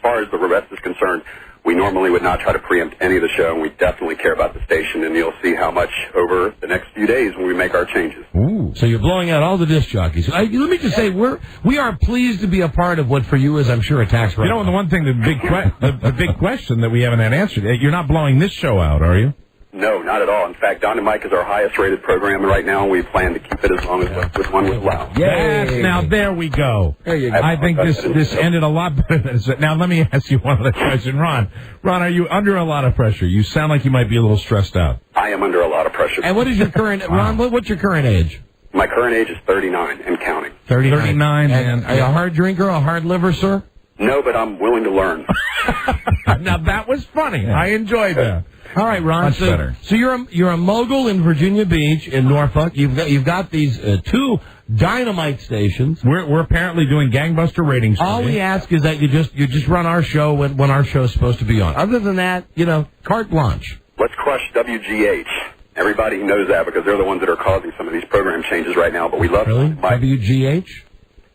far as the rest is concerned, we normally would not try to preempt any of the show, and we definitely care about the station, and you'll see how much over the next few days when we make our changes. Ooh. So you're blowing out all the disc jockeys. Let me just say, we are pleased to be a part of what for you is, I'm sure, a tax write-off. You know, and the one thing, the big question that we haven't had answered, you're not blowing this show out, are you? No, not at all. In fact, Don and Mike is our highest-rated program right now, and we plan to keep it as long as this one will allow. Yes, now there we go. There you go. I think this ended a lot better than this. Now, let me ask you one other question. Ron, are you under a lot of pressure? You sound like you might be a little stressed out. I am under a lot of pressure. And what is your current, Ron, what's your current age? My current age is 39 and counting. 39. And are you a hard drinker, a hard liver, sir? No, but I'm willing to learn. Now, that was funny. I enjoyed that. All right, Ron. Much better. So you're a mogul in Virginia Beach, in Norfolk. You've got these 2 dynamite stations. We're apparently doing gangbuster ratings. All we ask is that you just run our show when our show is supposed to be on. Other than that, carte blanche. Let's crush WGH. Everybody knows that because they're the ones that are causing some of these program changes right now. But we love really WGH.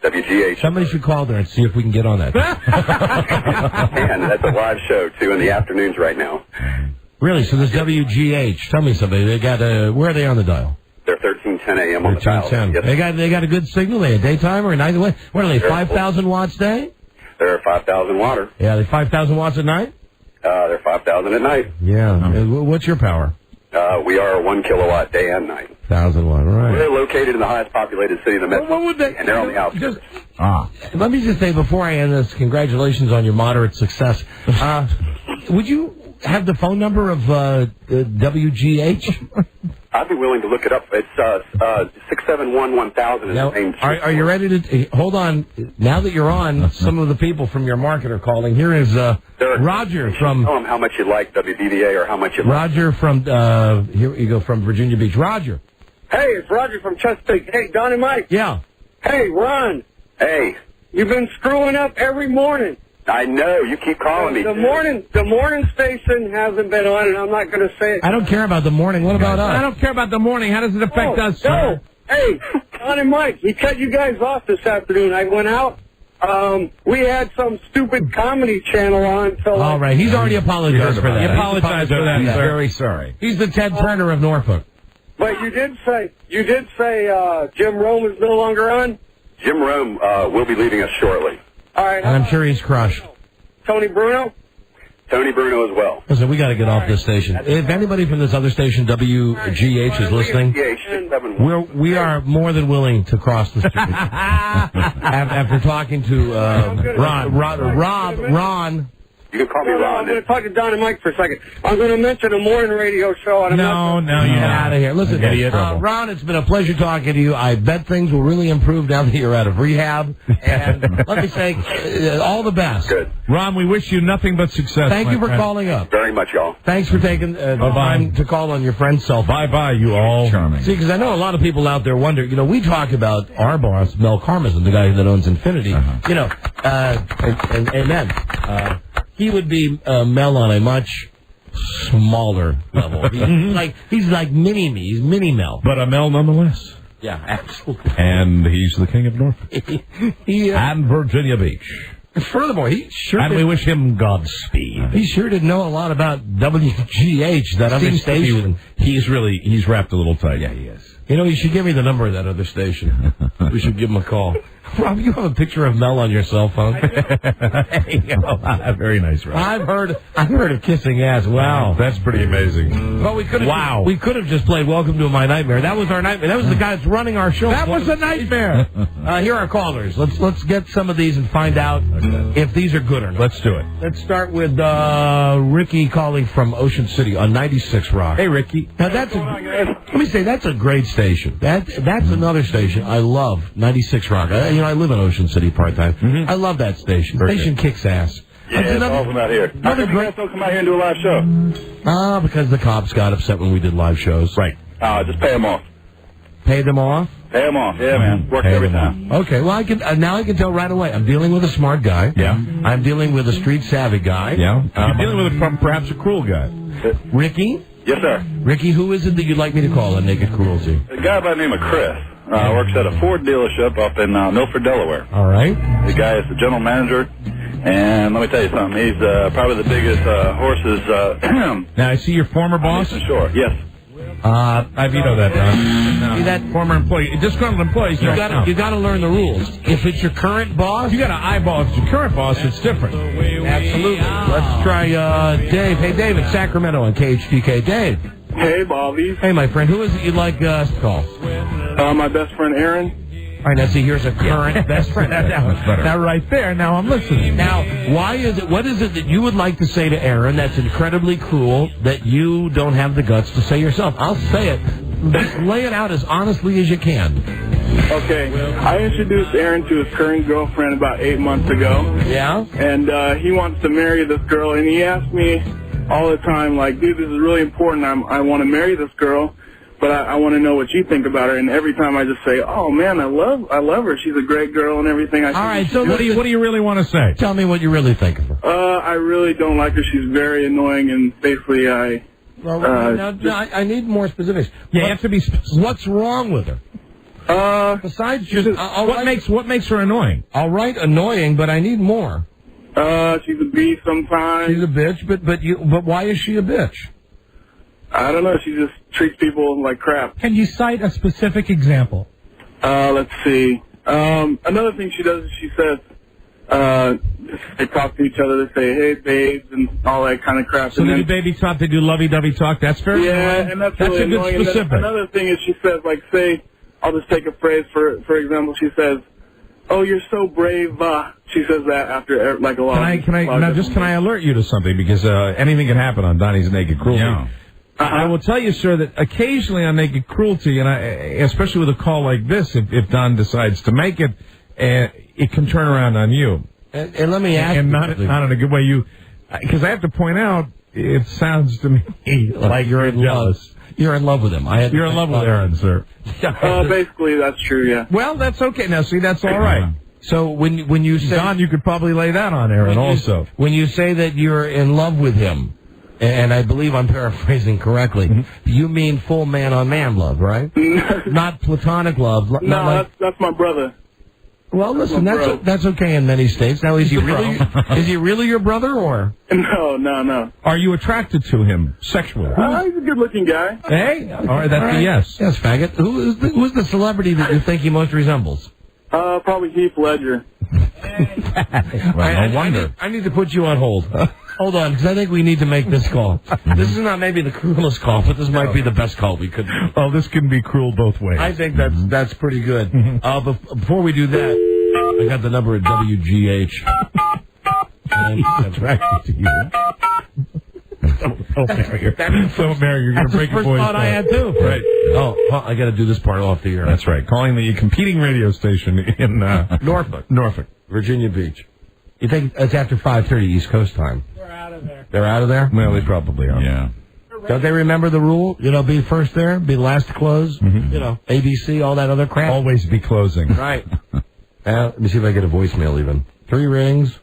WGH. Somebody should call there and see if we can get on that. And that's a live show too in the afternoons right now. Really? So there's WGH. Tell me something. They got where are they on the dial? They're 1310 a.m. on the dial. 1310. Yes. They got a good signal. They a daytime or a night? What are they? 5,000 watts day? They're 5,000 watt. Yeah, they 5,000 watts at night. They're 5,000 at night. Yeah. What's your power? We are 1 kilowatt day and night. 1,000 watt. All right. We're located in the highest populated city in the metro. What would they? And they're on the outskirts. Let me just say before I end this, congratulations on your moderate success. Would you have the phone number of WGH? I'd be willing to look it up. It's 671-1000 is the name. Are you ready to hold on? Now that you're on, some of the people from your market are calling. Here is Roger from. Tell them how much you like WBVA or how much you like. Roger from here you go from Virginia Beach. Roger. Hey, it's Roger from Chesapeake. Hey, Don and Mike. Yeah. Hey, Ron. Hey. You've been screwing up every morning. I know. You keep calling me. The morning station hasn't been on, and I'm not going to say it. I don't care about the morning. What about us? I don't care about the morning. How does it affect us, sir? No. Hey, Don and Mike, he cut you guys off this afternoon. I went out. We had some stupid comedy channel on. So all right, he's already apologized for that. He apologized for that. He's Very sorry. He's the Ted Turner of Norfolk. But you did say Jim Rome is no longer on? Jim Rome will be leaving us shortly. All right. And I'm sure he's crushed. Tony Bruno? Tony Bruno as well. Listen, we got to get off this station. If anybody from this other station, WGH, is listening, we are more than willing to cross the street. After talking to Ron. You can call me Ron. I'm going to talk to Don and Mike for a second. I'm going to mention a morning radio show. And No, get out of here. Listen, Ron, it's been a pleasure talking to you. I bet things will really improve now that you're out of rehab. And let me say, all the best. Good. Ron, we wish you nothing but success. Thank you for calling up. Very much, y'all. Thanks for taking the time to call on your friend's cell phone. Bye-bye, you all. Charming. See, because I know a lot of people out there wonder, we talk about our boss, Mel Karmazin, the guy that owns Infinity, amen. He would be Mel on a much smaller level. He's like mini-me. He's mini-Mel. But a Mel nonetheless. Yeah, absolutely. And he's the king of Norfolk. And Virginia Beach. Furthermore, we wish him Godspeed. He sure did know a lot about WGH, that other station. He's wrapped a little tight. Yeah, he is. You should give me the number of that other station. We should give him a call. Rob, you have a picture of Mel on your cell phone? Very nice, Rob. I've heard of kissing ass. Wow. That's pretty amazing. Well, we could have just played Welcome to My Nightmare. That was our nightmare. That was the guy that's running our show. That was a nightmare. Here are callers. Let's get some of these and find out if these are good or not. Let's do it. Let's start with Ricky calling from Ocean City on 96 Rock. Hey, Ricky. Now that's a great station. That's another station. I love 96 Rock. I live in Ocean City part-time. Mm-hmm. I love that station. Station kicks ass. Yeah, it's awesome out here. How come you guys don't come out here and do a live show? Because the cops got upset when we did live shows. Right. Just pay them off. Pay them off? Pay them off. Yeah, man. Works every time. Okay, well, I can tell right away. I'm dealing with a smart guy. Yeah. I'm dealing with a street-savvy guy. Yeah. You're dealing with perhaps a cruel guy. Ricky? Yes, sir. Ricky, who is it that you'd like me to call on Naked Cruelty? A guy by the name of Chris. Works at a Ford dealership up in Milford, Delaware. All right. The guy is the general manager, and let me tell you something. He's probably the biggest horses. Now, I see your former boss? Sure, yes. I veto that, Don. See that former employee, disgruntled employees. You got to learn the rules. If it's your current boss, you got to eyeball. If it's your current boss, it's different. Absolutely. Let's try Dave. Hey, Dave, it's Sacramento on KHTK. Dave. Hey, Bobby. Hey, my friend. Who is it you'd like us to call? My best friend, Aaron. All right, now see, here's a current best friend. Now, right there. Now I'm listening. Now, what is it that you would like to say to Aaron that's incredibly cruel that you don't have the guts to say yourself? I'll say it. Just lay it out as honestly as you can. Okay. I introduced Aaron to his current girlfriend about 8 months ago. Yeah? And he wants to marry this girl, and he asks me all the time, like, dude, this is really important. I want to marry this girl, but I want to know what you think about her. And every time I just say, oh, man, I love her. She's a great girl and everything. All right, so what do you really want to say? Tell me what you really think of her. I really don't like her. She's very annoying, and basically I need more specifics. Yeah, you have to be specific. What's wrong with her? Besides just... what makes her annoying? All right, annoying, but I need more. She's a beast sometimes. She's a bitch, but why is she a bitch? I don't know. She just treats people like crap. Can you cite a specific example? Let's see. Another thing she does is she says, they talk to each other, they say, hey, babes, and all that kind of crap. So they do baby talk, they do lovey-dovey talk, that's fair? Yeah, and that's really a good annoying. specific. Another thing is she says, like, say, I'll just take a phrase, for example, she says, oh, you're so brave, She says that after, like, a lot of... Can I alert you to something, because anything can happen on Donnie's Naked Cruelty. Yeah. I will tell you, sir, that occasionally on Naked Cruelty, and especially with a call like this, if Don decides to make it, it can turn around on you. And let me ask you... And not in a good way. Because I have to point out, it sounds to me like you're jealous. You're in love with him. You're in love with Aaron, sir. Basically, that's true, yeah. Well, that's okay. Now, see, that's all right. So when you say... Don, you could probably lay that on Aaron also. When you say that you're in love with him, and I believe I'm paraphrasing correctly, you mean full man-on-man love, right? Not platonic love. No, that's my brother. Well, listen, that's okay in many states. Now, is he really your brother, or? No. Are you attracted to him sexually? He's a good-looking guy. Hey? All right, that's a yes. Yes, faggot. Who's the celebrity that you think he most resembles? Probably Heath Ledger. Well, no wonder. I need to put you on hold. Hold on, because I think we need to make this call. This is not maybe the cruelest call, but this might be the best call we could do. Oh, this can be cruel both ways. I think that's pretty good. Before we do that, I got the number at WGH. I'm attracted to you. Don't marry. You're going to break your voice. That's the first thought I had, too. Right. Oh, I got to do this part off the air. That's right. Calling the competing radio station in Norfolk. Virginia Beach. You think it's after 5:30 East Coast time? We're out of there. They're out of there? Well, they probably are. Yeah. Don't they remember the rule? Be first there, be last to close. ABC, all that other crap. Always be closing. Right. Let me see if I get a voicemail even. 3 rings.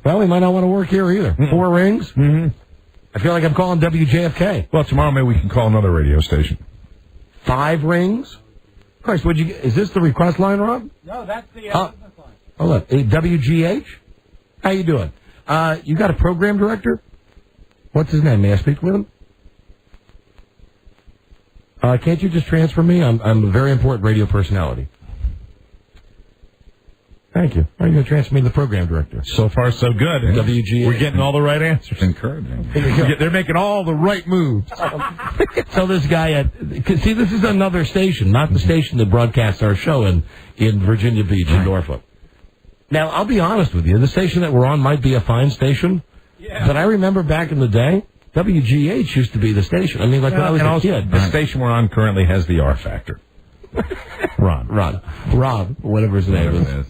Well, we might not want to work here either. 4 rings. I feel like I'm calling WJFK. Well, tomorrow maybe we can call another radio station. 5 rings. Christ, is this the request line, Rob? No, that's the business line. Hold on. WGH? How you doing? You got a program director? What's his name? May I speak with him? Can't you just transfer me? I'm a very important radio personality. Thank you. Are you going to transfer me to the program director? So far, so good. WGH. We're getting all the right answers. Encouraging. They're making all the right moves. So this guy see, this is another station, not the station that broadcasts our show in Virginia Beach in Norfolk. Now, I'll be honest with you. The station that we're on might be a fine station, but I remember back in the day, WGH used to be the station. I mean, like when I was a kid. The station we're on currently has the R factor. Rob, whatever his name is.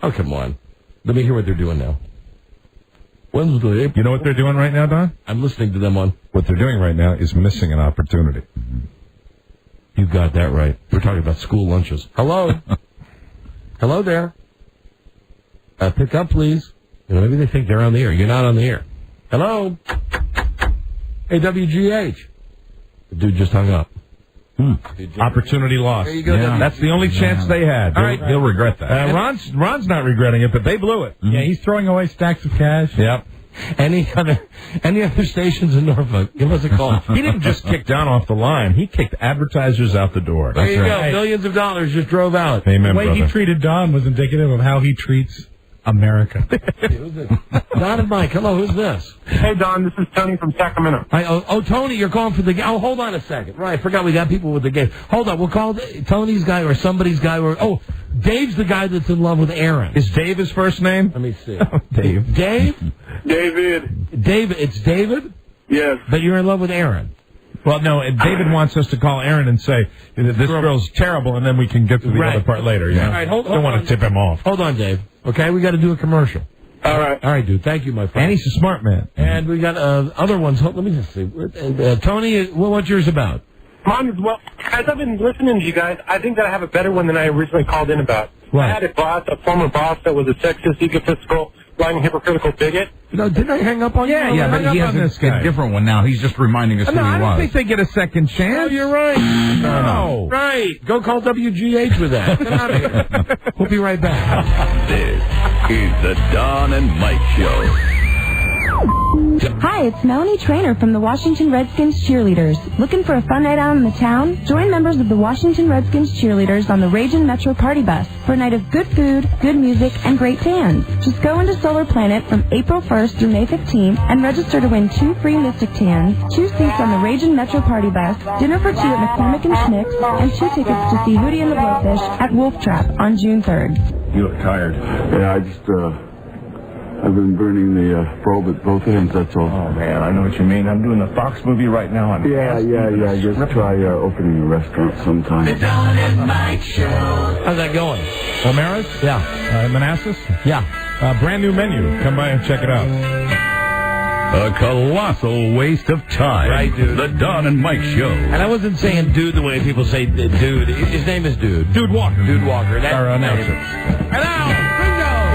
Oh, come on. Let me hear what they're doing now. Wednesday. You know what they're doing right now, Don? I'm listening to them on. What they're doing right now is missing an opportunity. You got that right. We're talking about school lunches. Hello? Hello there. Pick up, please. Maybe they think they're on the air. You're not on the air. Hello? Hey, WGH. The dude just hung up. Opportunity lost. There you go. Yeah. That's the only chance they had. All right. He'll regret that. Ron's not regretting it, but they blew it. Yeah, he's throwing away stacks of cash. Yep. Any other stations in Norfolk? Give us a call. He didn't just kick down off the line. He kicked advertisers out the door. There you go. Millions of dollars just drove out. Amen, the way he treated Don was indicative of how he treats America. Don and Mike, hello, who's this? Hey, Don, this is Tony from Sacramento. Hi, Tony, you're calling for the game. Oh, hold on a second. Right, I forgot we got people with the game. Hold on, we'll call Tony's guy or somebody's guy. Dave's the guy that's in love with Aaron. Is Dave his first name? Let me see. Dave. Dave? David. It's David? Yes. But you're in love with Aaron. Well, no, David wants us to call Aaron and say, this girl's terrible, and then we can get to the other part later. Yeah. All right, don't want to tip him off. Hold on, Dave. Okay, we got to do a commercial. All right, dude. Thank you, my friend. And he's a smart man. And we got other ones. Let me just see. Tony, what's yours about? Mine is, well, as I've been listening to you guys, I think that I have a better one than I originally called in about. What? I had a former boss that was a sexist, egotistical, lying, hypocritical bigot. Didn't I hang up on you? Yeah, but he has a different one now. He's just reminding us who he was. I don't think they get a second chance. Oh, you're right. No. Right. Go call WGH with that. Get out of here. We'll be right back. This is the Don and Mike Show. Hi, it's Melanie Trainer from the Washington Redskins Cheerleaders. Looking for a fun night out in the town? Join members of the Washington Redskins Cheerleaders on the Ragin' Metro Party Bus for a night of good food, good music, and great fans. Just go into Solar Planet from April 1st through May 15th and register to win 2 free Mystic Tans, 2 seats on the Ragin' Metro Party Bus, dinner for 2 at McCormick and Schmick's, and 2 tickets to see Hootie and the Blowfish at Wolf Trap on June 3rd. You look tired. Yeah, I've been burning the probe at both ends, that's all. Oh, man, I know what you mean. I'm doing the Fox movie right now. Yeah. Just try opening a restaurant sometime. The Don and Mike Show. How's that going? O'Mara's? Yeah. Manassas? Yeah. Brand new menu. Come by and check it out. A colossal waste of time. Right, dude. The Don and Mike Show. And I wasn't saying dude the way people say dude. His name is Dude. Dude Walker. Dude Walker. That's our announcer. And now, bingo!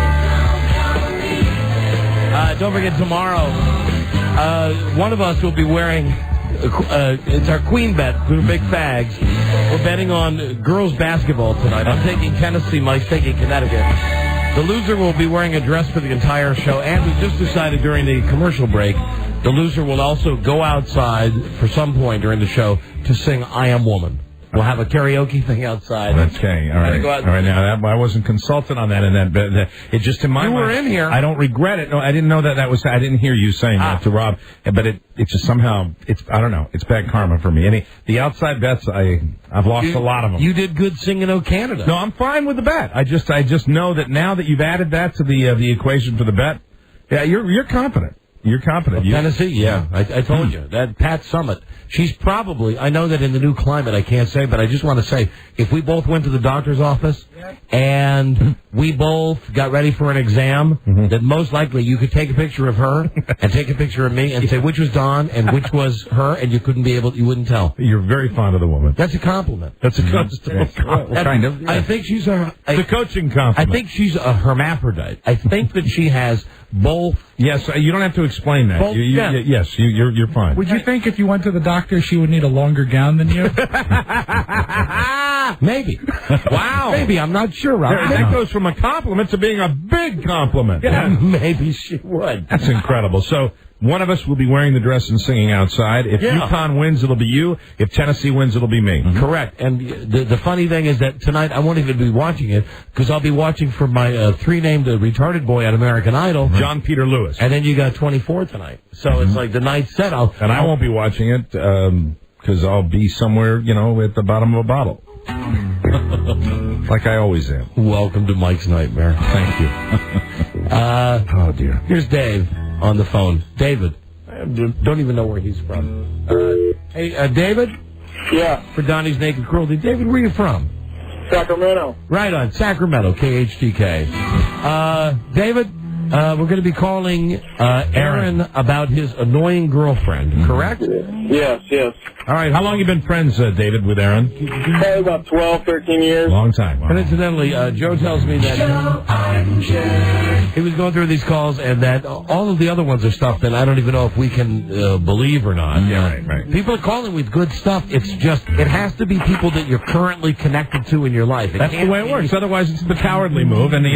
Don't forget tomorrow, one of us will be wearing It's our queen bet. We're big fags. We're betting on girls basketball tonight. I'm taking Tennessee. Mike's taking Connecticut. The loser will be wearing a dress for the entire show. And we just decided during the commercial break, the loser will also go outside for some point during the show to sing I Am Woman. We'll have a karaoke thing outside. Okay, all right. All right, now, I wasn't consulted on that, and it just in my mind. You were in here. I don't regret it. No, I didn't know that was, I didn't hear you saying that to Rob, but it just somehow, I don't know, it's bad karma for me. The outside bets, I've lost a lot of them. You did good singing O Canada. No, I'm fine with the bet. I just know that now that you've added that to the equation for the bet, yeah, you're confident. You're confident. Tennessee, yeah. I told you. That Pat Summitt, she's probably, I know that in the new climate I can't say, but I just want to say, if we both went to the doctor's office and we both got ready for an exam, then most likely you could take a picture of her and take a picture of me and say which was Dawn and which was her, and you wouldn't tell. You're very fond of the woman. That's a compliment. That's a compliment. Kind of. Yeah. I think she's the coaching compliment. I think she's a hermaphrodite. I think that she has both. Yes, you don't have to explain that. Both, yes, you're fine. Would you think if you went to the doctor, she would need a longer gown than you? Maybe. Wow. Maybe. I'm not sure, Rob. That goes from a compliment to being a big compliment. Yeah, maybe she would. That's incredible. So one of us will be wearing the dress and singing outside. If UConn wins, it'll be you. If Tennessee wins, it'll be me. Correct. And the funny thing is that tonight I won't even be watching it because I'll be watching for my three-named retarded boy at American Idol. John Peter Lewis. And then you got 24 tonight. So it's like the night's set. And I won't be watching it because I'll be somewhere, at the bottom of a bottle. Like I always am. Welcome to Mike's Nightmare. Thank you. Oh, dear. Here's Dave on the phone. David. I don't even know where he's from. Hey, David? Yeah. For Donnie's Naked Cruelty. David, where are you from? Sacramento. Right on. Sacramento, KHTK. David, we're going to be calling Aaron about his annoying girlfriend, correct? Yes. All right. How long you been friends, David, with Aaron? Probably about 12, 13 years. Long time. Wow. And incidentally, Joe tells me that he was going through these calls and that all of the other ones are stuff that I don't even know if we can believe or not. Yeah, right. People are calling with good stuff. It's just, it has to be people that you're currently connected to in your life. That's the way it works. Otherwise, it's the cowardly move. And,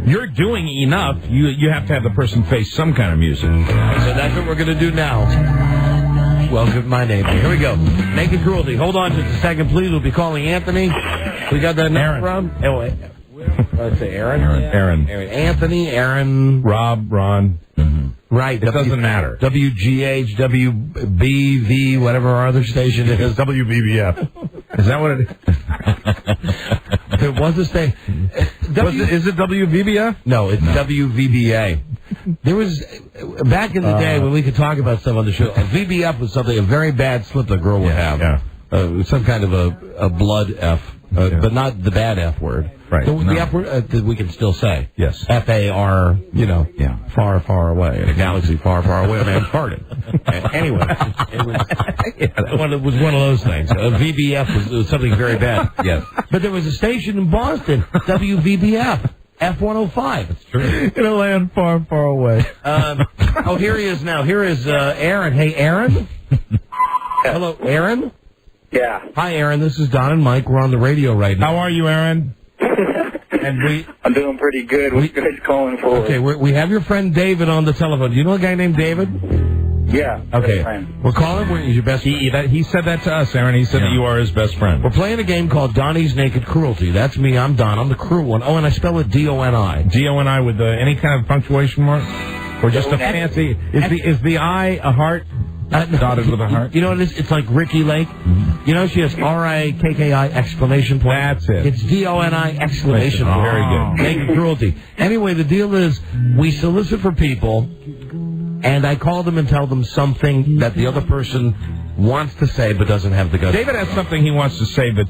you're doing enough. You have to have the person face some kind of music. So that's what we're going to do now. Welcome, my name. Here we go. Naked Cruelty. Hold on just a second, please. We'll be calling Anthony. We got that number from? Let's say Aaron. Aaron. Anthony, Aaron. Rob, Ron. Right. It doesn't matter. WGH, WBV, whatever our other station is. WBBF. Is that what it is? There was a station. Is it WVBF? No, it's WVBA. There was, back in the day when we could talk about stuff on the show, a VBF was something, a very bad slip a girl would have. Yeah. Some kind of a blood F, but not the bad F word. Right. The F word that we can still say. Yes. F-A-R, far, far away. In a galaxy far, far away, a man farted. Anyway, it was one of those things. VBF was something very bad. Yes. But there was a station in Boston, WVBF. F-105. It's true. In a land far, far away. Here he is now. Here is Aaron. Hey, Aaron? Hello, Aaron? Yeah. Hi, Aaron. This is Don and Mike. We're on the radio right now. How are you, Aaron? I'm doing pretty good. What are you guys calling for? Okay, we have your friend David on the telephone. Do you know a guy named David? Yeah. Okay. We're calling. He's your best friend. He said that to us, Aaron. He said that you are his best friend. We're playing a game called Donnie's Naked Cruelty. That's me. I'm Don. I'm the cruel one. Oh, and I spell it D-O-N-I. D-O-N-I with any kind of punctuation mark? Or just a fancy... Is the I a heart? Dotted with a heart? You know what it is? It's like Ricky Lake. You know, she has R-I-K-K-I exclamation point. That's it. It's D-O-N-I exclamation point. Very good. Naked Cruelty. Anyway, the deal is we solicit for people, and I call them and tell them something that the other person wants to say but doesn't have the guts. David has something he wants to say, but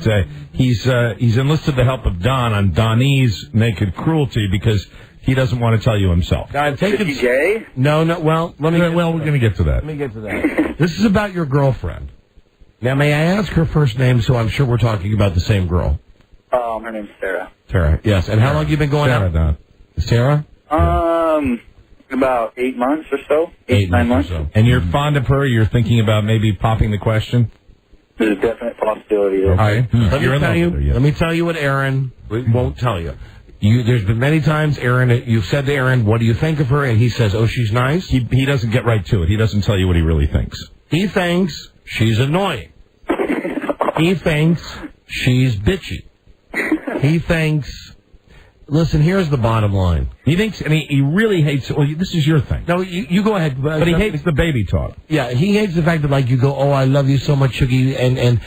he's enlisted the help of Don on Donnie's Naked Cruelty because he doesn't want to tell you himself. Is he gay? No. Well, we're going to get to that. Let me get to that. This is about your girlfriend. Now, may I ask her first name so I'm sure we're talking about the same girl? Her name's Sarah. Sarah, yes. And how long have you been going Sarah, out? Don. Sarah? About 8 months or so. 9 months. And you're fond of her? You're thinking about maybe popping the question? There's a definite possibility there. Okay. Let me tell you what Aaron won't tell you. There's been many times, Aaron, you've said to Aaron, what do you think of her? And he says, oh, she's nice. He doesn't get right to it. He doesn't tell you what he really thinks. He thinks she's annoying. He thinks she's bitchy. He thinks, listen, here's the bottom line. He thinks, and he really hates, well, this is your thing. No, you go ahead. But he hates the baby talk. Yeah, he hates the fact that, like, you go, oh, I love you so much, Shuggy. And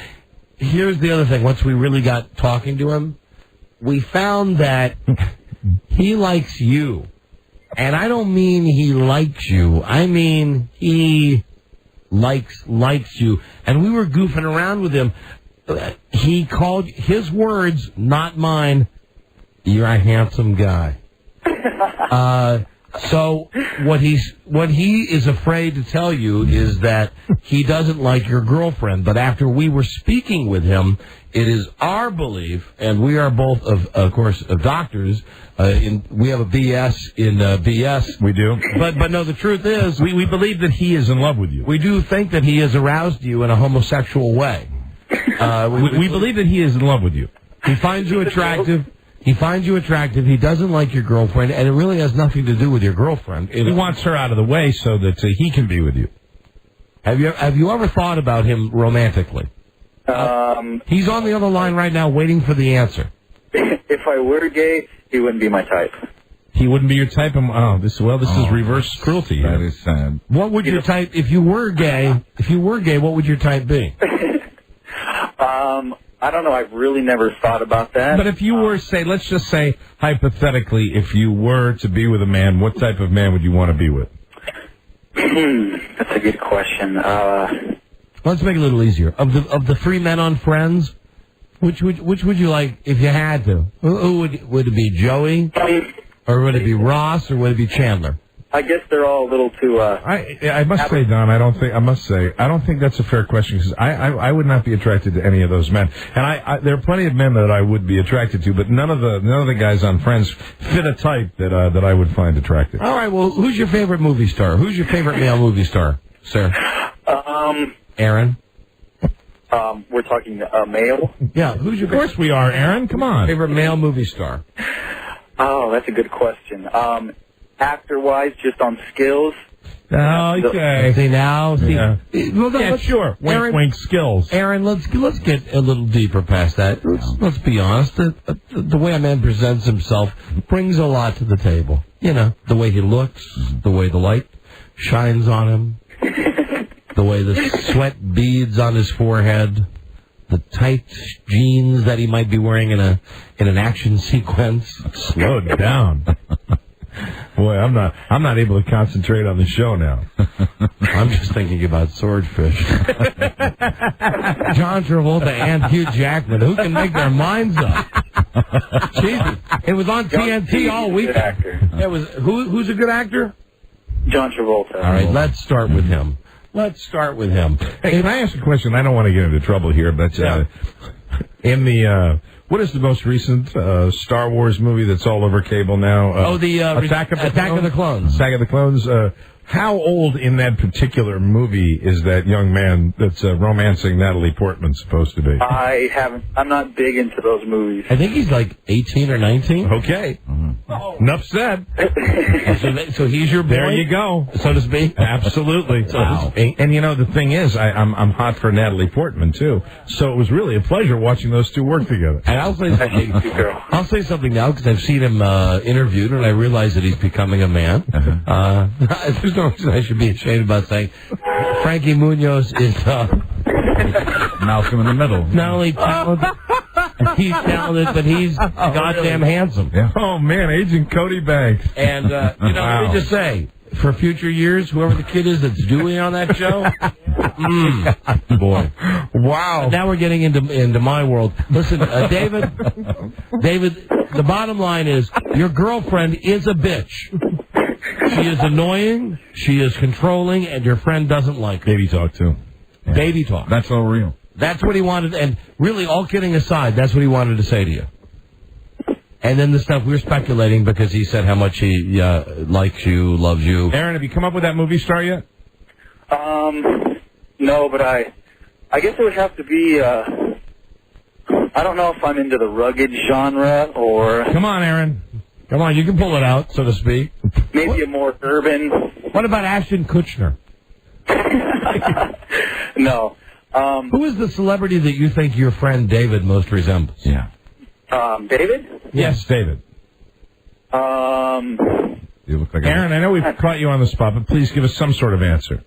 here's the other thing. Once we really got talking to him, we found that he likes you. And I don't mean he likes you. I mean he likes you. And we were goofing around with him. He called, his words, not mine, you're a handsome guy. So what he is afraid to tell you is that he doesn't like your girlfriend. But after we were speaking with him, it is our belief, and we are both, of course, doctors. We have a BS in BS. We do. But no, the truth is, we believe that he is in love with you. We do think that he has aroused you in a homosexual way. We believe that he is in love with you. He finds you attractive. He finds you attractive. He doesn't like your girlfriend, and it really has nothing to do with your girlfriend. He wants her out of the way so that he can be with you. Have you ever thought about him romantically? He's on the other line right now, waiting for the answer. If I were gay, he wouldn't be my type. He wouldn't be your type. This is reverse cruelty. That is sad. What would your type, if you were gay? If you were gay, what would your type be? I don't know. I've really never thought about that. But if you were, let's just say, hypothetically, if you were to be with a man, what type of man would you want to be with? That's a good question. Let's make it a little easier. Of the three men on Friends, which would you like if you had to? Who would it be, Joey? Or would it be Ross, or would it be Chandler? I guess they're all a little too. I must say, Don, I don't think that's a fair question, because I would not be attracted to any of those men, and there are plenty of men that I would be attracted to, but none of the guys on Friends fit a type that I would find attractive. All right, well, who's your favorite movie star? Who's your favorite male movie star, sir? Aaron. We're talking male. Yeah, who's your? Of course we are, Aaron. Come on. Favorite male movie star. Oh, that's a good question. Actor-wise, just on skills. Okay. See now. See. Yeah. Well, sure. Wink, wink. Skills. Aaron, let's get a little deeper past that. Let's be honest. The way a man presents himself brings a lot to the table. You know, the way he looks, the way the light shines on him, the way the sweat beads on his forehead, the tight jeans that he might be wearing in an action sequence. Slow down. Boy, I'm not able to concentrate on the show now. I'm just thinking about swordfish. John Travolta and Hugh Jackman. Who can make their minds up? Jesus. It was on TNT all week. It was who's a good actor? John Travolta. All right, let's start with him. Hey, can I ask a question? I don't want to get into trouble here, but in the what is the most recent Star Wars movie that's all over cable now? Attack of the Clones. Saga of the Clones. How old in that particular movie is that young man that's romancing Natalie Portman supposed to be? I'm not big into those movies. I think he's like 18 or 19. Okay. Enough said. So he's your boy? There you go. So to speak? Absolutely. Wow. And you know, the thing is, I'm hot for Natalie Portman, too. So it was really a pleasure watching those two work together. And I'll say something now, because I've seen him interviewed, and I realize that he's becoming a man. There's no reason I should be ashamed about saying Frankie Munoz is Malcolm in the Middle. Not only talented, he's talented, but he's goddamn handsome. Yeah. Oh, man, Agent Cody Banks. And, let me just say, for future years, whoever the kid is that's Dewey on that show, boy. Wow. Now we're getting into my world. Listen, David, the bottom line is your girlfriend is a bitch. She is annoying, she is controlling, and your friend doesn't like her. Baby talk, too. Yeah. Baby talk. That's all real. That's what he wanted, and really, all kidding aside, that's what he wanted to say to you. And then the stuff we were speculating because he said how much he likes you, loves you. Aaron, have you come up with that movie star yet? No, but I guess it would have to be, I don't know if I'm into the rugged genre or... Come on, Aaron. Come on, you can pull it out, so to speak. Maybe a more urban... What about Ashton Kutcher? No. Who is the celebrity that you think your friend David most resembles? Yeah. David? Yes, David. You look like Aaron, I know we've caught you on the spot, but please give us some sort of answer.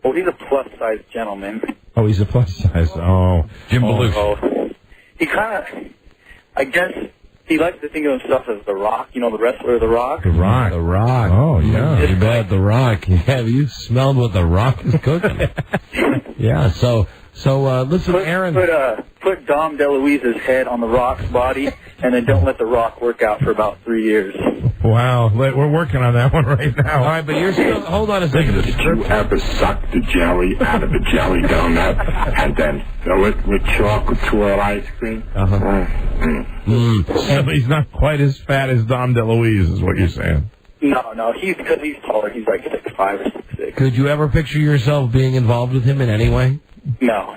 Well, he's a plus-sized gentleman. Oh, he's a plus-size. Oh. Jim Belushi. He kind of... I guess he likes to think of himself as The Rock. You know, the wrestler The Rock? The Rock. The Rock. Oh, yeah. You bet, The Rock. Yeah, you smelled what The Rock is cooking. Yeah, so listen, Aaron... Put Dom DeLuise's head on The Rock's body, and then don't let The Rock work out for about 3 years. Wow, we're working on that one right now. All right, but you're still... Hold on a second. Did you ever suck the jelly out of a jelly donut and then fill it with chocolate swirl ice cream? So he's not quite as fat as Dom DeLuise, is what you're saying. No, because he's taller. He's like 6'5" or 6'6". Could you ever picture yourself being involved with him in any way? No.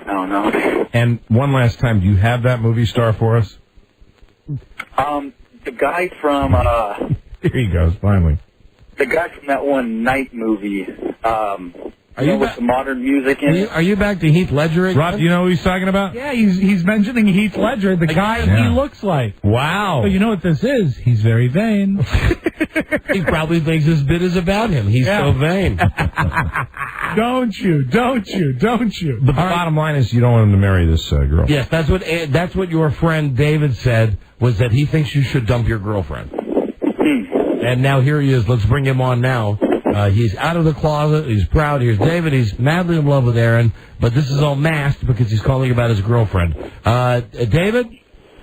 And one last time, do you have that movie star for us? The guy from... Here he goes, finally. The guy from that one Night movie, with the modern music in it. Are you back to Heath Ledger again? Rob, do you know who he's talking about? Yeah, he's mentioning Heath Ledger, the guy he looks like. Wow. So you know what this is? He's very vain. He probably thinks this bit is about him. He's so vain. Don't you? But the bottom line is you don't want him to marry this girl. Yes, that's what your friend David said, was that he thinks you should dump your girlfriend. And now here he is. Let's bring him on now. He's out of the closet. He's proud. Here's David. He's madly in love with Aaron, but this is all masked because he's calling about his girlfriend. David?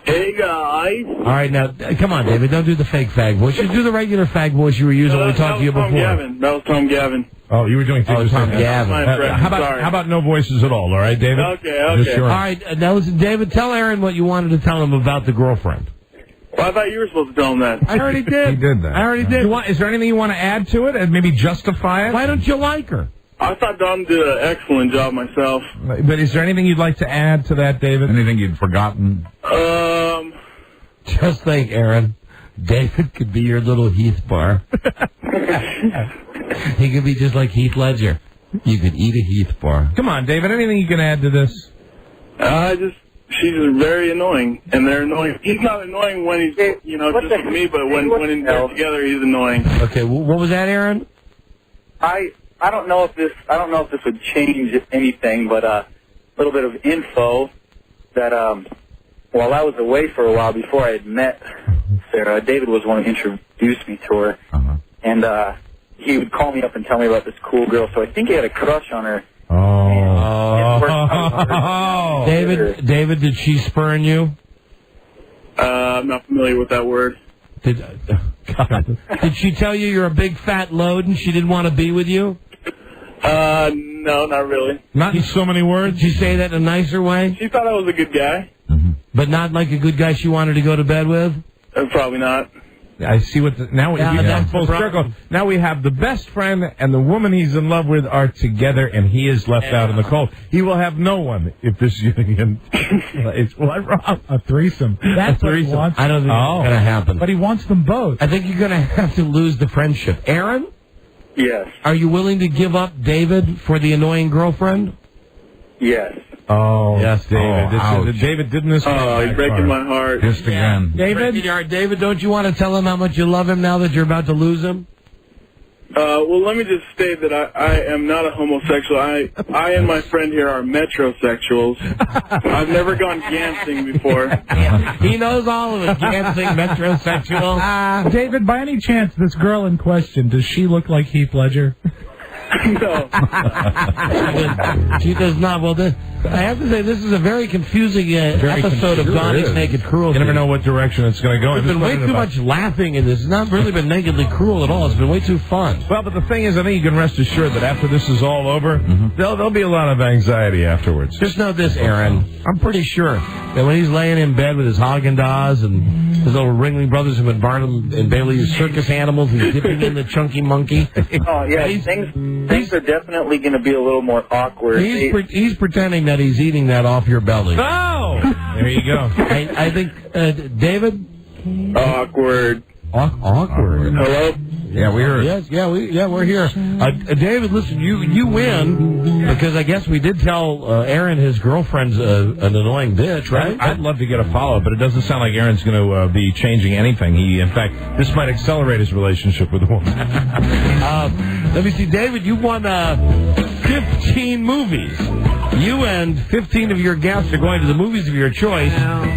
Hey, guys. All right, now, come on, David. Don't do the fake fag voice. Just do the regular fag voice you were using when we talked to you before. That was Tom Gavin. Oh, you were doing things. Tom Gavin. How about no voices at all right, David? Okay. All right, now listen, David, tell Aaron what you wanted to tell him about the girlfriend. Well, I thought you were supposed to tell him that. I already did. He did that. I already did. Is there anything you want to add to it and maybe justify it? Why don't you like her? I thought Dom did an excellent job myself. But is there anything you'd like to add to that, David? Anything you'd forgotten? Just think, Aaron. David could be your little Heath bar. He could be just like Heath Ledger. You could eat a Heath bar. Come on, David. Anything you can add to this? She's very annoying, and they're annoying. He's not annoying when he's, just with me, but when they're together, he's annoying. Okay, what was that, Aaron? I don't know if this would change anything, but a little bit of info that while I was away for a while before I had met Sarah, David was the one who introduced me to her, and he would call me up and tell me about this cool girl. So I think he had a crush on her. David, did she spurn you? I'm not familiar with that word. Did she tell you you're a big fat load and she didn't want to be with you? No, not really. Not in so many words? Did she say that in a nicer way? She thought I was a good guy. But not like a good guy she wanted to go to bed with? Probably not. I see what now we've full circle. Now we have the best friend and the woman he's in love with are together, and he is left out in the cold. He will have no one if this union is a threesome. That's what he wants. I don't think it's going to happen. But he wants them both. I think you're going to have to lose the friendship. Aaron? Yes. Are you willing to give up David for the annoying girlfriend? Yes. Oh, yes, David. David didn't this. Oh, he's breaking my heart. Just again. David, don't you want to tell him how much you love him now that you're about to lose him? Well, let me just state that I am not a homosexual. I and my friend here are metrosexuals. I've never gone gansing before. He knows all of it. Gansing, metrosexual. David, by any chance, this girl in question, does she look like Heath Ledger? No. She does not. Well, I have to say, this is a very confusing episode of Donnie's Naked Cruelty. You never know what direction it's going to go. There's been way too much laughing in this. It's not really been nakedly cruel at all. It's been way too fun. Well, but the thing is, I think you can rest assured that after this is all over, there'll be a lot of anxiety afterwards. Just know this, Aaron. I'm pretty sure that when he's laying in bed with his Haagen-Dazs and His little Ringling Brothers and Barnum and Bailey's circus animals. He's dipping in the chunky monkey. Oh, yeah, things are definitely going to be a little more awkward. He's pretending that he's eating that off your belly. Oh! There you go. I think, David? Awkward. Awkward. Hello? Yeah, we heard. Yes, we're here. David, listen, you win because I guess we did tell Aaron his girlfriend's an annoying bitch, right? I'd love to get a follow-up, but it doesn't sound like Aaron's going to be changing anything. In fact, this might accelerate his relationship with the woman. Let me see, David, you won 15 movies. You and 15 of your guests are going to the movies of your choice.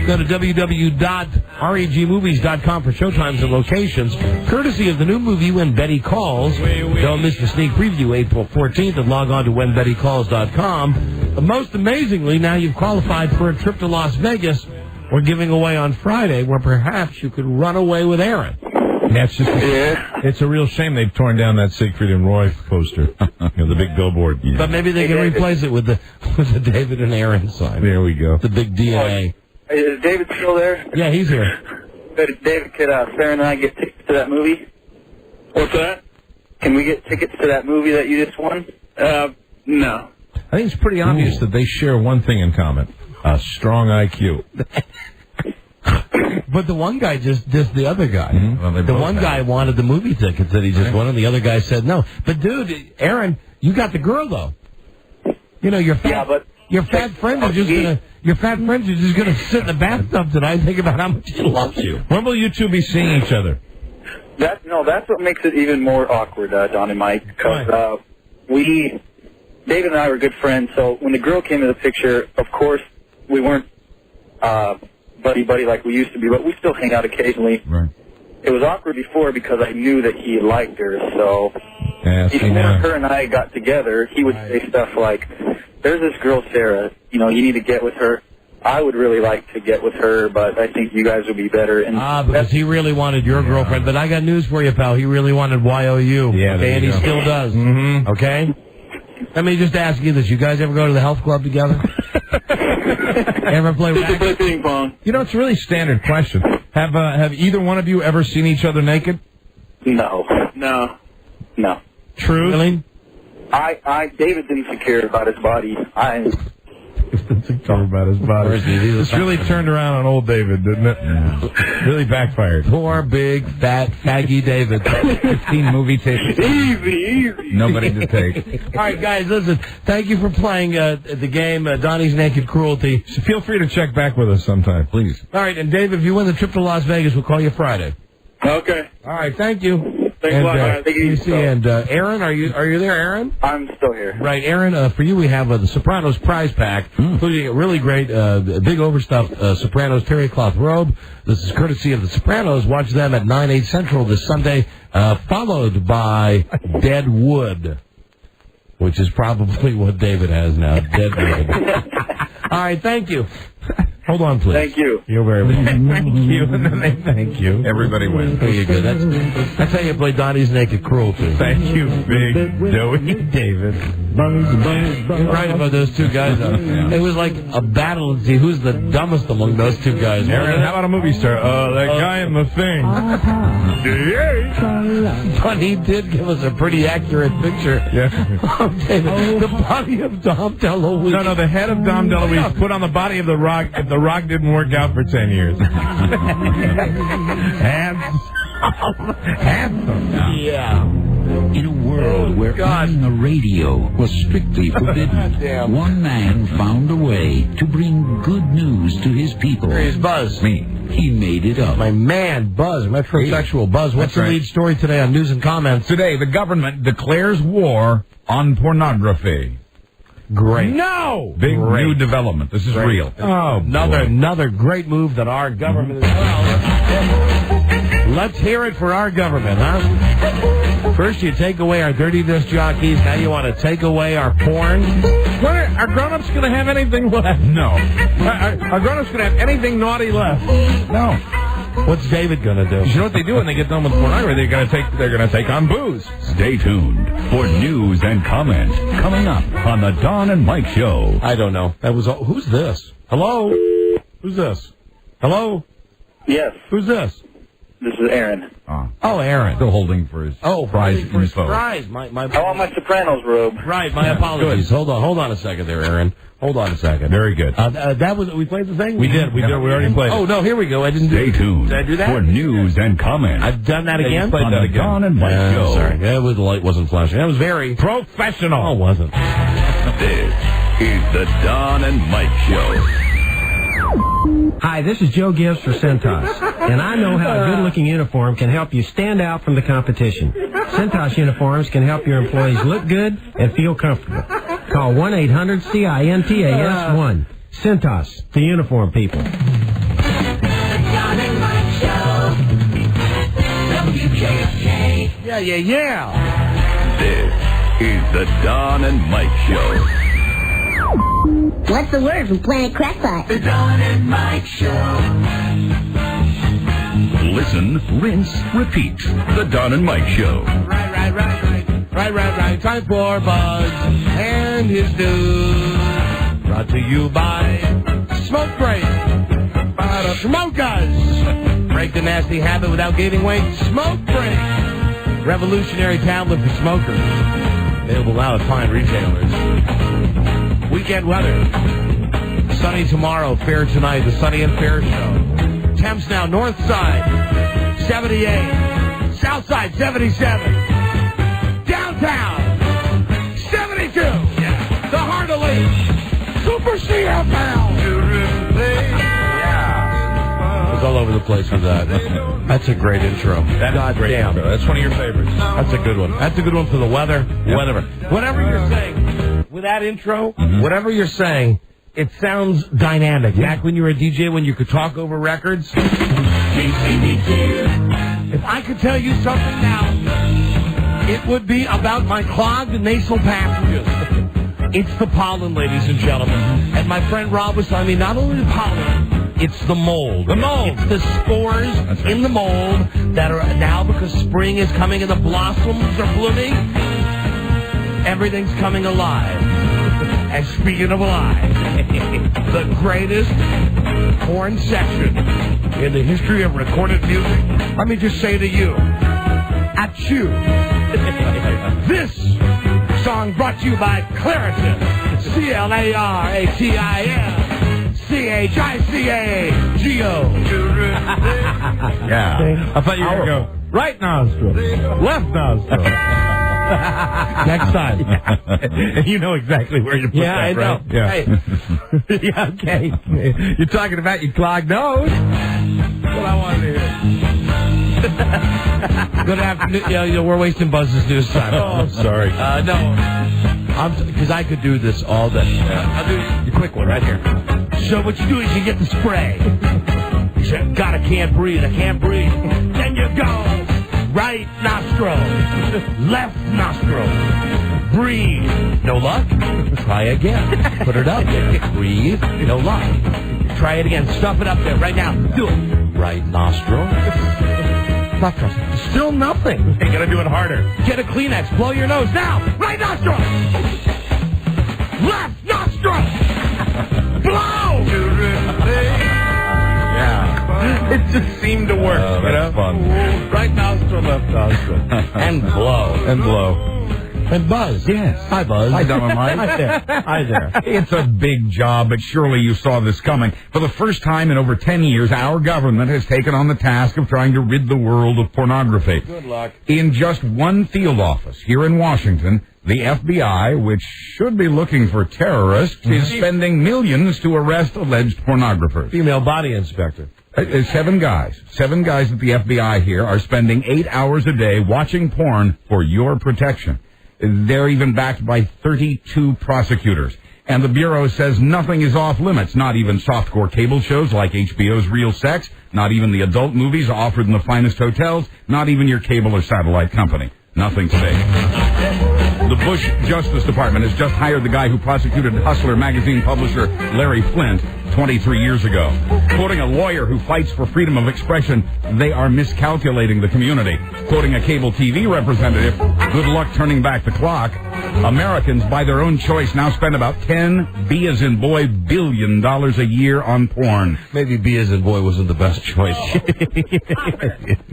Go to www.regmovies.com for showtimes and locations. Courtesy of the new movie When Betty Calls. Don't miss the sneak preview April 14th and log on to whenbettycalls.com. Most amazingly, now you've qualified for a trip to Las Vegas. We're giving away on Friday where perhaps you could run away with Aaron. That's just it's a real shame they've torn down that Siegfried and Roy poster, the big billboard. Yeah. But maybe they can replace it with the David and Aaron sign. There we go. The big DNA. Is David still there? Yeah, he's here. David, could Sarah and I get tickets to that movie? What's that? Can we get tickets to that movie that you just won? No. I think it's pretty obvious that they share one thing in common: a strong IQ. But the one guy just dissed the other guy. Mm-hmm. Well, the one guy wanted the movie tickets that he just won, and the other guy said no. But dude, Aaron, you got the girl though. You know your fat friends are just gonna sit in the bathtub tonight and think about how much he loves you. When will you two be seeing each other? That's what makes it even more awkward, Don and Mike, because David and I were good friends. So when the girl came into the picture, of course we weren't buddy like we used to be, but we still hang out occasionally. Right. It was awkward before because I knew that he liked her, so before her and I got together, he would say stuff like, there's this girl, Sarah, you need to get with her. I would really like to get with her, but I think you guys would be better. And because he really wanted your girlfriend, but I got news for you, pal. He really wanted YOU, okay, and he still does, okay? Let me just ask you this. You guys ever go to the health club together? Ever play ping pong? It's a really standard question. Have either one of you ever seen each other naked? No. True? Really? David's insecure about his body. Insecure about his body. It's really turned around on old David, didn't it? Yeah. Really backfired. Poor, big, fat, faggy David. 15 movie tickets. Easy. Nobody to take. All right, guys, listen. Thank you for playing the game, Donnie's Naked Cruelty. So feel free to check back with us sometime, please. All right, and Dave, if you win the trip to Las Vegas, we'll call you Friday. Okay. All right, thank you. Thanks a lot, guys. And Aaron, are you there, Aaron? I'm still here. Right, Aaron, for you we have the Sopranos prize pack, including a really great, big overstuffed Sopranos terry cloth robe. This is courtesy of the Sopranos. Watch them at 9/8 Central this Sunday, followed by Dead Wood, which is probably what David has now, Dead Wood. All right, thank you. Hold on, please. Thank you. You're very welcome. Thank you. And then they thank you. Everybody wins. There you go. That's how you play Donnie's Naked Cruelty. Thank you, big Doey David. You're right about those two guys. It was like a battle to see who's the dumbest among those two guys. Aaron, how about a movie star? That guy in the thing. But he did give us a pretty accurate picture of David. The body of Dom DeLuise. No, the head of Dom DeLuise put on the body of The Rock. The Rock didn't work out for 10 years. Handsome. Yeah. In a world where owning a radio was strictly forbidden, one man found a way to bring good news to his people. Here's Buzz. Me. He made it up. My man, Buzz, metrosexual Buzz. What's the lead story today on News and Comments? Today, the government declares war on pornography. Great. No! Big new development. This is real. Oh, another great move that our government is... Let's hear it for our government, huh? First you take away our dirty disc jockeys, now you want to take away our porn? Are grown-ups going to have anything left? No. Are grown-ups going to have anything naughty left? No. What's David going to do? You know what they do when they get done with pornography? They're going to take on booze. Stay tuned for news and comment coming up on the Don and Mike Show. I don't know. Who's this? Hello? Who's this? Hello? Yes. Who's this? This is Aaron. Oh, Aaron. Still holding for his prize info. I want my Sopranos robe. Right, my apologies. Hold on a second there, Aaron. Hold on a second. Very good. That was, we played the thing? We did. We already played it. Oh, no, here we go. I didn't do Stay tuned Did I do that? for news and comment. I've done that Yeah, again? you played that again. Don and Mike Show. Sorry. The light wasn't flashing. That was very professional. Oh, it wasn't. This is the Don and Mike Show. Hi, this is Joe Gibbs for Centos, and I know how a good-looking uniform can help you stand out from the competition. Centos uniforms can help your employees look good and feel comfortable. Call 1-800-CINTAS-1. Centos, the uniform people. Don and Mike Show. WJFK. Yeah. This is the Don and Mike Show. What's the word from Planet Crackpot? The Don and Mike Show. Listen, rinse, repeat. The Don and Mike Show. Right. Time for Buzz and his news. Brought to you by Smoke Break. Smokers. Break the nasty habit without gaining weight. Smoke Break. Revolutionary tablet for smokers. Available now at fine retailers. Weekend weather. Sunny tomorrow, fair tonight. The Sunny and Fair Show. Temps now, north side, 78. South side, 77. Downtown, 72. Yeah. The Heart of Leeds. Super CFL. Yeah. It was all over the place with that. That's a great intro. That's a great intro. That's one of your favorites. That's a good one. That's a good one for the weather. Yep. Whatever you're saying, with that intro, whatever you're saying, it sounds dynamic. Back when you were a DJ, when you could talk over records. If I could tell you something now, it would be about my clogged nasal passages. It's the pollen, ladies and gentlemen. And my friend Rob was telling me not only the pollen, it's the mold. The mold. It's the spores in the mold that are now, because spring is coming and the blossoms are blooming, everything's coming alive. And speaking of alive, the greatest porn section in the history of recorded music, let me just say to you, achoo. This song brought to you by Claritin, CLARITIN, CHICAGO. Yeah. I thought you were going to go right nostril, left nostril. Next time. You know exactly where you put that, I know. right? Yeah. Hey. Yeah, okay. You're talking about your clogged nose. That's what I wanted to hear. Good afternoon. We're wasting Buzz's news time. Oh, I'm sorry. No. Because I could do this all day. I'll do the quick one right here. So what you do is you get the spray. You say, God, I can't breathe. Then you go. Right nostril, left nostril. Breathe. No luck? Try again. Put it up there. Breathe. No luck. Try it again. Stuff it up there right now. Do it. Right nostril. Left nostril. Still nothing. You gotta do it harder. Get a Kleenex. Blow your nose now. Right nostril. Left nostril. Blow. Yeah. It just seemed to work. Oh, that's fun. Right nostril, left nostril. And blow. And blow. And Buzz. Yes. Hi, Buzz. Hi, Don and Mike. Hi there. It's a big job, but surely you saw this coming. For the first time in over 10 years, our government has taken on the task of trying to rid the world of pornography. Good luck. In just one field office here in Washington, the FBI, which should be looking for terrorists, is spending millions to arrest alleged pornographers. Female body inspector. 7 guys. 7 guys at the FBI here are spending 8 hours a day watching porn for your protection. They're even backed by 32 prosecutors. And the Bureau says nothing is off limits, not even softcore cable shows like HBO's Real Sex, not even the adult movies offered in the finest hotels, not even your cable or satellite company. Nothing's safe. The Bush Justice Department has just hired the guy who prosecuted Hustler magazine publisher Larry Flint 23 years ago. Quoting a lawyer who fights for freedom of expression, they are miscalculating the community. Quoting a cable TV representative, good luck turning back the clock. Americans, by their own choice, now spend about $10 billion a year on porn. Maybe B as in boy wasn't the best choice.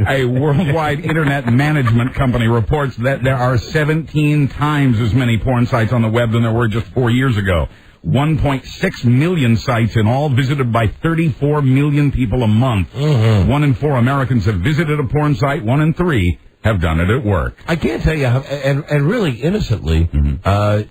A worldwide internet management company reports that there are 17 times as many porn sites on the web than there were just 4 years ago. 1.6 million sites in all, visited by 34 million people a month. Mm-hmm. 1 in 4 Americans have visited a porn site. 1 in 3 have done it at work. I can't tell you how, and really innocently,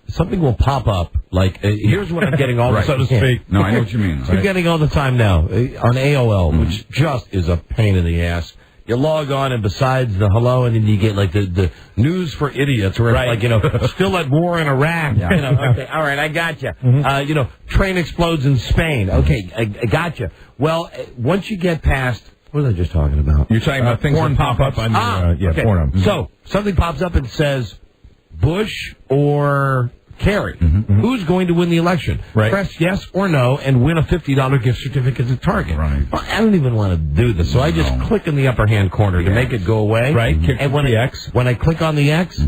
something will pop up. Like, here's what I'm getting all the time. So to speak. No, I know what you mean. I'm getting all the time now on AOL, which just is a pain in the ass. You log on, and besides the hello, and then you get, like, the news for idiots, where it's like, still at war in Iraq. Yeah. Okay, all right, I got you. Train explodes in Spain. Okay, I got you. Well, once you get past, what was I just talking about? You're talking about things that pop up on your, porn. So, something pops up and says, Bush or Kerry, who's going to win the election? Right. Press yes or no and win a $50 gift certificate to Target. Right. Well, I don't even want to do this, so I just click in the upper hand corner to make it go away. Right. And when I click on the X,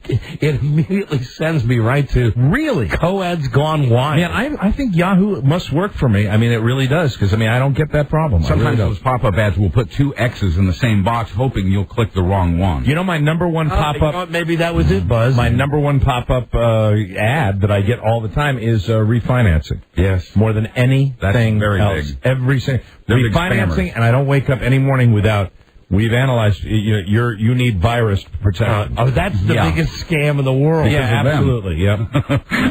it immediately sends me right to co-eds gone wild. Man, I think Yahoo must work for me. I mean, it really does, because, I don't get that problem. Sometimes those pop-up ads will put 2 X's in the same box, hoping you'll click the wrong one. You know, my number one pop-up... maybe that was it, Buzz. My number one pop-up ad that I get all the time is refinancing. Yes. More than anything That's very else. big. Refinancing, and I don't wake up any morning without... We've analyzed. You need virus protection. That's the biggest scam in the world. Yeah, absolutely. Yep.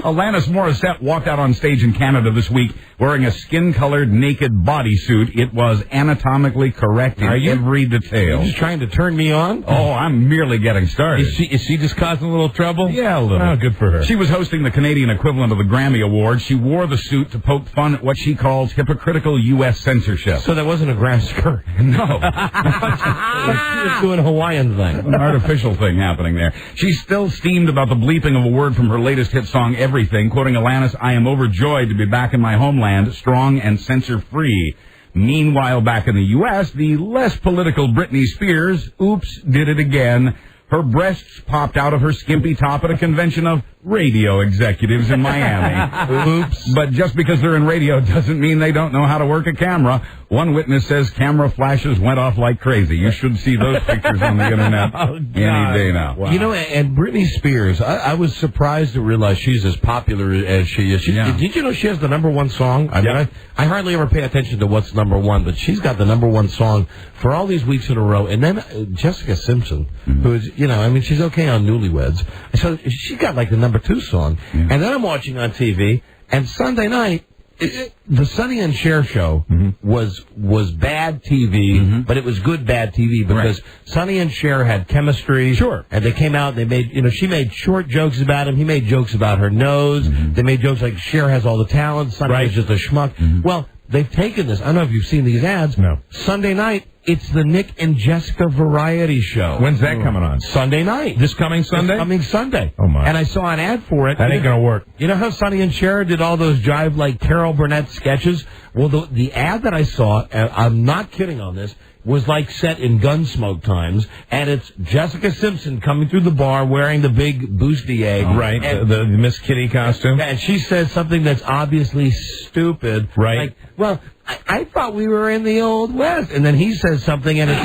Alanis Morissette walked out on stage in Canada this week wearing a skin-colored naked bodysuit. It was anatomically correct in every detail. You're just trying to turn me on? Oh, I'm merely getting started. Is she just causing a little trouble? Yeah, a little. Oh, good for her. She was hosting the Canadian equivalent of the Grammy Awards. She wore the suit to poke fun at what she calls hypocritical U.S. censorship. So that wasn't a grass skirt? No. She was doing a Hawaiian thing. An artificial thing happening there. She's still steamed about the bleeping of a word from her latest hit song, Everything. Quoting Alanis, I am overjoyed to be back in my homeland, strong and censor-free. Meanwhile, back in the U.S., the less political Britney Spears, oops, did it again. Her breasts popped out of her skimpy top at a convention of radio executives in Miami. Oops. But just because they're in radio doesn't mean they don't know how to work a camera. One witness says camera flashes went off like crazy. You should see those pictures on the internet any day now. Wow. You know, and Britney Spears, I was surprised to realize she's as popular as she is. Did you know she has the #1 song? I hardly ever pay attention to what's #1, but she's got the #1 song for all these weeks in a row. And then Jessica Simpson, who is, she's okay on Newlyweds. So she got like the #2 song. Yeah. And then I'm watching on TV, and Sunday night, the Sonny and Cher show was bad TV, but it was good bad TV because Sonny and Cher had chemistry. Sure. And they came out and they made, she made short jokes about him. He made jokes about her nose. They made jokes like Cher has all the talent. Sonny is just a schmuck. Well, they've taken this. I don't know if you've seen these ads. No. Sunday night, it's the Nick and Jessica variety show. When's that coming on? Sunday night. This coming Sunday? This coming Sunday. Oh, my. And I saw an ad for it. That ain't going to work. You know how Sonny and Cher did all those jive like Carol Burnett sketches? Well, the ad that I saw, and I'm not kidding on this, was like set in Gunsmoke times, and it's Jessica Simpson coming through the bar wearing the big bustier. Right, and the Miss Kitty costume. And she says something that's obviously stupid. Right. Like, well, I thought we were in the Old West. And then he says something, and it's...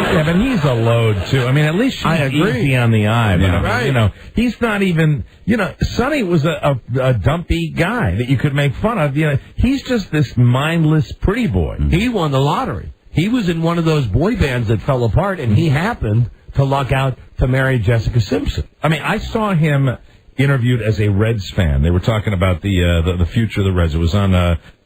Yeah, but he's a load, too. At least she's easy on the eye. But, he's not even... Sonny was a dumpy guy that you could make fun of. He's just this mindless pretty boy. He won the lottery. He was in one of those boy bands that fell apart, and he happened to luck out to marry Jessica Simpson. I saw him interviewed as a Reds fan. They were talking about the future of the Reds. It was on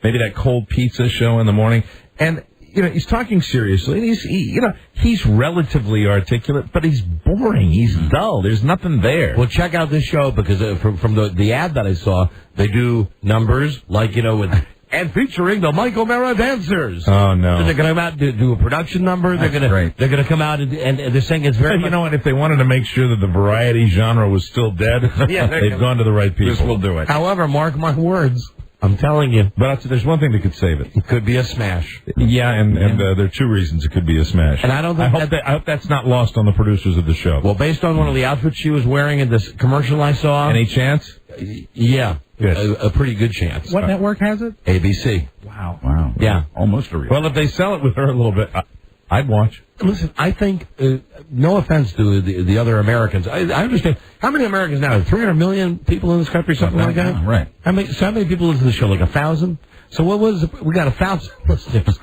maybe that cold pizza show in the morning. And... he's talking seriously, and he's relatively articulate, but he's boring. He's dull. There's nothing there. Well, check out this show, because from the ad that I saw, they do numbers, like, with and featuring the Mike O'Mara dancers. Oh, no. So they're going to come out and do a production number. They're going to come out and they're saying it's very. You know what? If they wanted to make sure that the variety genre was still dead, they've gone to the right people. This will do it. However, mark my words. I'm telling you. But there's one thing that could save it. It could be a smash. Yeah, and there are two reasons it could be a smash. And I don't think I hope that's not lost on the producers of the show. Well, based on one of the outfits she was wearing in this commercial I saw. Any chance? Yeah. A pretty good chance. What network has it? ABC. Wow. Yeah. Almost a real. Well, if they sell it with her a little bit, I'd watch. Listen, I think, no offense to the other Americans, I understand. How many Americans now? 300 million people in this country, something like that? Yeah, right. How many people listen to the show? Like 1,000? So what was it? We got 1,000 listeners.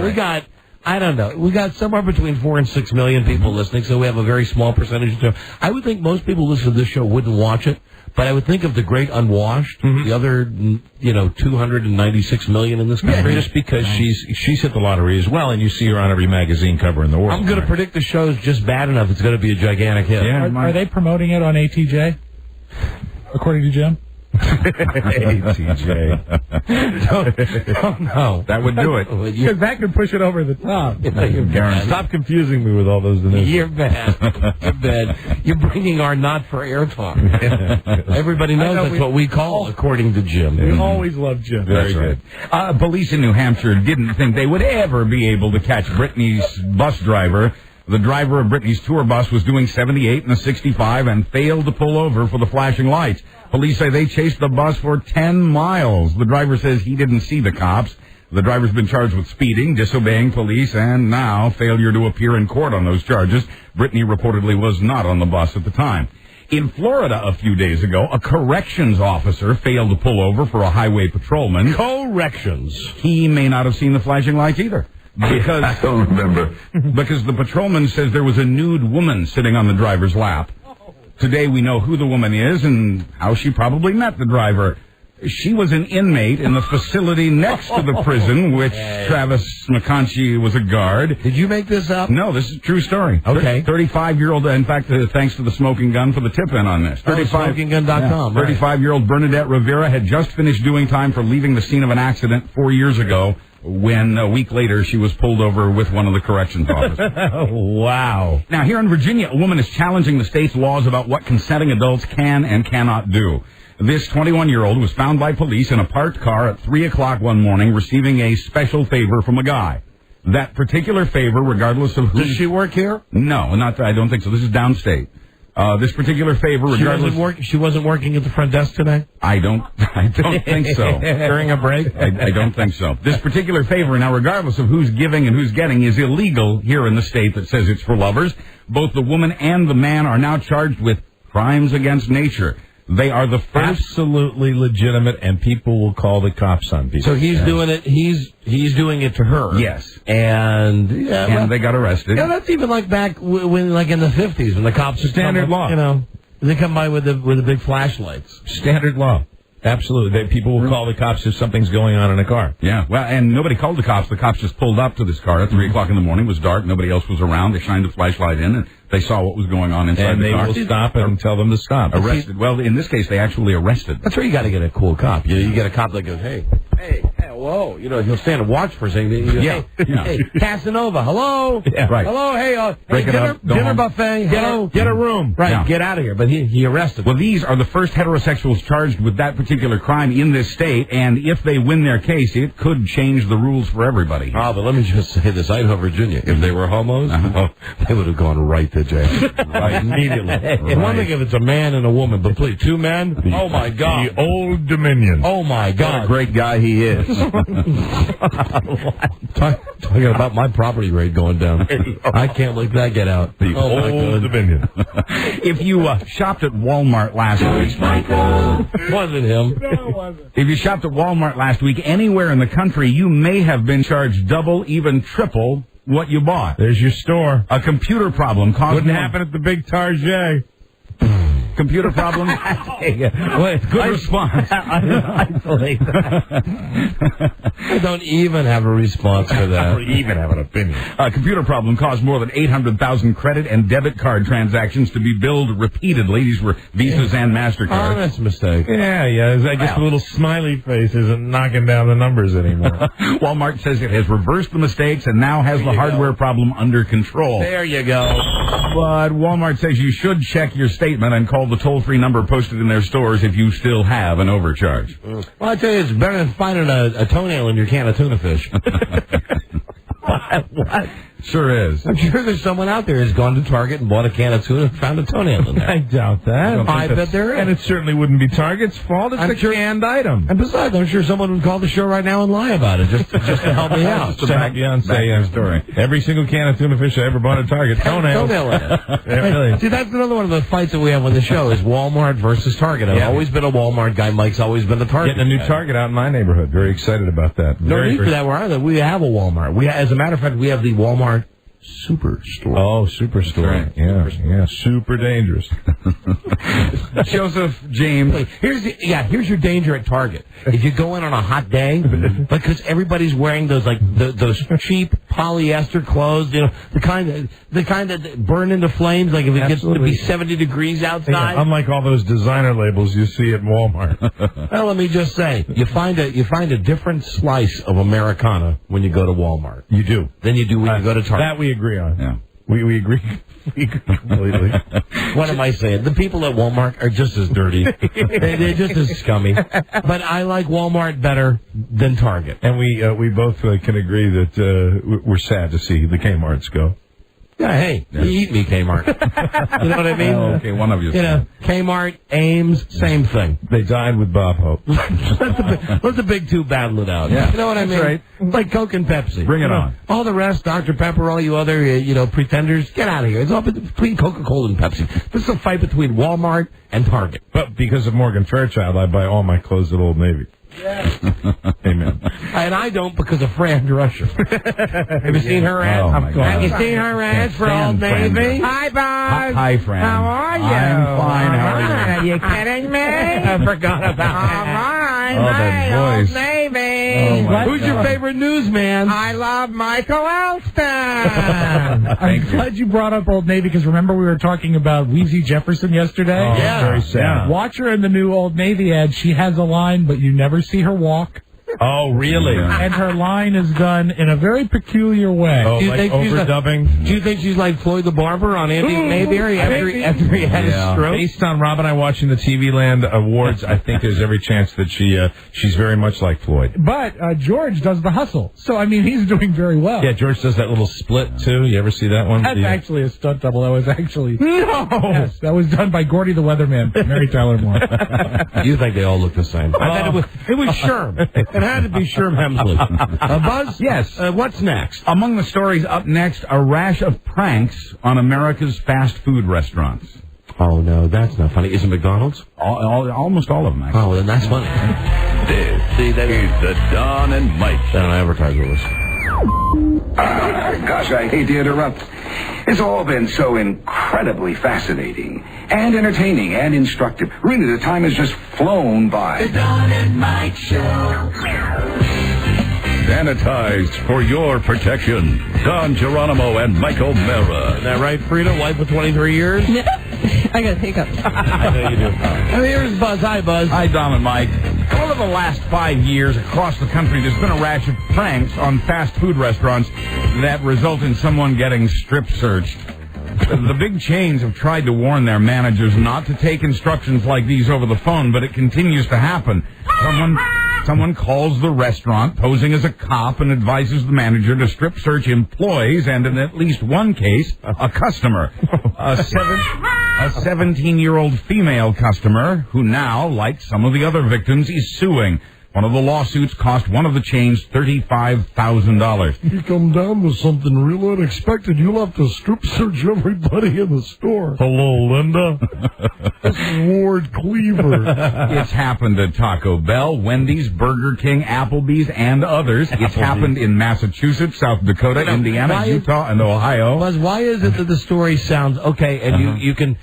We got, I don't know, we got somewhere between 4 and 6 million people listening, so we have a very small percentage. I would think most people listen to this show wouldn't watch it. But I would think of the great unwashed, the other, 296 million in this country. Just because she's hit the lottery as well, and you see her on every magazine cover in the world. I'm going to predict the show's just bad enough it's going to be a gigantic hit. Yeah, are they promoting it on ATJ? According to Jim? ATJ. No. That would do it. Because that could push it over the top. Stop confusing me with all those initials. You're bad. You're bad. You're bringing our not for air talk. Everybody knows that's what we call, according to Jim. We always love Jim. Very good. Police in New Hampshire didn't think they would ever be able to catch Britney's bus driver. The driver of Britney's tour bus was doing 78 and a 65 and failed to pull over for the flashing lights. Police say they chased the bus for 10 miles. The driver says he didn't see the cops. The driver's been charged with speeding, disobeying police, and now failure to appear in court on those charges. Britney reportedly was not on the bus at the time. In Florida a few days ago, a corrections officer failed to pull over for a highway patrolman. Corrections. He may not have seen the flashing lights either. Because I don't remember. Because the patrolman says there was a nude woman sitting on the driver's lap. Today we know who the woman is and how she probably met the driver. She was an inmate in the facility next to the prison, which Travis McConchie was a guard. Did you make this up? No, this is a true story. Okay. 35-year-old, in fact, thanks to the Smoking Gun for the tip-in on this. SmokingGun.com. 35-year-old Bernadette Rivera had just finished doing time for leaving the scene of an accident 4 years ago, when a week later she was pulled over with one of the corrections officers. Wow. Now, here in Virginia, a woman is challenging the state's laws about what consenting adults can and cannot do. This 21-year-old was found by police in a parked car at 3 o'clock one morning receiving a special favor from a guy. That particular favor, regardless of who... Does she work here? No, I don't think so. This is downstate. This particular favor, regardless... She wasn't working at the front desk today? I don't think so. During a break? I don't think so. This particular favor, now, regardless of who's giving and who's getting, is illegal here in the state that says it's for lovers. Both the woman and the man are now charged with crimes against nature. They are the first... Absolutely legitimate, and people will call the cops on people. So he's doing it, he's doing it to her. Yes. And they got arrested. Yeah, that's even like back when, like in the 50s, when the cops... Standard law. They come by with the big flashlights. Standard law. Absolutely. People will call the cops if something's going on in a car. Yeah, well, and nobody called the cops. The cops just pulled up to this car at 3 o'clock in the morning. It was dark. Nobody else was around. They shined the flashlight in, and they saw what was going on inside the car. And they will stop and tell them to stop. Arrested. Well, in this case, they actually arrested. That's where you got to get a cool cop. You get a cop that goes, hey, whoa. He'll stand and watch for a second. Hey, Casanova, hello? Yeah, right. Hello, hey, dinner buffet. Hello. Get a room. Right, Yeah. Get out of here. But he arrested them. Well, these are the first heterosexuals charged with that particular crime in this state, and if they win their case, it could change the rules for everybody. But let me just say this. Idaho, Virginia, if they were homos, they would have gone right to jail. Right, immediately. One thing if it's a man and a woman, but please, two men? Oh, my God. The Old Dominion. Oh, my God. What a great guy he is. Talking about my property rate going down. I can't let that get out. The Old Dominion. If you shopped at Walmart last week... Wasn't him. No, it wasn't. If you shopped at Walmart last week, anywhere in the country, you may have been charged double, even triple what you bought. There's your store. A computer problem caused... Wouldn't happen at the big Target. Computer problem? Good response. Isolate that. I don't even have a response for that. I don't even have an opinion. Computer problem caused more than 800,000 credit and debit card transactions to be billed repeatedly. These were Visas and MasterCards. Honest mistake. Yeah. I guess the little smiley face isn't knocking down the numbers anymore. Walmart says it has reversed the mistakes and now has the hardware problem under control. There you go. But Walmart says you should check your statement and call the toll-free number posted in their stores if you still have an overcharge. Well, I tell you, it's better than finding a toenail in your can of tuna fish. What? Sure is. I'm sure there's someone out there who's gone to Target and bought a can of tuna and found a toenail in there. I doubt that. I bet there is. And it certainly wouldn't be Target's fault. It's a canned item. And besides, I'm sure someone would call the show right now and lie about it just to help me out. Just to back your story. Every single can of tuna fish I ever bought at Target, toenail in it. Really. See, that's another one of the fights that we have on the show is Walmart versus Target. I've always been a Walmart guy. Mike's always been a Target Getting a new guy. Target out in my neighborhood. Very excited about that. No need for that where I live. We have a Walmart. As a matter of fact, we have the Walmart Superstore. Oh, Superstore. Right. Yeah. Super dangerous. Joseph James. Here's your danger at Target. If you go in on a hot day, because everybody's wearing those those cheap polyester clothes, the kind that burn into flames, like if it gets to be 70 degrees outside. Yeah, unlike all those designer labels you see at Walmart. Well, let me just say, you find a different slice of Americana when you go to Walmart. You do. Than you do when you go to Target. That we agree on. Yeah. We agree. We agree completely. What am I saying? The people at Walmart are just as dirty. They're just as scummy. But I like Walmart better than Target. And we both can agree that we're sad to see the Kmarts go. Yeah, hey, you eat me, Kmart. You know what I mean? Oh, okay, one of you. Kmart, Ames, same thing. They died with Bob Hope. Let the big two battle it out. Yeah, you know what I mean? Right. Like Coke and Pepsi. Bring it on. All the rest, Dr. Pepper, all you other, pretenders, get out of here. It's all between Coca-Cola and Pepsi. This is a fight between Walmart and Target. But because of Morgan Fairchild, I buy all my clothes at Old Navy. Yes. Amen. And I don't because of Fran Drescher. Have you seen her ad? Have you seen her ads for Old Navy? Hi, Bob. Hi, Fran. How are you? I'm fine. How are you? Are you kidding me? I forgot about that. All right. Oh, that voice. Old Navy. Oh, Who's your favorite newsman? I love Michael Elston. I'm glad you brought up Old Navy because remember we were talking about Weezy Jefferson yesterday? Oh, yeah. Very sad. Watch her in the new Old Navy ad. She has a line, but you never see her walk. Oh, really? And her line is done in a very peculiar way. Oh, like overdubbing? Do you think she's like Floyd the Barber on Andy Mayberry after he had his stroke? Based on Rob and I watching the TV Land Awards, I think there's every chance that she's very much like Floyd. But George does the hustle. So, I mean, he's doing very well. Yeah, George does that little split, too. You ever see that one? That's actually a stunt double. That was actually... No! Yes, that was done by Gordy the Weatherman, Mary Tyler Moore. You think they all look the same? I bet it was Sherm. It had to be Sherm Hemsley. Buzz? Yes. What's next? Among the stories up next, a rash of pranks on America's fast food restaurants. Oh, no, that's not funny. Is it McDonald's? Almost all of them, actually. Oh, then that's funny. This is the Don and Mike. They don't advertise with us. Gosh, I hate to interrupt. It's all been so incredibly fascinating and entertaining and instructive. Really, the time has just flown by. The Don and Mike Show. Sanitized for your protection. Don Geronimo and Michael Mara. Isn't that right, Frida? Wife of 23 years? I got hiccups. I know you do. And here's Buzz. Hi, Buzz. Hi, Don and Mike. Over the last 5 years across the country, there's been a rash of pranks on fast food restaurants that result in someone getting strip searched. The big chains have tried to warn their managers not to take instructions like these over the phone, but it continues to happen. Someone calls the restaurant posing as a cop and advises the manager to strip search employees and, in at least one case, a customer. A 17-year-old female customer who now, like some of the other victims, is suing. One of the lawsuits cost one of the chains $35,000. You come down with something real unexpected, you'll have to strip search everybody in the store. Hello, Linda. This is Ward Cleaver. It's happened at Taco Bell, Wendy's, Burger King, Applebee's, and others. It's happened in Massachusetts, South Dakota, Indiana, Utah, and Ohio. Buzz, why is it that the story sounds okay and you can...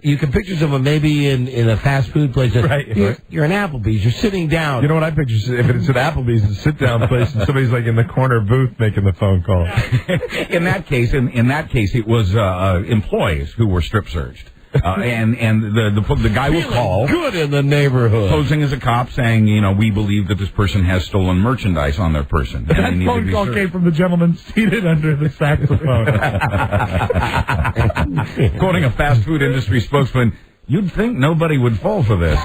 you can picture someone maybe in a fast food place. Right. You're in Applebee's. You're sitting down. You know what I picture? If it's at Applebee's, it's a sit-down place, and somebody's like in the corner booth making the phone call. In that case, it was employees who were strip searched. And the guy will call. Good in the neighborhood. Posing as a cop saying, we believe that this person has stolen merchandise on their person. That phone call came from the gentleman seated under the saxophone. Quoting a fast food industry spokesman, you'd think nobody would fall for this.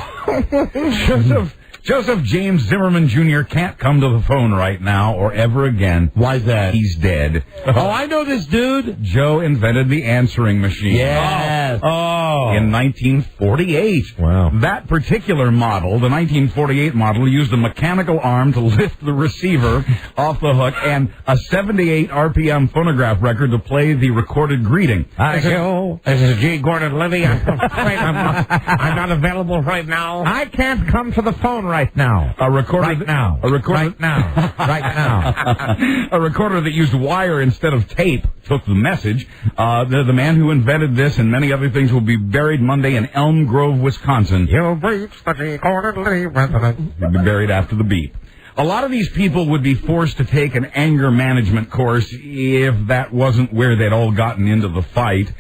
Joseph James Zimmerman Jr. can't come to the phone right now or ever again. Why's that? He's dead. Oh, I know this dude. Joe invented the answering machine. Yes. Oh. In 1948. Wow. That particular model, the 1948 model, used a mechanical arm to lift the receiver off the hook and a 78 RPM phonograph record to play the recorded greeting. Hi, Joe. This is G. Gordon Liddy. I'm not available right now. I can't come to the phone right now. A recorder right now. A recorder right now. Right now. A recorder that used wire instead of tape took the message. The man who invented this and many other things will be buried Monday in Elm Grove, Wisconsin. You'll reach the G. Gordon Liddy residence. He'll be buried after the beep. A lot of these people would be forced to take an anger management course if that wasn't where they'd all gotten into the fight.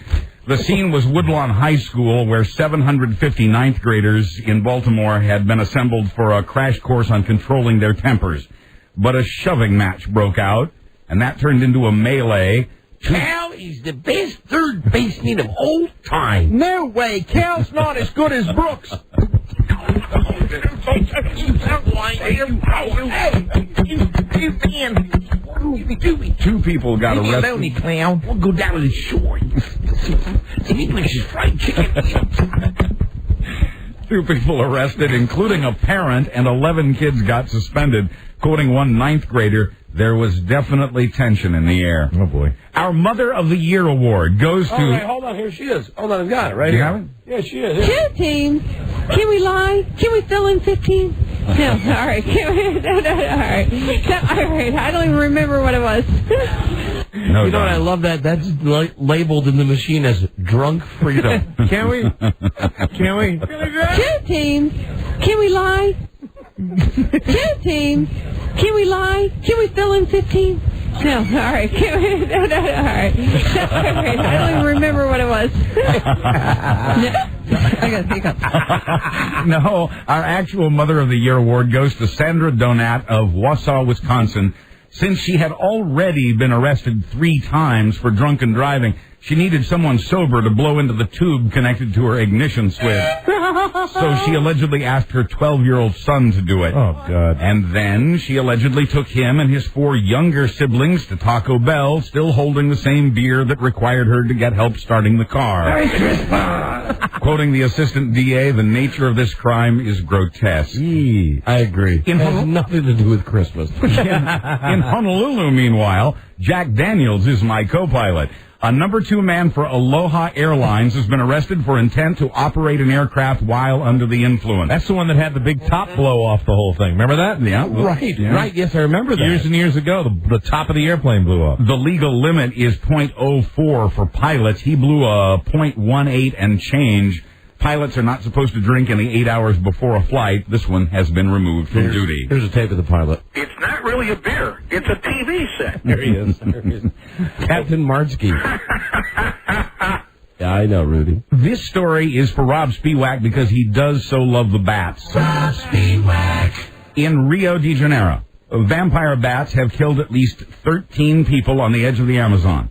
The scene was Woodlawn High School, where 750 ninth graders in Baltimore had been assembled for a crash course on controlling their tempers. But a shoving match broke out, and that turned into a melee. Cal is the best third baseman of all time. No way. Cal's not as good as Brooks. Two people got arrested. Lonely clown. We'll go down to the shore. Some English fried chicken. Two people arrested, including a parent, and 11 kids got suspended. Quoting one ninth grader, there was definitely tension in the air. Oh, boy. Our Mother of the Year award goes to... Oh, wait, hold on. Here she is. Hold on, I've got it right you here. Have it? Yeah, she is. Two teams. Can we lie? Can we fill in 15? No, all right. No, all right. No, all right. I don't even remember what it was. No, you know what? I love that. That's labeled in the machine as drunk freedom. Can we? Can we? Two teams. Can we lie? Two teams. Can we lie? Can we fill in 15? No, all right. No, all right. No, all right. I don't even remember what it was. I got hiccups. No, our actual Mother of the Year award goes to Sandra Donat of Wausau, Wisconsin. Since she had already been arrested 3 times for drunken driving, she needed someone sober to blow into the tube connected to her ignition switch. So she allegedly asked her 12-year-old son to do it. Oh, God. And then she allegedly took him and his 4 younger siblings to Taco Bell, still holding the same beer that required her to get help starting the car. Merry Christmas! Quoting the assistant DA, the nature of this crime is grotesque. I agree. It has nothing to do with Christmas. In Honolulu, meanwhile, Jack Daniels is my co-pilot. A number 2 man for Aloha Airlines has been arrested for intent to operate an aircraft while under the influence. That's the one that had the big top blow off the whole thing. Remember that? Yeah. Right. Yes, I remember that. Years and years ago, the top of the airplane blew off. The legal limit is .04 for pilots. He blew a .18 and change. Pilots are not supposed to drink in the 8 hours before a flight. This one has been removed from duty. Here's a tape of the pilot. It's not really a beer. It's a TV set. There he is. Captain Martsky. Yeah, I know, Rudy. This story is for Rob Spiewak because he does so love the bats. Rob Spiewak. In Rio de Janeiro, vampire bats have killed at least 13 people on the edge of the Amazon.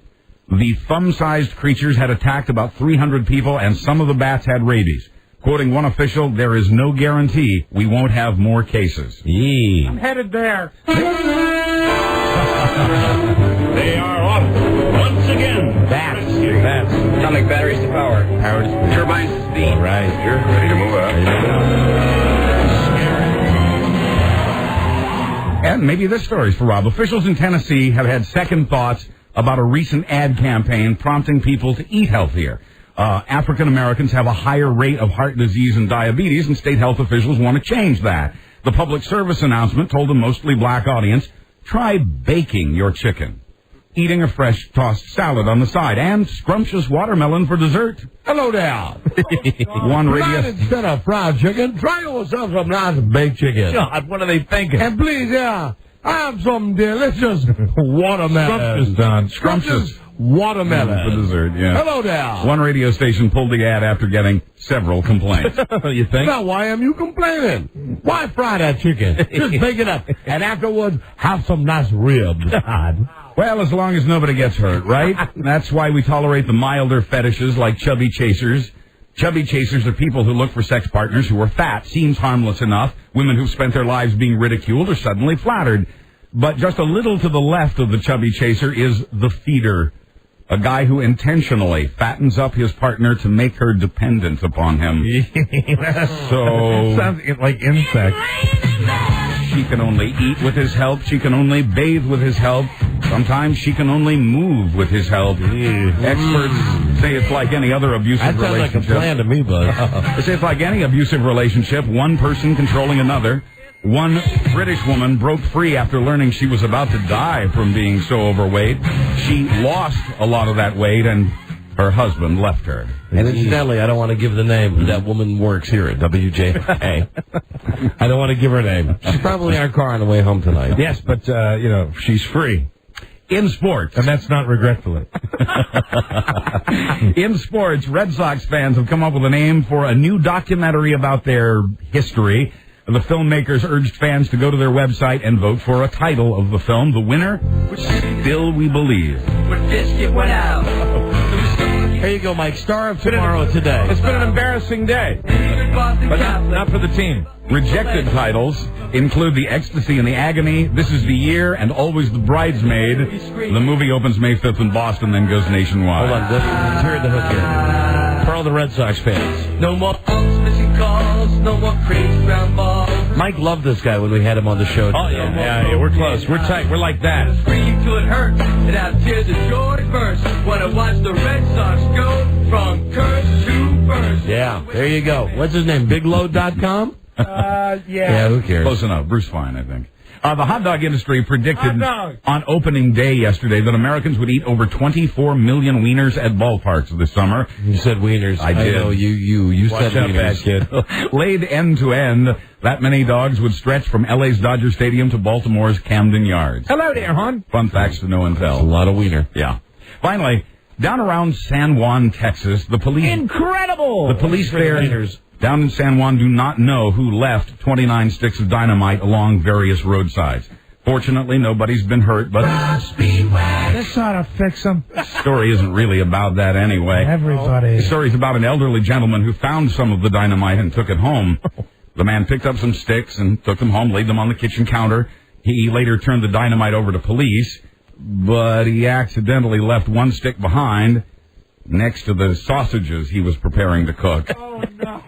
The thumb-sized creatures had attacked about 300 people, and some of the bats had rabies. Quoting one official, there is no guarantee we won't have more cases. I'm headed there. They are off once again. Bats. Atomic batteries to power. Turbines to speed. All right. You're ready to move up. And maybe this story's for Rob. Officials in Tennessee have had second thoughts about a recent ad campaign prompting people to eat healthier. African Americans have a higher rate of heart disease and diabetes, and state health officials want to change that. The public service announcement told a mostly black audience, try baking your chicken. eating a fresh tossed salad on the side, and scrumptious watermelon for dessert. Hello there. One radio... Instead of fried chicken, try yourself some nice baked chicken. God, what are they thinking? And please, have some delicious watermelon. Scrumptious, Don. Scrumptious. Watermelon. For dessert, yeah. Hello there. One radio station pulled the ad after getting several complaints. You think? Now, why am you complaining? Why fry that chicken? Just bake it up. And afterwards, have some nice ribs. Well, as long as nobody gets hurt, right? That's why we tolerate the milder fetishes like chubby chasers. Chubby chasers are people who look for sex partners who are fat. Seems harmless enough. Women who've spent their lives being ridiculed are suddenly flattered. But just a little to the left of the chubby chaser is the feeder. A guy who intentionally fattens up his partner to make her dependent upon him. So... Sounds like insects. She can only eat with his help. She can only bathe with his help. Sometimes she can only move with his help. Experts say it's like any other abusive relationship. That sounds like a plan to me, bud. They say it's like any abusive relationship, one person controlling another. One British woman broke free after learning she was about to die from being so overweight. She lost a lot of that weight, and her husband left her. And incidentally, I don't want to give the name. That woman works here at WJA. I don't want to give her name. She's probably in our car on the way home tonight. Yes, but, she's free. In sports. And that's not regretfully. In sports, Red Sox fans have come up with a name for a new documentary about their history. The filmmakers urged fans to go to their website and vote for a title of the film. The winner, Still We Believe. Here you go, Mike. Star of tomorrow today. It's been an embarrassing day. But not for the team. Rejected titles include The Ecstasy and the Agony, This Is the Year, and Always the Bridesmaid. The movie opens May 5th in Boston, then goes nationwide. Hold on, let's hear the hook here. For all the Red Sox fans. No more missing calls, no more crazy ground balls. Mike loved this guy when we had him on the show. Oh, yeah, we're close. We're tight. We're like that. Scream till it hurts, and have tears of joy burst. Wanna watch the Red Sox go from curse to burst. Yeah, there you go. What's his name? BigLoad.com? Yeah, who cares? Close enough. Bruce Fine, I think. The hot dog industry predicted on opening day yesterday that Americans would eat over 24 million wieners at ballparks this summer. You said wieners. I did. I know you Watch said out, wieners. kid. Laid end to end, that many dogs would stretch from LA's Dodger Stadium to Baltimore's Camden Yards. Hello there, hon. Fun facts to know and tell. That's a lot of wiener. Yeah. Finally, down around San Juan, Texas, the police... Incredible! The police there... Down in San Juan do not know who left 29 sticks of dynamite along various roadsides. Fortunately, nobody's been hurt, but... This ought to fix them. The story isn't really about that anyway. Everybody. The story's about an elderly gentleman who found some of the dynamite and took it home. The man picked up some sticks and took them home, laid them on the kitchen counter. He later turned the dynamite over to police, but he accidentally left one stick behind next to the sausages he was preparing to cook. Oh, no.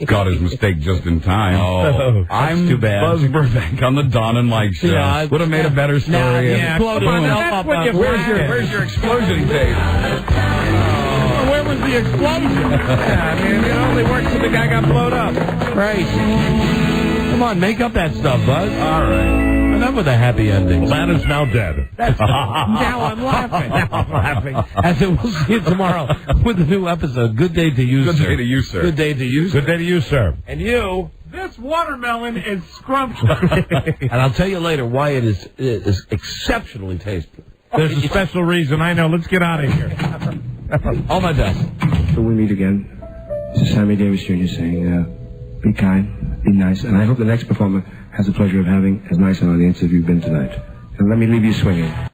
Got his mistake just in time. Oh, I'm too bad. Buzz Burbank on the Don and Mike show. Yeah, would have made a better story. Where's your explosion tape? Where was the explosion? Yeah, man, it only works when the guy got blown up. Right. Come on, make up that stuff, Buzz. All right. Enough with a happy ending. The man is now dead. Now I'm laughing. As it, we'll see you tomorrow with a new episode. Good day to you, sir. Good day to you, sir. Good day to you, sir. Good day to you, sir. And you. This watermelon is scrumptious. And I'll tell you later why it is exceptionally tasty. There's a special reason. I know. Let's get out of here. All my best. Till we meet again, this is Sammy Davis Jr. saying, be kind, be nice, and I hope the next performer has the pleasure of having as nice an audience as you've been tonight. And let me leave you swinging.